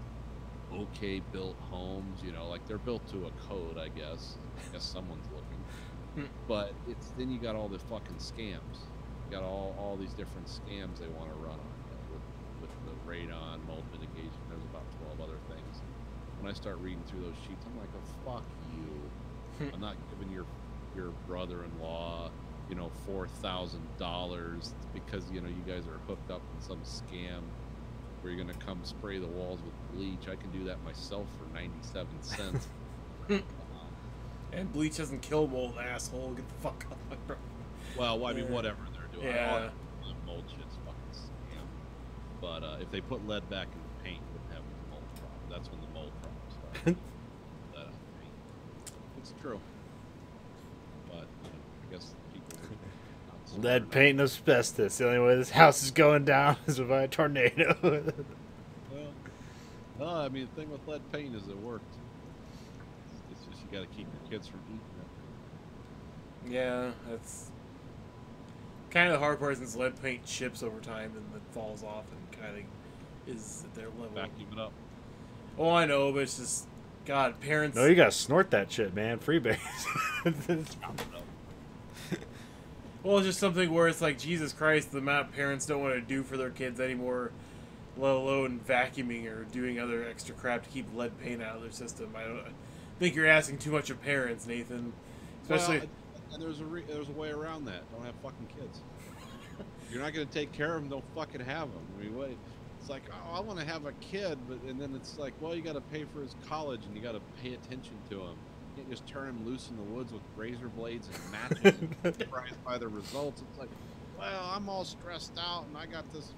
okay built homes, like they're built to a code, I guess someone's looking, but then you got all the fucking scams, you got all these different scams they want to run on with the radon, mold mitigation. There's about 12 other things. When I start reading through those sheets, I'm like, oh fuck you. I'm not giving your brother-in-law $4,000 because you guys are hooked up in some scam where you're gonna come spray the walls with bleach. I can do that myself for 97 cents. And bleach doesn't kill mold, asshole. Get the fuck off my bro. Well, I mean, whatever they're doing. Yeah. Mold shit's fucking scam. But if they put lead back in the paint, we wouldn't have the mold problem. That's when the mold problem started. Lead on the paint. It's true. But I guess people. Lead paint and asbestos. The only way this house is going down is by a tornado. Well, I mean, the thing with lead paint is it worked. It's just you got to keep your kids from eating it. Yeah, that's kind of the hard part, since lead paint chips over time and it falls off and kind of is at their level. Vacuum it up. Oh, I know, but it's just, God, parents. No, you gotta snort that shit, man. Freebase. Well, it's just something where it's like, Jesus Christ, the amount parents don't want to do for their kids anymore, let alone vacuuming or doing other extra crap to keep lead paint out of their system. I think you're asking too much of parents, Nathan. Especially. Well, and there's a way around that. Don't have fucking kids. If you're not going to take care of them, don't fucking have them. I mean, wait. It's like, oh, I want to have a kid, and then it's like, well, you got to pay for his college, and you got to pay attention to him. You can't just turn him loose in the woods with razor blades and matches and surprised by the results. It's like, well, I'm all stressed out, and I got this,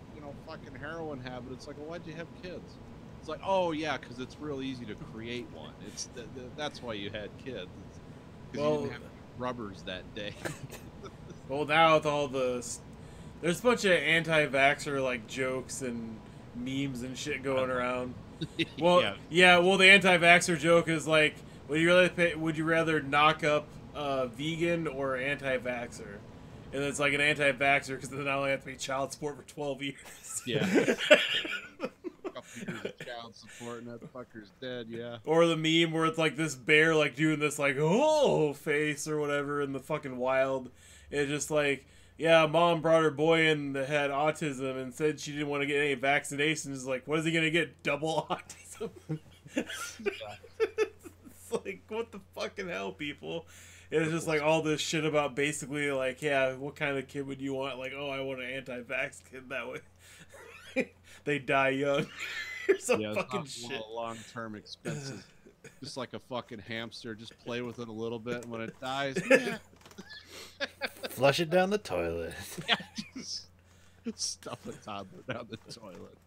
fucking heroin habit. It's like, well, why'd you have kids? It's like, oh yeah, because it's real easy to create one. It's that's why you had kids. Because you didn't have rubbers that day. Well, now with all there's a bunch of anti-vaxxer like jokes and memes and shit going around. Well, yeah. Well, the anti-vaxxer joke is like, would you rather knock up vegan or anti-vaxxer? And it's like an anti-vaxxer because then I only have to pay child support for 12 years. Yeah. A couple years of child support and that fucker's dead. Yeah. Or the meme where it's like this bear like doing this like oh face or whatever in the fucking wild. It's just like, yeah, mom brought her boy in that had autism and said she didn't want to get any vaccinations. Like, what is he gonna get? Double autism? It's like, what the fucking hell, people? It's just like all this shit about basically like, yeah, what kind of kid would you want? Like, oh, I want an anti-vax kid that way. They die young. Or some fucking shit. Long-term expenses. Just like a fucking hamster, just play with it a little bit, and when it dies, Flush it down the toilet. just stuff a toddler down the toilet.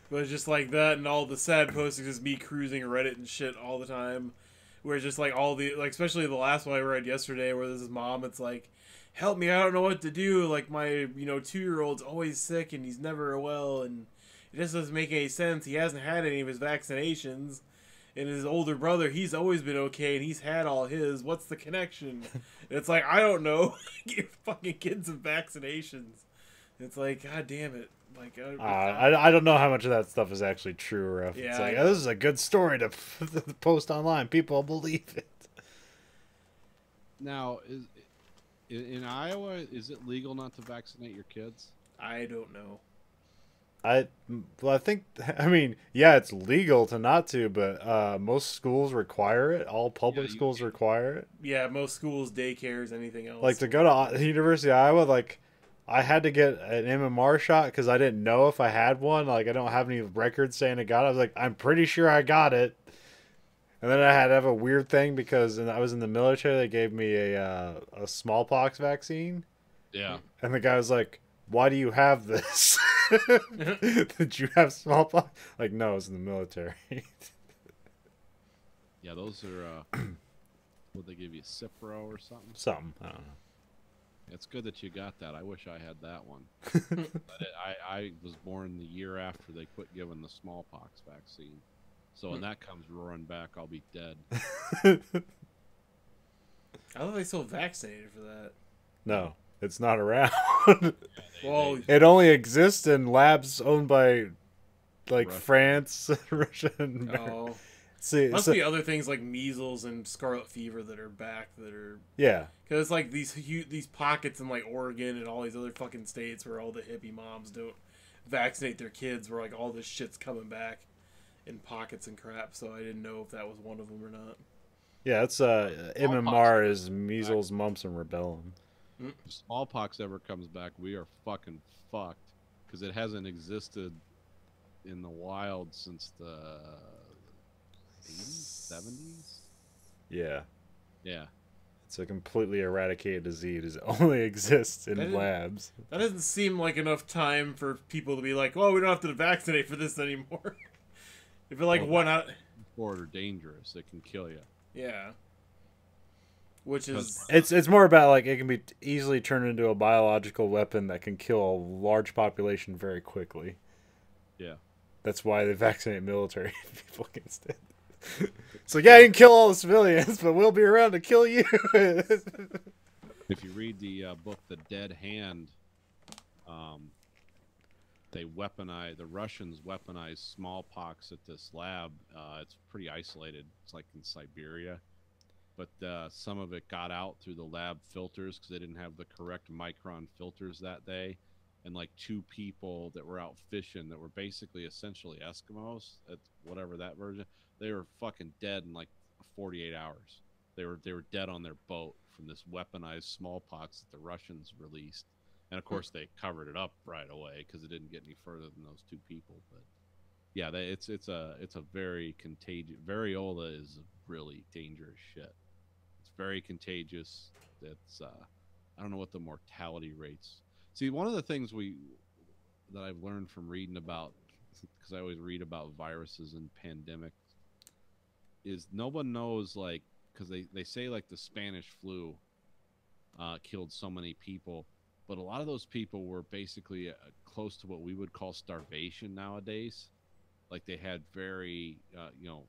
But it's just like that, and all the sad posts is just me cruising Reddit and shit all the time. Where it's just like all the, like, especially the last one I read yesterday, where there's this mom, it's like, help me, I don't know what to do. Like, my, 2-year-old's always sick and he's never well, and it just doesn't make any sense. He hasn't had any of his vaccinations. And his older brother, he's always been okay, and he's had all his. What's the connection? It's like, I don't know. Give fucking kids some vaccinations. It's like, god damn it. Like, I don't know how much of that stuff is actually true or if Yeah, it's like, oh, this is a good story to post online. People believe it. Now, in Iowa, is it legal not to vaccinate your kids? I don't know. I think, I mean, yeah, it's legal to not to, but most schools require it. All public schools require it. Yeah, most schools, daycares, anything else. Like, to go to the University of Iowa, like, I had to get an MMR shot because I didn't know if I had one. Like, I don't have any records saying I got it. I was like, I'm pretty sure I got it. And then I had to have a weird thing because I was in the military. They gave me a smallpox vaccine. Yeah. And the guy was like, why do you have this? Did you have smallpox? Like, no, I was in the military. Yeah, those are, would they give you Cipro or something? Something. I don't know. It's good that you got that. I wish I had that one. But I was born the year after they quit giving the smallpox vaccine. So when that comes roaring back, I'll be dead. I thought they still vaccinated for that. No, it's not around. Well, It only exists in labs owned by, like, Russia. France, Russia, and oh. See, Must so- be other things like measles and scarlet fever that are back that are... yeah. Because it's like these pockets in like Oregon and all these other fucking states where all the hippie moms don't vaccinate their kids, where like all this shit's coming back in pockets and crap. So I didn't know if that was one of them or not. Yeah, it's MMR is measles, mumps, and rubella. If smallpox ever comes back, we are fucking fucked. Because it hasn't existed in the wild since the 80s, 70s? Yeah. Yeah. It's a completely eradicated disease. It only exists in That didn't- labs. That doesn't seem like enough time for people to be like, well, we don't have to vaccinate for this anymore. If it like Well, one out... Or dangerous. It can kill you. Yeah. Which is... It's more about, like, it can be easily turned into a biological weapon that can kill a large population very quickly. Yeah. That's why they vaccinate military people against it. So yeah, you can kill all the civilians, but we'll be around to kill you. If you read the book The Dead Hand, the Russians weaponized smallpox at this lab. It's pretty isolated. It's like in Siberia. But some of it got out through the lab filters because they didn't have the correct micron filters that day. And like 2 people that were out fishing that were basically essentially Eskimos, at whatever that version, they were fucking dead in like 48 hours. They were dead on their boat from this weaponized smallpox that the Russians released. And of course they covered it up right away because it didn't get any further than those 2 people. But yeah, it's a very contagious. Variola is really dangerous shit. It's very contagious. It's I don't know what the mortality rates. See, one of the things that I've learned from reading about, because I always read about viruses and pandemics, is no one knows, like, because they say like the Spanish flu killed so many people, but a lot of those people were basically close to what we would call starvation nowadays. like they had very,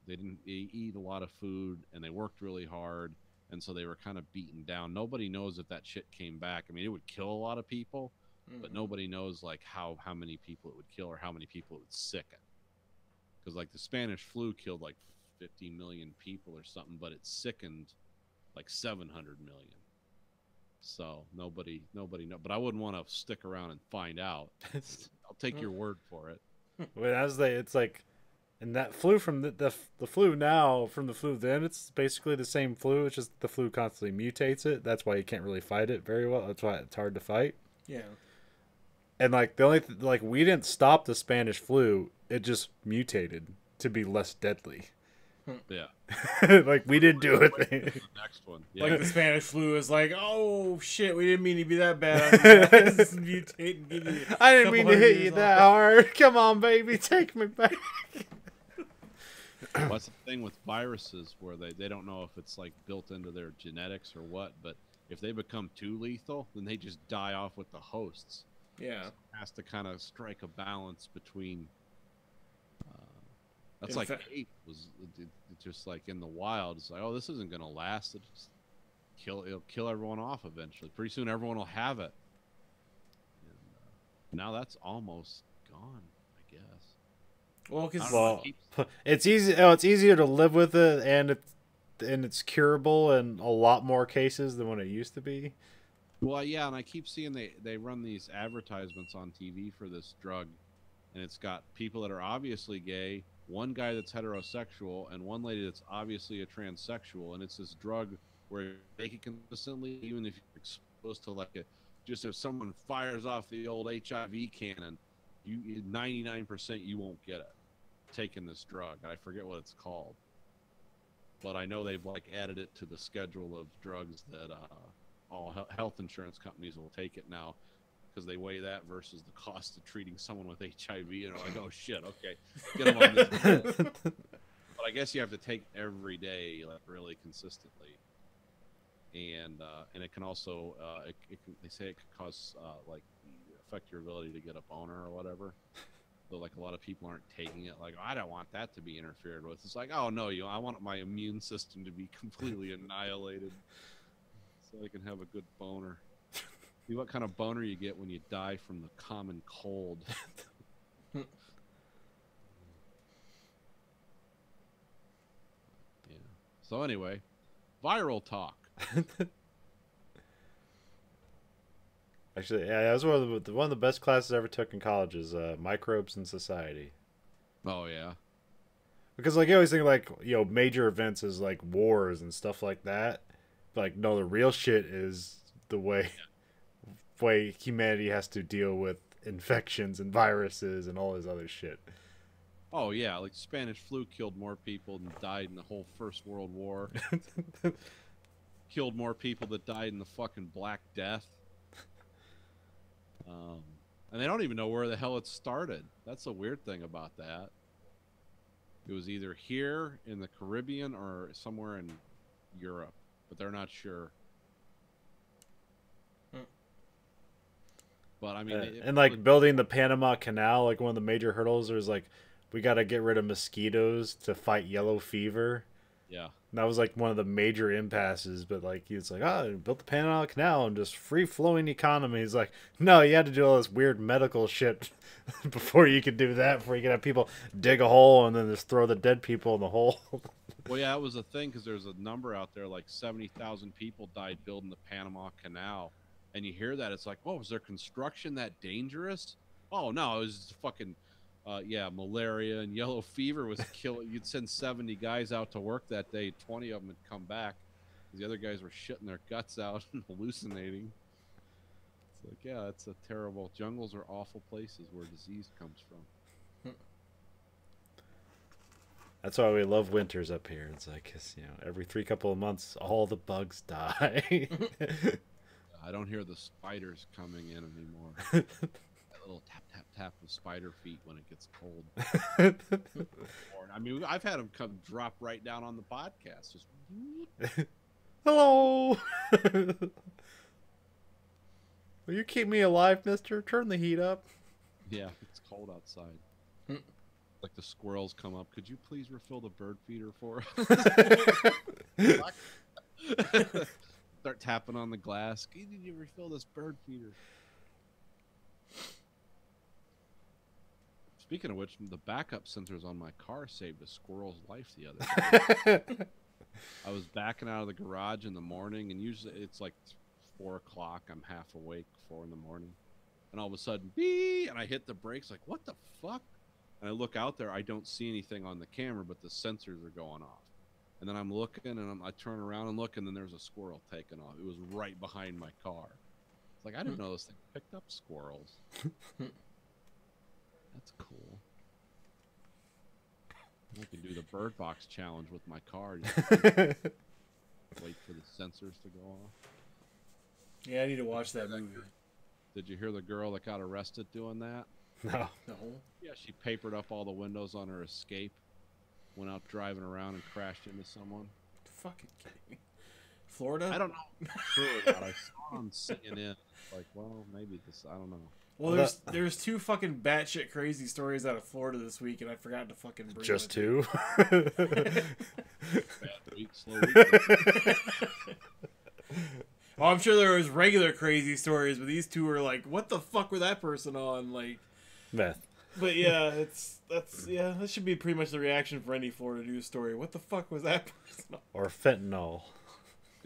they didn't eat a lot of food and they worked really hard. And so they were kind of beaten down. Nobody knows if that shit came back. I mean, it would kill a lot of people, but nobody knows like how many people it would kill or how many people it would sicken. Because like the Spanish flu killed like 50 million people or something, but it sickened like 700 million. So nobody know. But I wouldn't want to stick around and find out. I'll take your word for it. Well, it's like, and that flu from the flu now from the flu then, it's basically the same flu. It's just the flu constantly mutates it. That's why you can't really fight it very well. That's why it's hard to fight. Yeah. And like the only like we didn't stop the Spanish flu. It just mutated to be less deadly. Yeah. Like we didn't do it. The next one. Yeah. Like the Spanish flu is like, oh shit, we didn't mean to be that bad. Mutate and give you I didn't mean to hit you that hard. Come on, baby, take me back. What's the thing with viruses where they don't know if it's like built into their genetics or what, but if they become too lethal, then they just die off with the hosts. Yeah. So it has to kind of strike a balance between. That's like hate was just like in the wild. It's like, oh, this isn't gonna last. It'll kill everyone off eventually. Pretty soon, everyone will have it. And, now that's almost gone, I guess. Well, because it's easy. Oh, it's easier to live with it, and it's curable in a lot more cases than when it used to be. Well, yeah, and I keep seeing they run these advertisements on TV for this drug, and it's got people that are obviously gay, one guy that's heterosexual, and one lady that's obviously a transsexual, and it's this drug where they can consistently, even if you're exposed to like just if someone fires off the old HIV cannon, 99% you won't get it taking this drug. I forget what it's called, but I know they've like added it to the schedule of drugs that all health insurance companies will take it now, because they weigh that versus the cost of treating someone with HIV, and they're like, oh shit, okay, get them on this. But I guess you have to take it every day, like really consistently, and it can also they say it could cause like affect your ability to get a boner or whatever. So like a lot of people aren't taking it. Like, I don't want that to be interfered with. It's like, oh no, I want my immune system to be completely annihilated, so I can have a good boner. See what kind of boner you get when you die from the common cold. Yeah. So anyway, viral talk. Actually, yeah, that was one of the best classes I ever took in college is microbes in society. Oh yeah. Because like you always think like major events is like wars and stuff like that, but like no, the real shit is the way humanity has to deal with infections and viruses and all this other shit. Oh yeah, like Spanish flu killed more people than died in the whole First World War. Killed more people that died in the fucking Black Death. And they don't even know where the hell it started. That's the weird thing about that. It was either here in the Caribbean or somewhere in Europe, but they're not sure. But I mean, and like building the Panama Canal, like one of the major hurdles was like, we got to get rid of mosquitoes to fight yellow fever. Yeah. And that was like one of the major impasses, but like he was like, oh, built the Panama Canal and just free flowing economy. He's like, no, you had to do all this weird medical shit before you could do that, before you could have people dig a hole and then just throw the dead people in the hole. Well, yeah, it was a thing because there's a number out there like 70,000 people died building the Panama Canal. And you hear that, it's like, oh, was their construction that dangerous? Oh, no, it was just fucking, malaria and yellow fever was killing. You'd send 70 guys out to work that day. 20 of them would come back. The other guys were shitting their guts out and hallucinating. It's like, yeah, it's a terrible. Jungles are awful places where disease comes from. That's why we love winters up here. It's like, every couple of months, all the bugs die. I don't hear the spiders coming in anymore. That little tap, tap, tap of spider feet when it gets cold. I mean, I've had them come drop right down on the podcast. Just hello. Will you keep me alive, mister? Turn the heat up. Yeah, it's cold outside. Like the squirrels come up. Could you please refill the bird feeder for us? Start tapping on the glass. Did you refill this bird feeder? Speaking of which, the backup sensors on my car saved a squirrel's life the other day. I was backing out of the garage in the morning, and usually it's like 4 o'clock. I'm half awake, 4 in the morning. And all of a sudden, beep, and I hit the brakes like, what the fuck? And I look out there. I don't see anything on the camera, but the sensors are going off. And then I'm looking, and I turn around and look, and then there's a squirrel taking off. It was right behind my car. It's like, I didn't know this thing picked up squirrels. That's cool. I can do the Bird Box challenge with my car. Just wait for the sensors to go off. Yeah, I need to watch that movie. Did you hear the girl that got arrested doing that? No. No. Yeah, she papered up all the windows on her escape. Went out driving around and crashed into someone. Fucking kidding me. Florida? I don't know if it's true or not. I saw him singing in. Like, well, maybe this. I don't know. Well, there's 2 fucking batshit crazy stories out of Florida this week, and I forgot to fucking bring Just them. 2? Bad week, slow week. Well, I'm sure there was regular crazy stories, but these 2 were like, what the fuck were that person on? Like, Meth. but yeah, that should be pretty much the reaction for any Florida news story. What the fuck was that person on? Or fentanyl.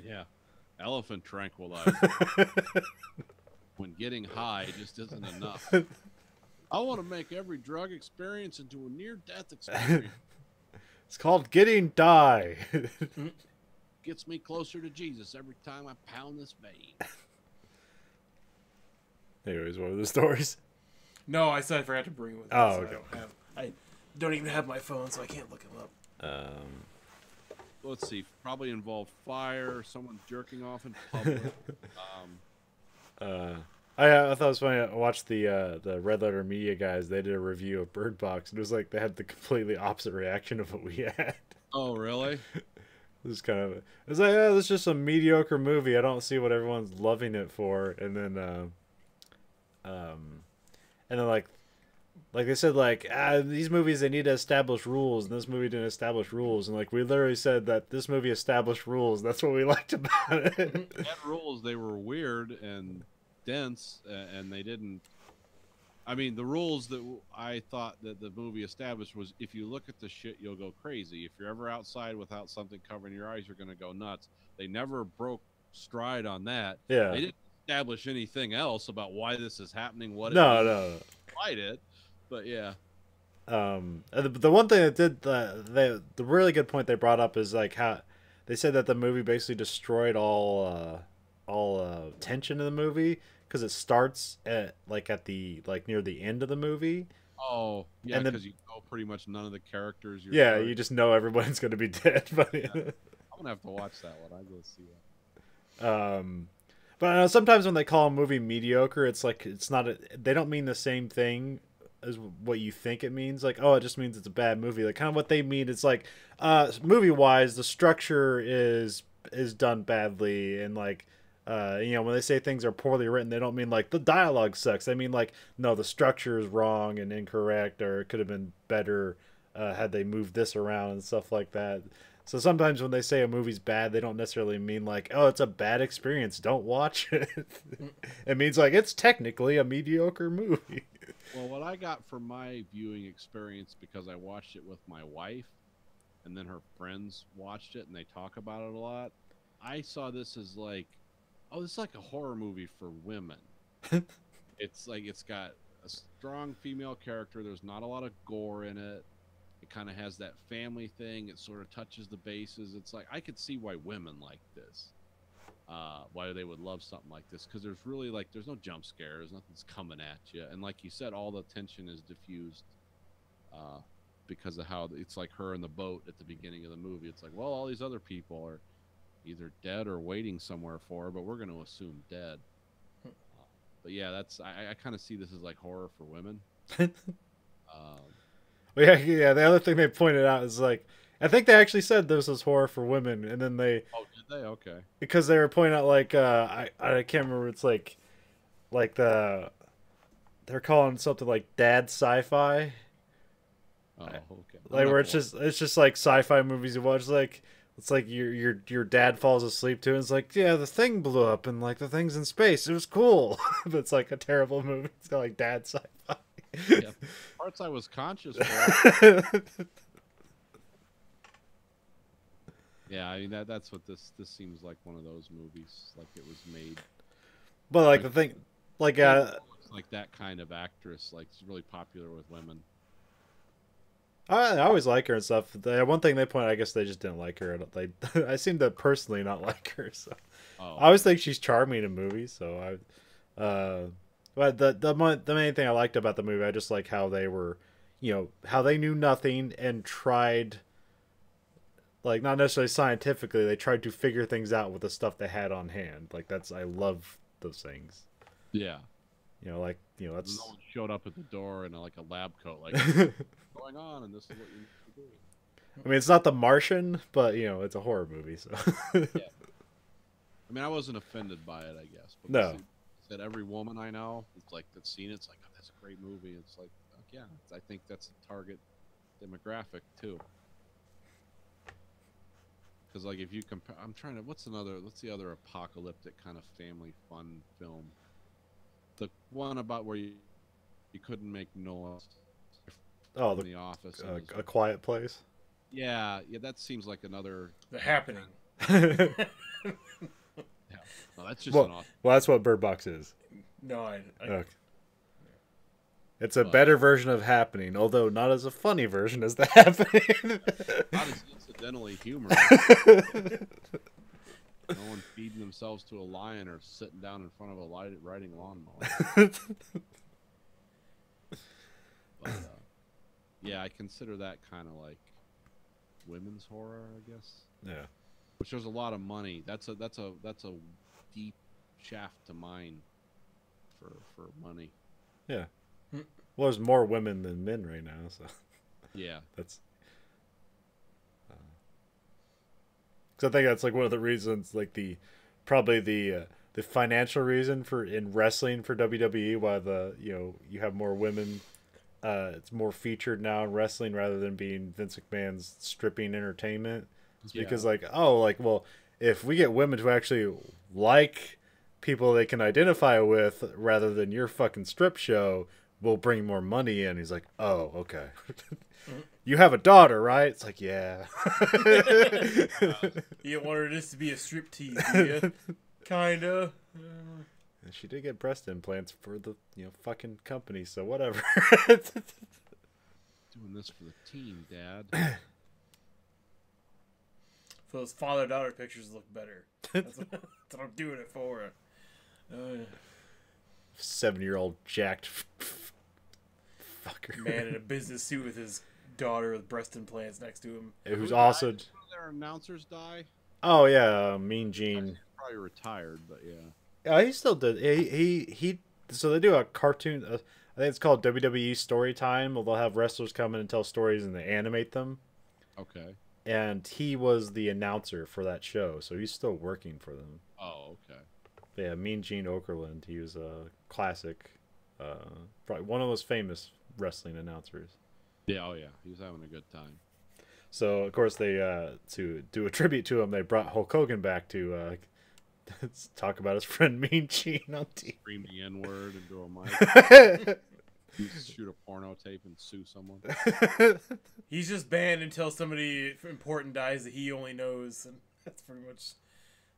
Yeah. Elephant tranquilizer. When getting high just isn't enough. I want to make every drug experience into a near-death experience. It's called getting die. Gets me closer to Jesus every time I pound this vein. Anyways, what were the stories? No, I said I forgot to bring it with me. Oh, so okay. I don't even have my phone, so I can't look him up. Let's see. Probably involve fire, someone jerking off in public. I thought it was funny. I watched the Red Letter Media guys. They did a review of Bird Box, and it was like they had the completely opposite reaction of what we had. Oh, really? It was kind of. It was like, oh, this is just a mediocre movie. I don't see what everyone's loving it for. And then like they said, like these movies they need to establish rules, and this movie didn't establish rules. And like we literally said that this movie established rules. That's what we liked about it. They had rules. They were weird and dense, and they didn't. I mean, the rules that I thought that the movie established was if you look at the shit, you'll go crazy. If you're ever outside without something covering your eyes, you're going to go nuts. They never broke stride on that. Yeah. They didn't establish anything else about why this is happening, what it No. Fight it. But yeah. The one thing that did the really good point they brought up is like how they said that the movie basically destroyed all tension in the movie because it starts at near the end of the movie. Oh, yeah, and then, because you know pretty much none of the characters. You just know everyone's going to be dead. But yeah. I'm gonna have to watch that one. I go see that. But I know sometimes when they call a movie mediocre, it's like it's not. They don't mean the same thing as what you think it means. Like, oh, it just means it's a bad movie. Like, kind of what they mean. It's like, movie wise, the structure is done badly, and like. When they say things are poorly written, they don't mean like the dialogue sucks. They mean like, no, the structure is wrong and incorrect, or it could have been better had they moved this around and stuff like that. So sometimes when they say a movie's bad, they don't necessarily mean like, oh, it's a bad experience, don't watch it. It means like it's technically a mediocre movie. Well, what I got from my viewing experience, because I watched it with my wife, and then her friends watched it and they talk about it a lot, I saw this as like, oh, it's like a horror movie for women. It's like it's got a strong female character. There's not a lot of gore in it. It kind of has that family thing. It sort of touches the bases. It's like I could see why women like this. Why they would love something like this, because there's really like there's no jump scares, nothing's coming at you, and like you said, all the tension is diffused because of how it's like her in the boat at the beginning of the movie. It's like, well, all these other people are either dead or waiting somewhere for her, but we're going to assume dead. But yeah, that's I kind of see this as like horror for women. Yeah. The other thing they pointed out is like, I think they actually said this was horror for women, and then they. Oh, did they? Okay. Because they were pointing out like I can't remember. It's like they're calling something like dad sci-fi. Oh, okay. Like where it's just like sci-fi movies you watch. Like it's like your dad falls asleep too, and it's like, yeah, the thing blew up and like the thing's in space. It was cool, but it's like a terrible movie. It's got like dad sci-fi. Yeah, parts I was conscious for. Yeah, I mean that's what this seems like, one of those movies, like it was made. But like the thing, like like that kind of actress, like she's really popular with women. I always like her and stuff. One thing they point, I guess they just didn't like her. I seem to personally not like her. So I always think she's charming in movies. So but the main thing I liked about the movie, I just like how they were, how they knew nothing and tried, like not necessarily scientifically, they tried to figure things out with the stuff they had on hand. Like I love those things. Yeah. That's. No one showed up at the door in like a lab coat, like what's going on, and this is what you need to do. I mean, it's not The Martian, but it's a horror movie, so. Yeah. I mean, I wasn't offended by it, I guess. But No. Said every woman I know, it's like that's seen it, it's like, oh, that's a great movie. It's like, yeah, I think that's a target demographic too. Because like if you compare, what's the other apocalyptic kind of family fun film? The one about where you couldn't make noise. Oh, The Office. A Quiet Place. Yeah, that seems like another. The Happening. Yeah. No, that's just an awesome. Well, that's what Bird Box is. No, Okay. It's a better version of Happening, although not as a funny version as The Happening. Not as incidentally humorous. No one feeding themselves to a lion or sitting down in front of a riding lawnmower. But, yeah, I consider that kind of like women's horror, I guess. Yeah. Which there's a lot of money. That's a deep shaft to mine for money. Yeah. Well, there's more women than men right now, so. Yeah. That's. Because I think that's like one of the reasons, like probably the financial reason in wrestling for WWE, why you have more women. It's more featured now in wrestling rather than being Vince McMahon's stripping entertainment. It's because well, if we get women to actually like people they can identify with rather than your fucking strip show, we'll bring more money in. He's like, oh, okay. You have a daughter, right? It's like, yeah. You don't want this to be a striptease, do you? Kinda. And she did get breast implants for the fucking company, so whatever. Doing this for the team, Dad. So those father-daughter pictures look better. That's what I'm doing it for. 7-year-old jacked fucker. Man in a business suit with his daughter with breast implants next to him. Who's also. Did their announcers die? Oh yeah, Mean Gene. Probably retired, but yeah. Yeah, he still did. He. So they do a cartoon. I think it's called WWE Storytime. Where they'll have wrestlers come in and tell stories, and they animate them. Okay. And he was the announcer for that show, so he's still working for them. Oh, okay. But yeah, Mean Gene Okerlund. He was a classic, probably one of the most famous wrestling announcers. Yeah, oh yeah, he was having a good time. So of course they to do a tribute to him, they brought Hulk Hogan back to talk about his friend Mean Gene on TV. Scream the N-word into a mic. Shoot a porno tape and sue someone. He's just banned until somebody important dies that he only knows, and that's pretty much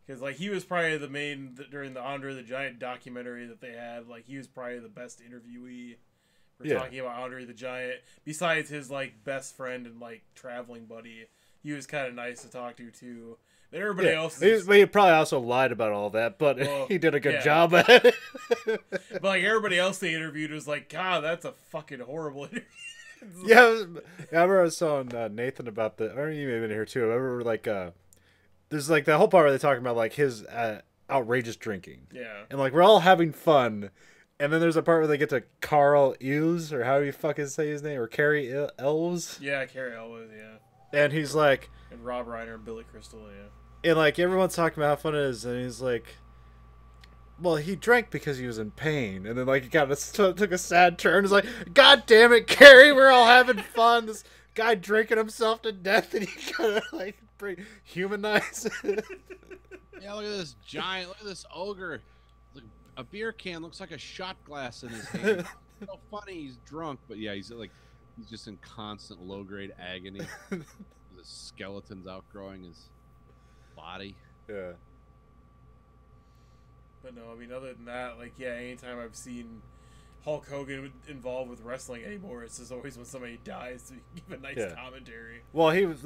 because like he was probably the main during the Andre the Giant documentary that they had. Like he was probably the best interviewee for talking about Andre the Giant. Besides his like best friend and like traveling buddy, he was kind of nice to talk to too. And everybody else is he probably also lied about all that, but he did a good job at it. But like everybody else they interviewed was like, God, that's a fucking horrible interview. Yeah, I remember I was telling Nathan about the. Or you may have been here too. I remember like there's like the whole part where they're talking about like his outrageous drinking. Yeah. And like we're all having fun, and then there's a part where they get to Carl Eves, or how do you fucking say his name, or Carrie Elves. Yeah, Carrie Elwes, yeah. And he's like, and Rob Reiner and Billy Crystal, yeah. And like everyone's talking about how fun it is, and he's like, well, he drank because he was in pain, and then like it took a sad turn. It's like, God damn it, Carrie, we're all having fun. This guy drinking himself to death, and he gotta like humanize it. Yeah, look at this giant. Look at this ogre. Look, a beer can looks like a shot glass in his hand. So funny, he's drunk, but yeah, he's just in constant low-grade agony. The skeleton's outgrowing his body. Yeah. But no, I mean, other than that, like, yeah, anytime I've seen Hulk Hogan involved with wrestling anymore, it's just always when somebody dies to give a nice commentary. Well, he was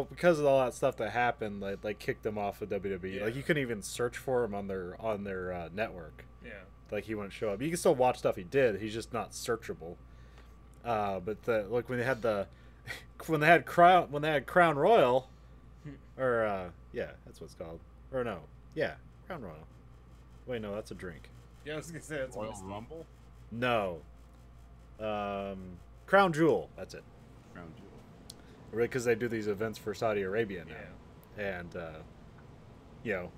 because of all that stuff that happened, like kicked him off of WWE. Yeah. Like you couldn't even search for him on their network. Yeah. Like he wouldn't show up. You can still watch stuff he did. He's just not searchable. But like when they had Crown Royal, or yeah, that's what it's called. Or no, yeah, Crown Royal. Wait, no, that's a drink. Yeah, I was gonna say that's Royal what Rumble? No. Crown Jewel. That's it. Crown Jewel. Because they do these events for Saudi Arabia now, and you know,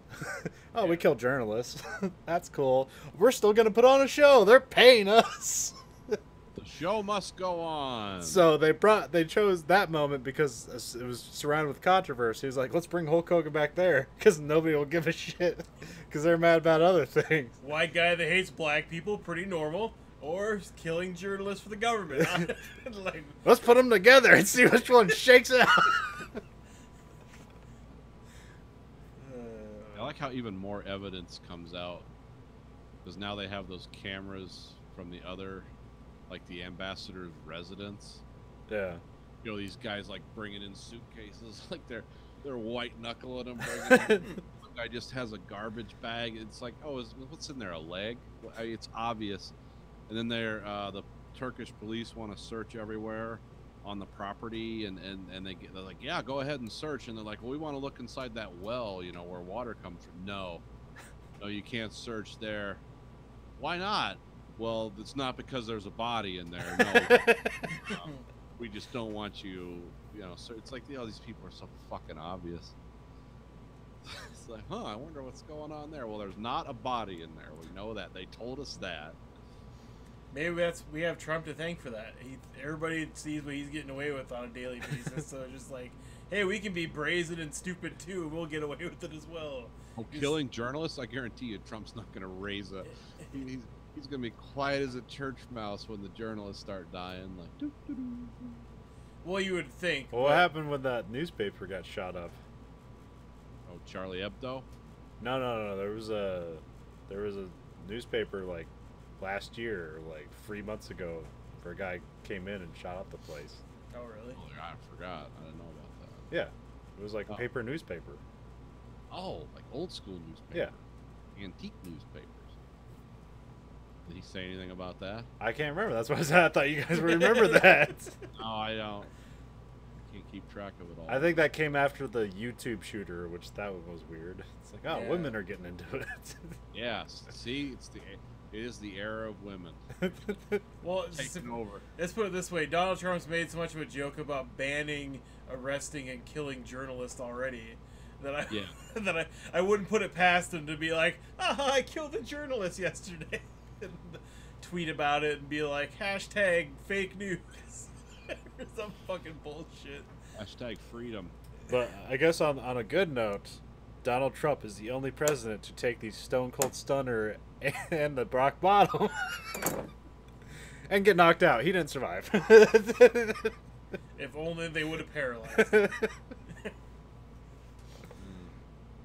oh, we killed journalists. That's cool. We're still gonna put on a show. They're paying us. The show must go on. So they chose that moment because it was surrounded with controversy. It was like, let's bring Hulk Hogan back there because nobody will give a shit because they're mad about other things. White guy that hates black people, pretty normal. Or killing journalists for the government. Like, let's put them together and see which one shakes out. I like how even more evidence comes out because now they have those cameras from the other, like the ambassador's residence. Yeah. You know, these guys like bringing in suitcases, like they're white knuckling them. One guy just has a garbage bag. It's like, oh, what's in there? A leg? It's obvious. And then the Turkish police want to search everywhere on the property, and they're like, yeah, go ahead and search. And they're like, well, we want to look inside that well, you know, where water comes from. No, you can't search there. Why not? Well, it's not because there's a body in there. No, we just don't want you, you know. So it's like, you know, these people are so fucking obvious. It's like, I wonder what's going on there. Well, there's not a body in there. We know that. They told us that. Maybe we have Trump to thank for that. Everybody sees what he's getting away with on a daily basis, so it's just like, hey, we can be brazen and stupid too, and we'll get away with it as well. Oh, killing journalists? I guarantee you, Trump's not going to raise a. He's going to be quiet as a church mouse when the journalists start dying. Like, doo, doo, doo. Well, you would think. Well, what happened when that newspaper got shot up? Oh, Charlie Hebdo? No. There was a newspaper like last year, or like 3 months ago, where a guy came in and shot up the place. Oh, really? Oh, I forgot. I didn't know about that. Yeah, it was like a paper newspaper. Oh, like old school newspaper. Yeah. Antique newspapers. Did he say anything about that? I can't remember. That's why I said I thought you guys would remember that. No, I don't. I can't keep track of it all. I think that came after the YouTube shooter, which that one was weird. It's like, oh, women are getting into it. Yes. See, it is the era of women. Well, taking over. Let's put it this way: Donald Trump's made so much of a joke about banning, arresting, and killing journalists already that I wouldn't put it past him to be like, I killed a journalist yesterday, and tweet about it and be like, hashtag fake news or some fucking bullshit. Hashtag freedom. But I guess on a good note, Donald Trump is the only president to take the Stone Cold Stunner and the Brock Bottom and get knocked out. He didn't survive. If only they would have paralyzed him.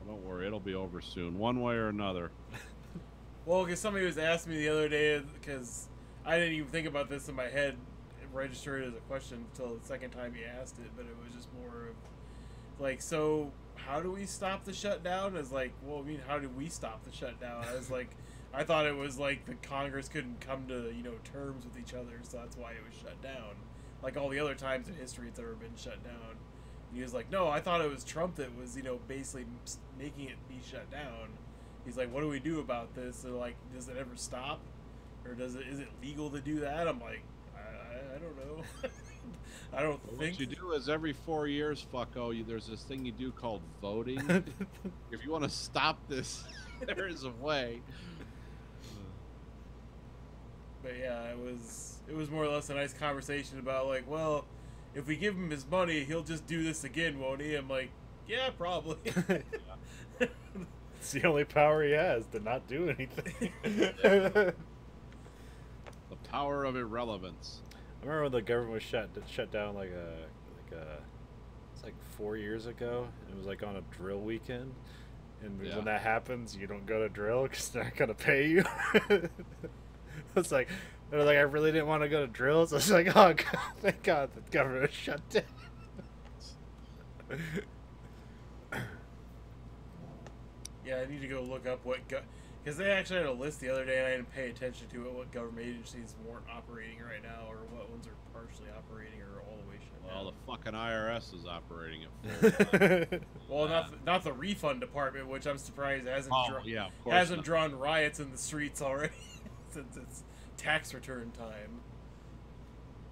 Don't worry, it'll be over soon, one way or another. Well, because somebody was asking me the other day, because I didn't even think about this in my head, registered as a question until the second time you asked it, but it was just more of like, so how do we stop the shutdown? It's like, well, I mean, how do we stop the shutdown? I was like, I thought it was like the Congress couldn't come to, terms with each other, so that's why it was shut down. Like all the other times in history it's ever been shut down. And he was like, no, I thought it was Trump that was, basically making it be shut down. He's like, what do we do about this? So like, does it ever stop? Or is it legal to do that? I'm like, I don't know. I don't think. What you do is every 4 years, fucko, there's this thing you do called voting. If you want to stop this, there is a way. But yeah, it was more or less a nice conversation about like, well, if we give him his money, he'll just do this again, won't he? I'm like, yeah, probably. It's the only power he has to not do anything. The power of irrelevance. I remember when the government was shut down it's like 4 years ago. It was like on a drill weekend, and Yeah. when that happens, you don't go to drill because they're not gonna pay you. It's like they're like, I really didn't want to go to drill, so it's like, oh god, thank God the government shut down. Yeah, I need to go look up what because they actually had a list the other day and I didn't pay attention to it. What government agencies weren't operating right now, or what ones are partially operating, or all the way shut Well, down. the fucking IRS is operating it full. Well, not the refund department, which I'm surprised hasn't Yeah, of course hasn't not. drawn riots in the streets already since it's tax return time.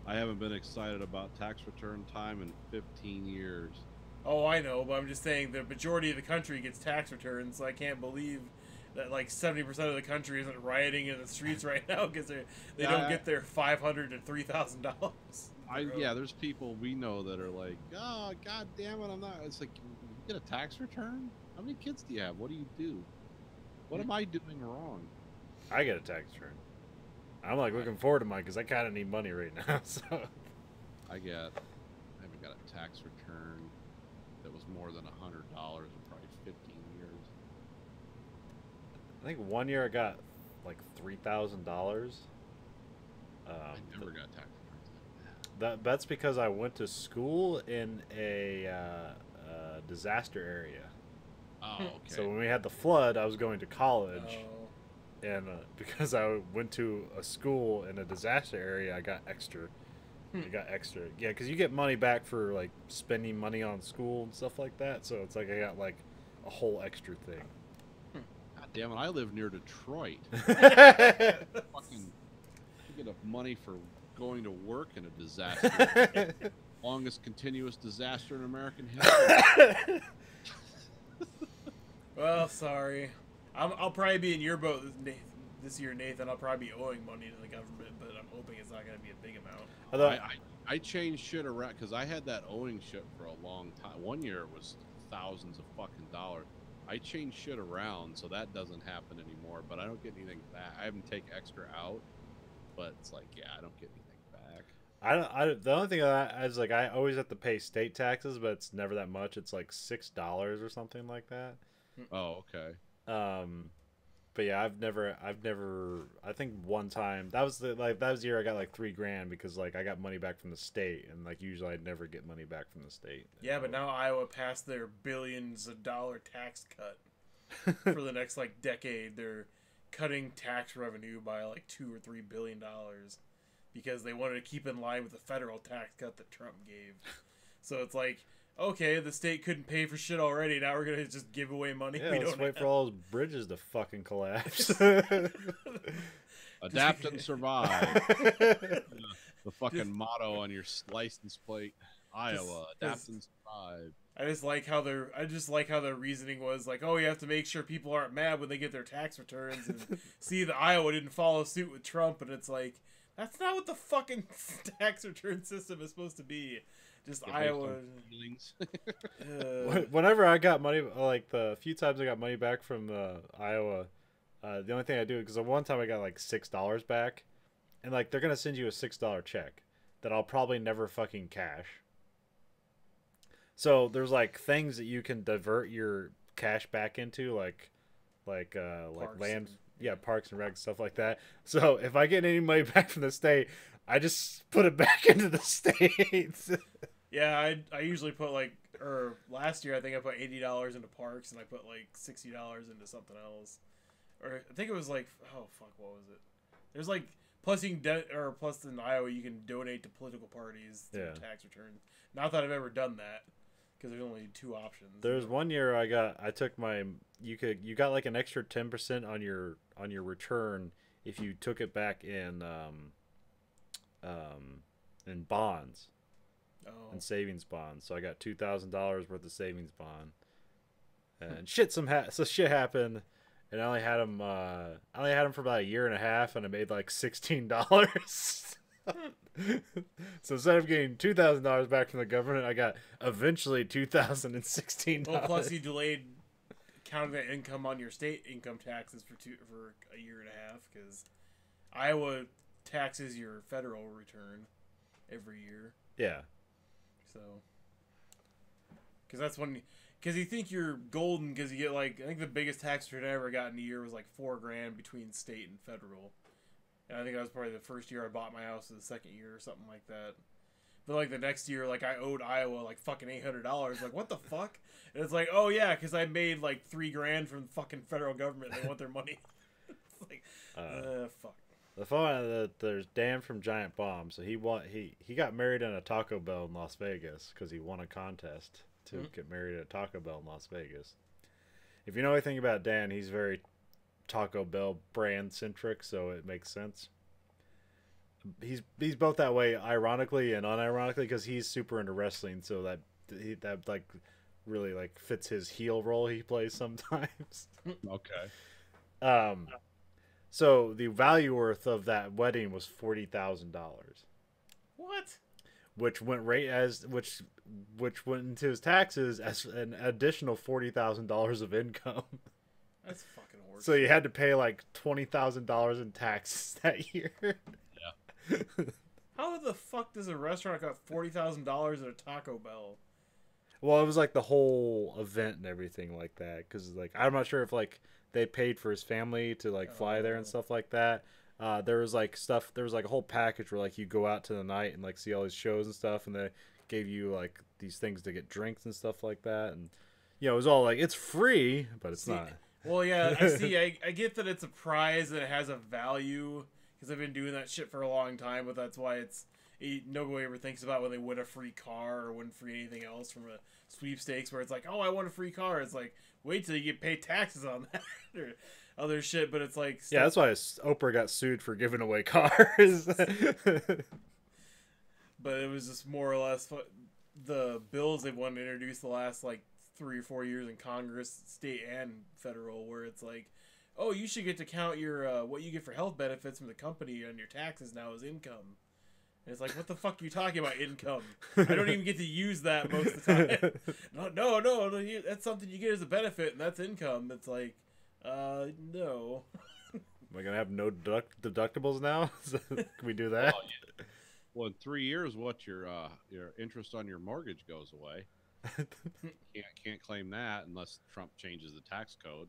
I haven't been excited about tax return time in 15 years. Oh, I know, but I'm just saying the majority of the country gets tax returns, so I can't believe that like 70% of the country isn't rioting in the streets right now because they don't get their $500 to $3,000. Yeah, there's people we know that are like, oh, god damn it, I'm not. It's like, you get a tax return? How many kids do you have? What do you do? What am I doing wrong? I get a tax return. I'm like looking forward to mine because I kind of need money right now. So I haven't got a tax return that was more than $100 in probably 15 years. I think 1 year I got like $3,000. I never got tax returns like that. That's because I went to school in a disaster area. Oh, okay. So when we had the flood, I was going to college, Oh. and because I went to a school in a disaster area, I got extra. Yeah, because you get money back for like spending money on school and stuff like that. So it's like I got like a whole extra thing. God damn it, I live near Detroit. Fucking, you get enough money for going to work in a disaster. Longest continuous disaster in American history. Well, sorry. I'll probably be in your boat this year, Nathan. I'll probably be owing money to the government, but I'm hoping it's not going to be a big amount. Although I changed shit around because I had that owing shit for a long time. 1 year it was thousands of fucking dollars. I changed shit around so that doesn't happen anymore, but I don't get anything back. I haven't taken extra out, but it's like, yeah, I don't get anything back. the only thing I is like I always have to pay state taxes, but it's never that much. It's like $6 or something like that. Oh, okay. But yeah, I've never. I think one time that was the year I got like $3,000 because like I got money back from the state, and like usually I'd never get money back from the state. Yeah, but now Iowa passed their billions of dollar tax cut for the next like decade. They're cutting tax revenue by like $2 or $3 billion because they wanted to keep in line with the federal tax cut that Trump gave. So it's like, okay, the state couldn't pay for shit already. Now we're gonna just give away money. Yeah, we let's don't wait have. for all those bridges to fucking collapse. Adapt and survive. The fucking motto on your license plate, Iowa. Adapt and survive. I just like how their reasoning was like, oh, you have to make sure people aren't mad when they get their tax returns, and see that Iowa didn't follow suit with Trump, and it's like, that's not what the fucking tax return system is supposed to be. Just Get Iowa. feelings. Whenever I got money, like the few times I got money back from Iowa, the only thing I do because the one time I got like $6 back, and like they're gonna send you a $6 check that I'll probably never fucking cash. So there's like things that you can divert your cash back into, like land, parks and recs, stuff like that. So if I get any money back from the state, I just put it back into the states. Yeah, I usually put last year I think I put $80 into parks, and I put like $60 into something else, or I think it was like, oh fuck, what was it? There's like plus in Iowa you can donate to political parties through tax returns. Not that I've ever done that because there's only two options. There's one year you got like an extra 10% on your return if you took it back in bonds. Oh. And savings bonds. So I got $2,000 worth of savings bond, and shit happened, and I only had him for about a year and a half, and I made like $16. So instead of getting $2,000 back from the government, I got eventually $2,016. Well, plus you delayed counting that income on your state income taxes for a year and a half, because Iowa taxes your federal return every year. Yeah. So, because you think you're golden because you get like, I think the biggest tax return I ever got in a year was like $4,000 between state and federal. And I think that was probably the first year I bought my house, or the second year or something like that. But like the next year, like I owed Iowa like fucking $800. Like, what the fuck? And it's like, oh yeah, because I made like $3,000 from the fucking federal government. They want their money. It's like, fuck. The phone that there's Dan from Giant Bomb. So he got married in a Taco Bell in Las Vegas because he won a contest to get married at Taco Bell in Las Vegas. If you know anything about Dan, he's very Taco Bell brand centric, so it makes sense. He's both that way, ironically and unironically, because he's super into wrestling, so that like really like fits his heel role he plays sometimes. Okay. So the value worth of that wedding was $40,000. What? Which went which went into his taxes as an additional $40,000 of income. That's fucking horse. So you had to pay like $20,000 in taxes that year. Yeah. How the fuck does a restaurant got $40,000 at a Taco Bell? Well, it was like the whole event and everything like that. Because like I'm not sure if like they paid for his family to like fly there and stuff like that. There was like a whole package where like you go out to the night and like see all these shows and stuff, and they gave you like these things to get drinks and stuff like that, and it was all like it's free, but it's not. Well, yeah, I see. I get that it's a prize and it has a value because I've been doing that shit for a long time, but that's why nobody ever thinks about when they win a free car or win free anything else from a sweepstakes where it's like, oh, I won a free car. It's like, wait till you get paid taxes on that or other shit, but it's like... Yeah, that's why Oprah got sued for giving away cars. But it was just more or less the bills they've wanted to introduce the last, like, 3 or 4 years in Congress, state and federal, where it's like, oh, you should get to count your what you get for health benefits from the company on your taxes now as income. And it's like, what the fuck are you talking about, income? I don't even get to use that most of the time. No, that's something you get as a benefit, and that's income. It's like, no. Am I gonna have no deductibles now? Can we do that? Well, in 3 years, what your interest on your mortgage goes away. Can't claim that unless Trump changes the tax code.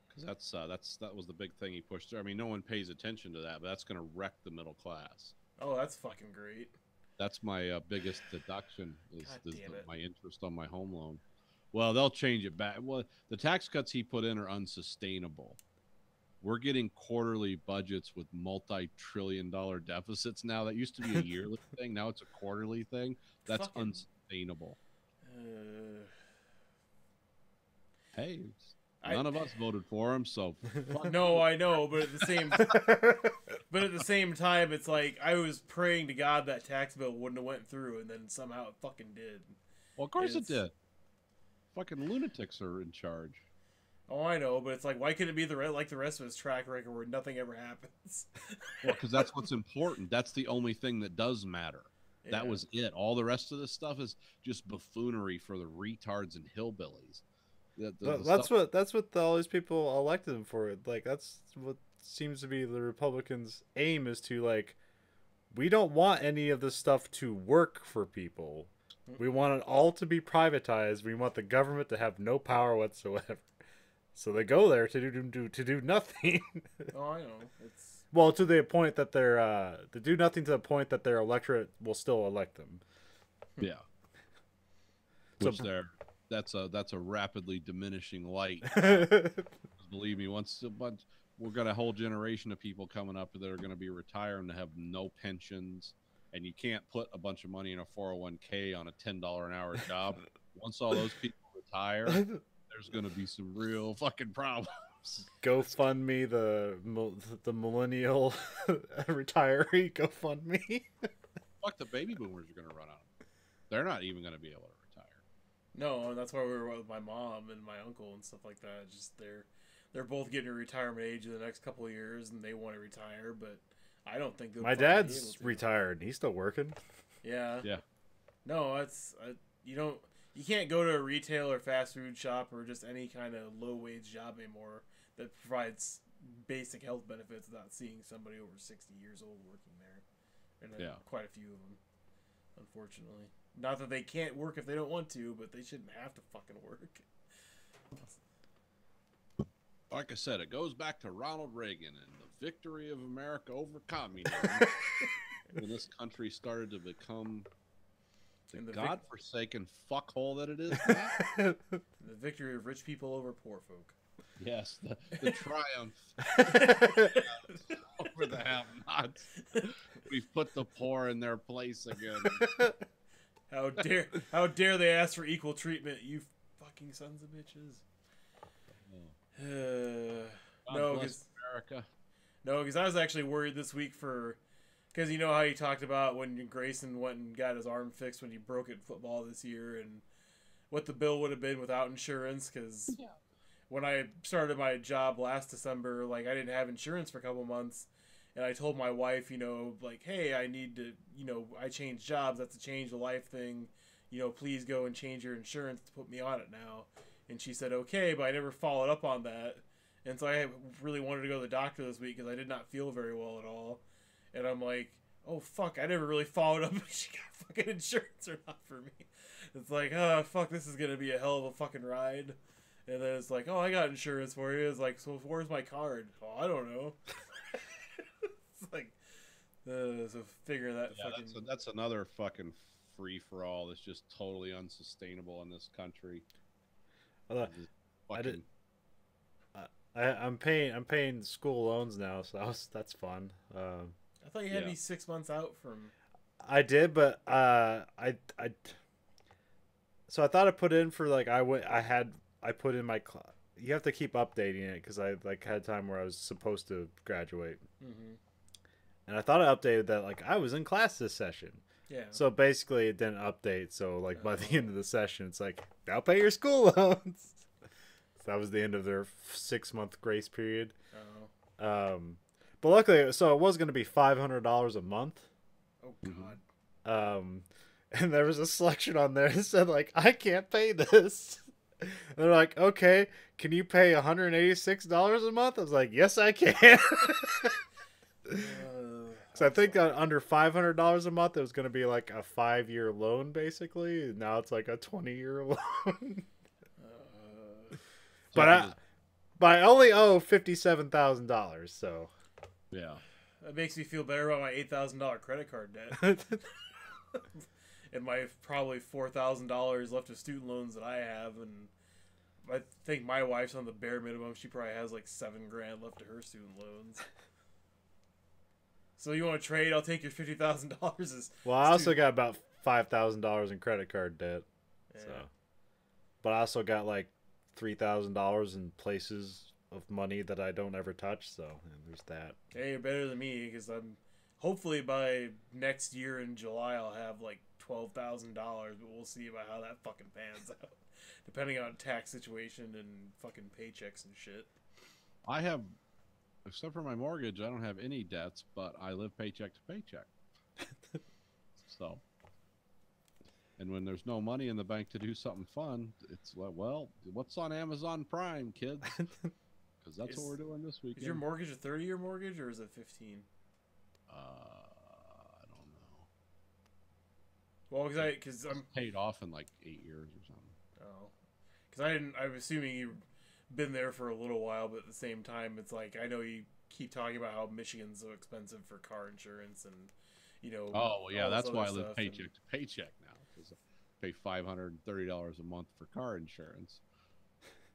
Because that was the big thing he pushed through. I mean, no one pays attention to that, but that's going to wreck the middle class. Oh, that's fucking great. That's my biggest deduction is my interest on my home loan. Well, they'll change it back. Well, the tax cuts he put in are unsustainable. We're getting quarterly budgets with multi-trillion-dollar deficits now. That used to be a yearly thing. Now it's a quarterly thing. That's unsustainable. Hey, none of us voted for him, so. No, I know, but at the same time, it's like I was praying to God that tax bill wouldn't have went through, and then somehow it fucking did. Well, of course it did. Fucking lunatics are in charge. Oh, I know, but it's like, why couldn't it be like the rest of his track record where nothing ever happens? Well, because that's what's important. That's the only thing that does matter. Yeah. That was it. All the rest of this stuff is just buffoonery for the retards and hillbillies. That's what all these people elected him for. Like, that's what seems to be the Republicans' aim, is to, like, we don't want any of this stuff to work for people. We want it all to be privatized. We want the government to have no power whatsoever. So they go there to do nothing. Oh, I know. It's well, to the point that they're to do nothing, to the point that their electorate will still elect them. Yeah. Which that's a rapidly diminishing light. Believe me, we're got a whole generation of people coming up that are going to be retiring to have no pensions, and you can't put a bunch of money in a 401k on a $10 an hour job. Once all those people retire, there's going to be some real fucking problems. GoFundMe, the millennial retiree GoFundMe. Fuck, the baby boomers are going to run out. They're not even going to be able to retire. No, and that's why we were with my mom and my uncle and stuff like that. Just they're both getting to retirement age in the next couple of years, and they want to retire, but I don't think they'll My fucking be able dad's to. retired. He's still working. Yeah. Yeah. No, you can't go to a retail or fast food shop or just any kind of low wage job anymore that provides basic health benefits without seeing somebody over 60 years old working there. And quite a few of them, unfortunately. Not that they can't work if they don't want to, but they shouldn't have to fucking work. Like I said, it goes back to Ronald Reagan and the victory of America over communism. When this country started to become the godforsaken fuckhole that it is now. The victory of rich people over poor folk. Yes, the triumph over the have-nots. We've put the poor in their place again. How dare they ask for equal treatment, you fucking sons of bitches. God bless America. No, because I was actually worried this week because you know how you talked about when Grayson went and got his arm fixed when he broke it in football this year, and what the bill would have been without insurance, because when I started my job last December, like, I didn't have insurance for a couple months, and I told my wife, like, hey, I need to, I changed jobs, that's a change of life thing, please go and change your insurance to put me on it now. And she said, okay, but I never followed up on that. And so I really wanted to go to the doctor this week because I did not feel very well at all. And I'm like, oh, fuck, I never really followed up if she got fucking insurance or not for me. It's like, oh, fuck, this is going to be a hell of a fucking ride. And then it's like, oh, I got insurance for you. It's like, so where's my card? Oh, I don't know. It's like, so figure that fucking... That's another fucking free-for-all that's just totally unsustainable in this country. I'm paying school loans now, so that's fun. I thought you had to be 6 months out from... I did, but so I thought I put in for I put in my you have to keep updating it because I had a time where I was supposed to graduate, and I thought I updated that I was in class this session. Yeah. So basically, it didn't update. So by the end of the session, it's like, now pay your school loans. So that was the end of their 6-month grace period. Oh. But luckily, so it was going to be $500 a month. Oh God. And there was a selection on there that said I can't pay this. And they're like, okay, can you pay $186 a month? I was like, yes, I can. So I think under $500 a month, it was going to be a 5-year loan, basically. Now it's a 20-year loan. But I only owe $57,000, so. Yeah. That makes me feel better about my $8,000 credit card debt. And my probably $4,000 left of student loans that I have, and I think my wife's on the bare minimum. She probably has $7,000 left of her student loans. So you want to trade? I'll take your $50,000. Well, I also got about $5,000 in credit card debt. Yeah. So, but I also got $3,000 in places of money that I don't ever touch. So there's that. Okay, you're better than me because I'm hopefully by next year in July I'll have $12,000. But we'll see about how that fucking pans out, depending on tax situation and fucking paychecks and shit. I have. Except for my mortgage, I don't have any debts, but I live paycheck to paycheck. So, and when there's no money in the bank to do something fun, it's well, what's on Amazon Prime, kids? Because that's what we're doing this weekend. Is your mortgage a 30-year mortgage or is it 15? I don't know. Well, because I'm paid off in 8 years or something. Oh, because I'm assuming you. Been there for a little while, but at the same time, it's I know you keep talking about how Michigan's so expensive for car insurance, and Oh yeah, that's why I live stuff paycheck to paycheck now, because I pay $530 a month for car insurance,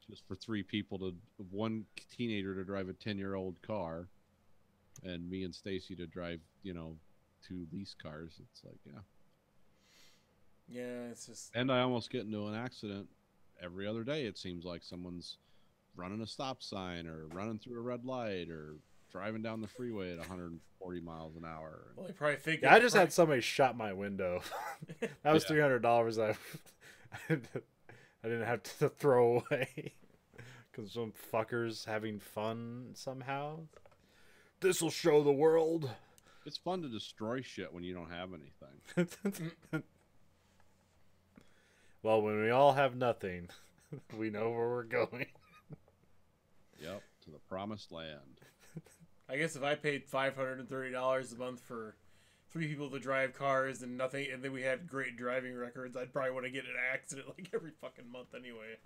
just for 3 people one teenager to drive a 10-year-old car, and me and Stacy to drive 2 lease cars. It's yeah, it's just. And I almost get into an accident every other day. It seems like someone's running a stop sign or running through a red light or driving down the freeway at 140 miles an hour. Well, they probably think. Yeah, I just had somebody shot my window. That was $300. I didn't have to throw away because some fuckers having fun somehow. This'll show the world. It's fun to destroy shit when you don't have anything. Well, when we all have nothing, we know where we're going. Yep, to the promised land. I guess if I paid $530 a month for 3 people to drive cars and nothing, and then we had great driving records, I'd probably want to get in an accident like every fucking month anyway,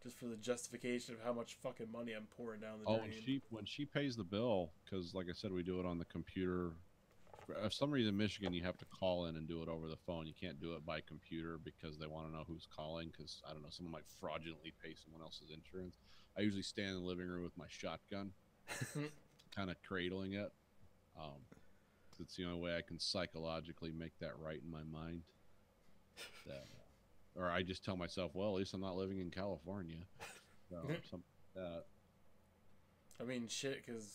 just for the justification of how much fucking money I'm pouring down the drain. When she pays the bill, because like I said, we do it on the computer. For some reason, in Michigan, you have to call in and do it over the phone. You can't do it by computer because they want to know who's calling. Because I don't know, someone might fraudulently pay someone else's insurance. I usually stand in the living room with my shotgun, kind of cradling it. It's the only way I can psychologically make that right in my mind. Or I just tell myself, well, at least I'm not living in California. So, something like that. I mean, shit, because...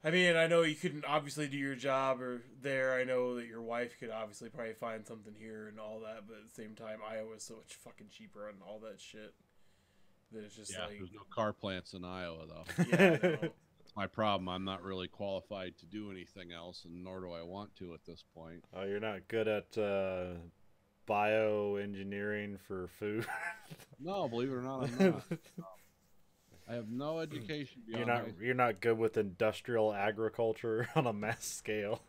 I mean, I know you couldn't obviously do your job or there. I know that your wife could obviously probably find something here and all that, but at the same time, Iowa's so much fucking cheaper and all that shit that it's just like... There's no car plants in Iowa, though. Yeah, I know. That's my problem. I'm not really qualified to do anything else, and nor do I want to at this point. Oh, you're not good at bioengineering for food? No, believe it or not, I'm not. I have no education beyond You're not good with industrial agriculture on a mass scale.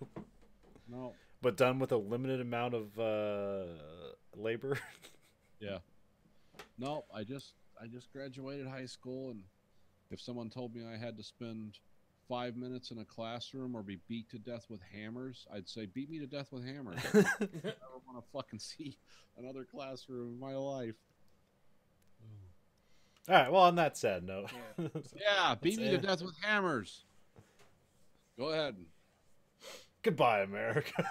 No. But done with a limited amount of labor. Yeah. No, I just graduated high school, and if someone told me I had to spend 5 minutes in a classroom or be beat to death with hammers, I'd say beat me to death with hammers. I never want to fucking see another classroom in my life. All right, well, on that sad note. Yeah, beat me to death with hammers. Go ahead. Goodbye, America.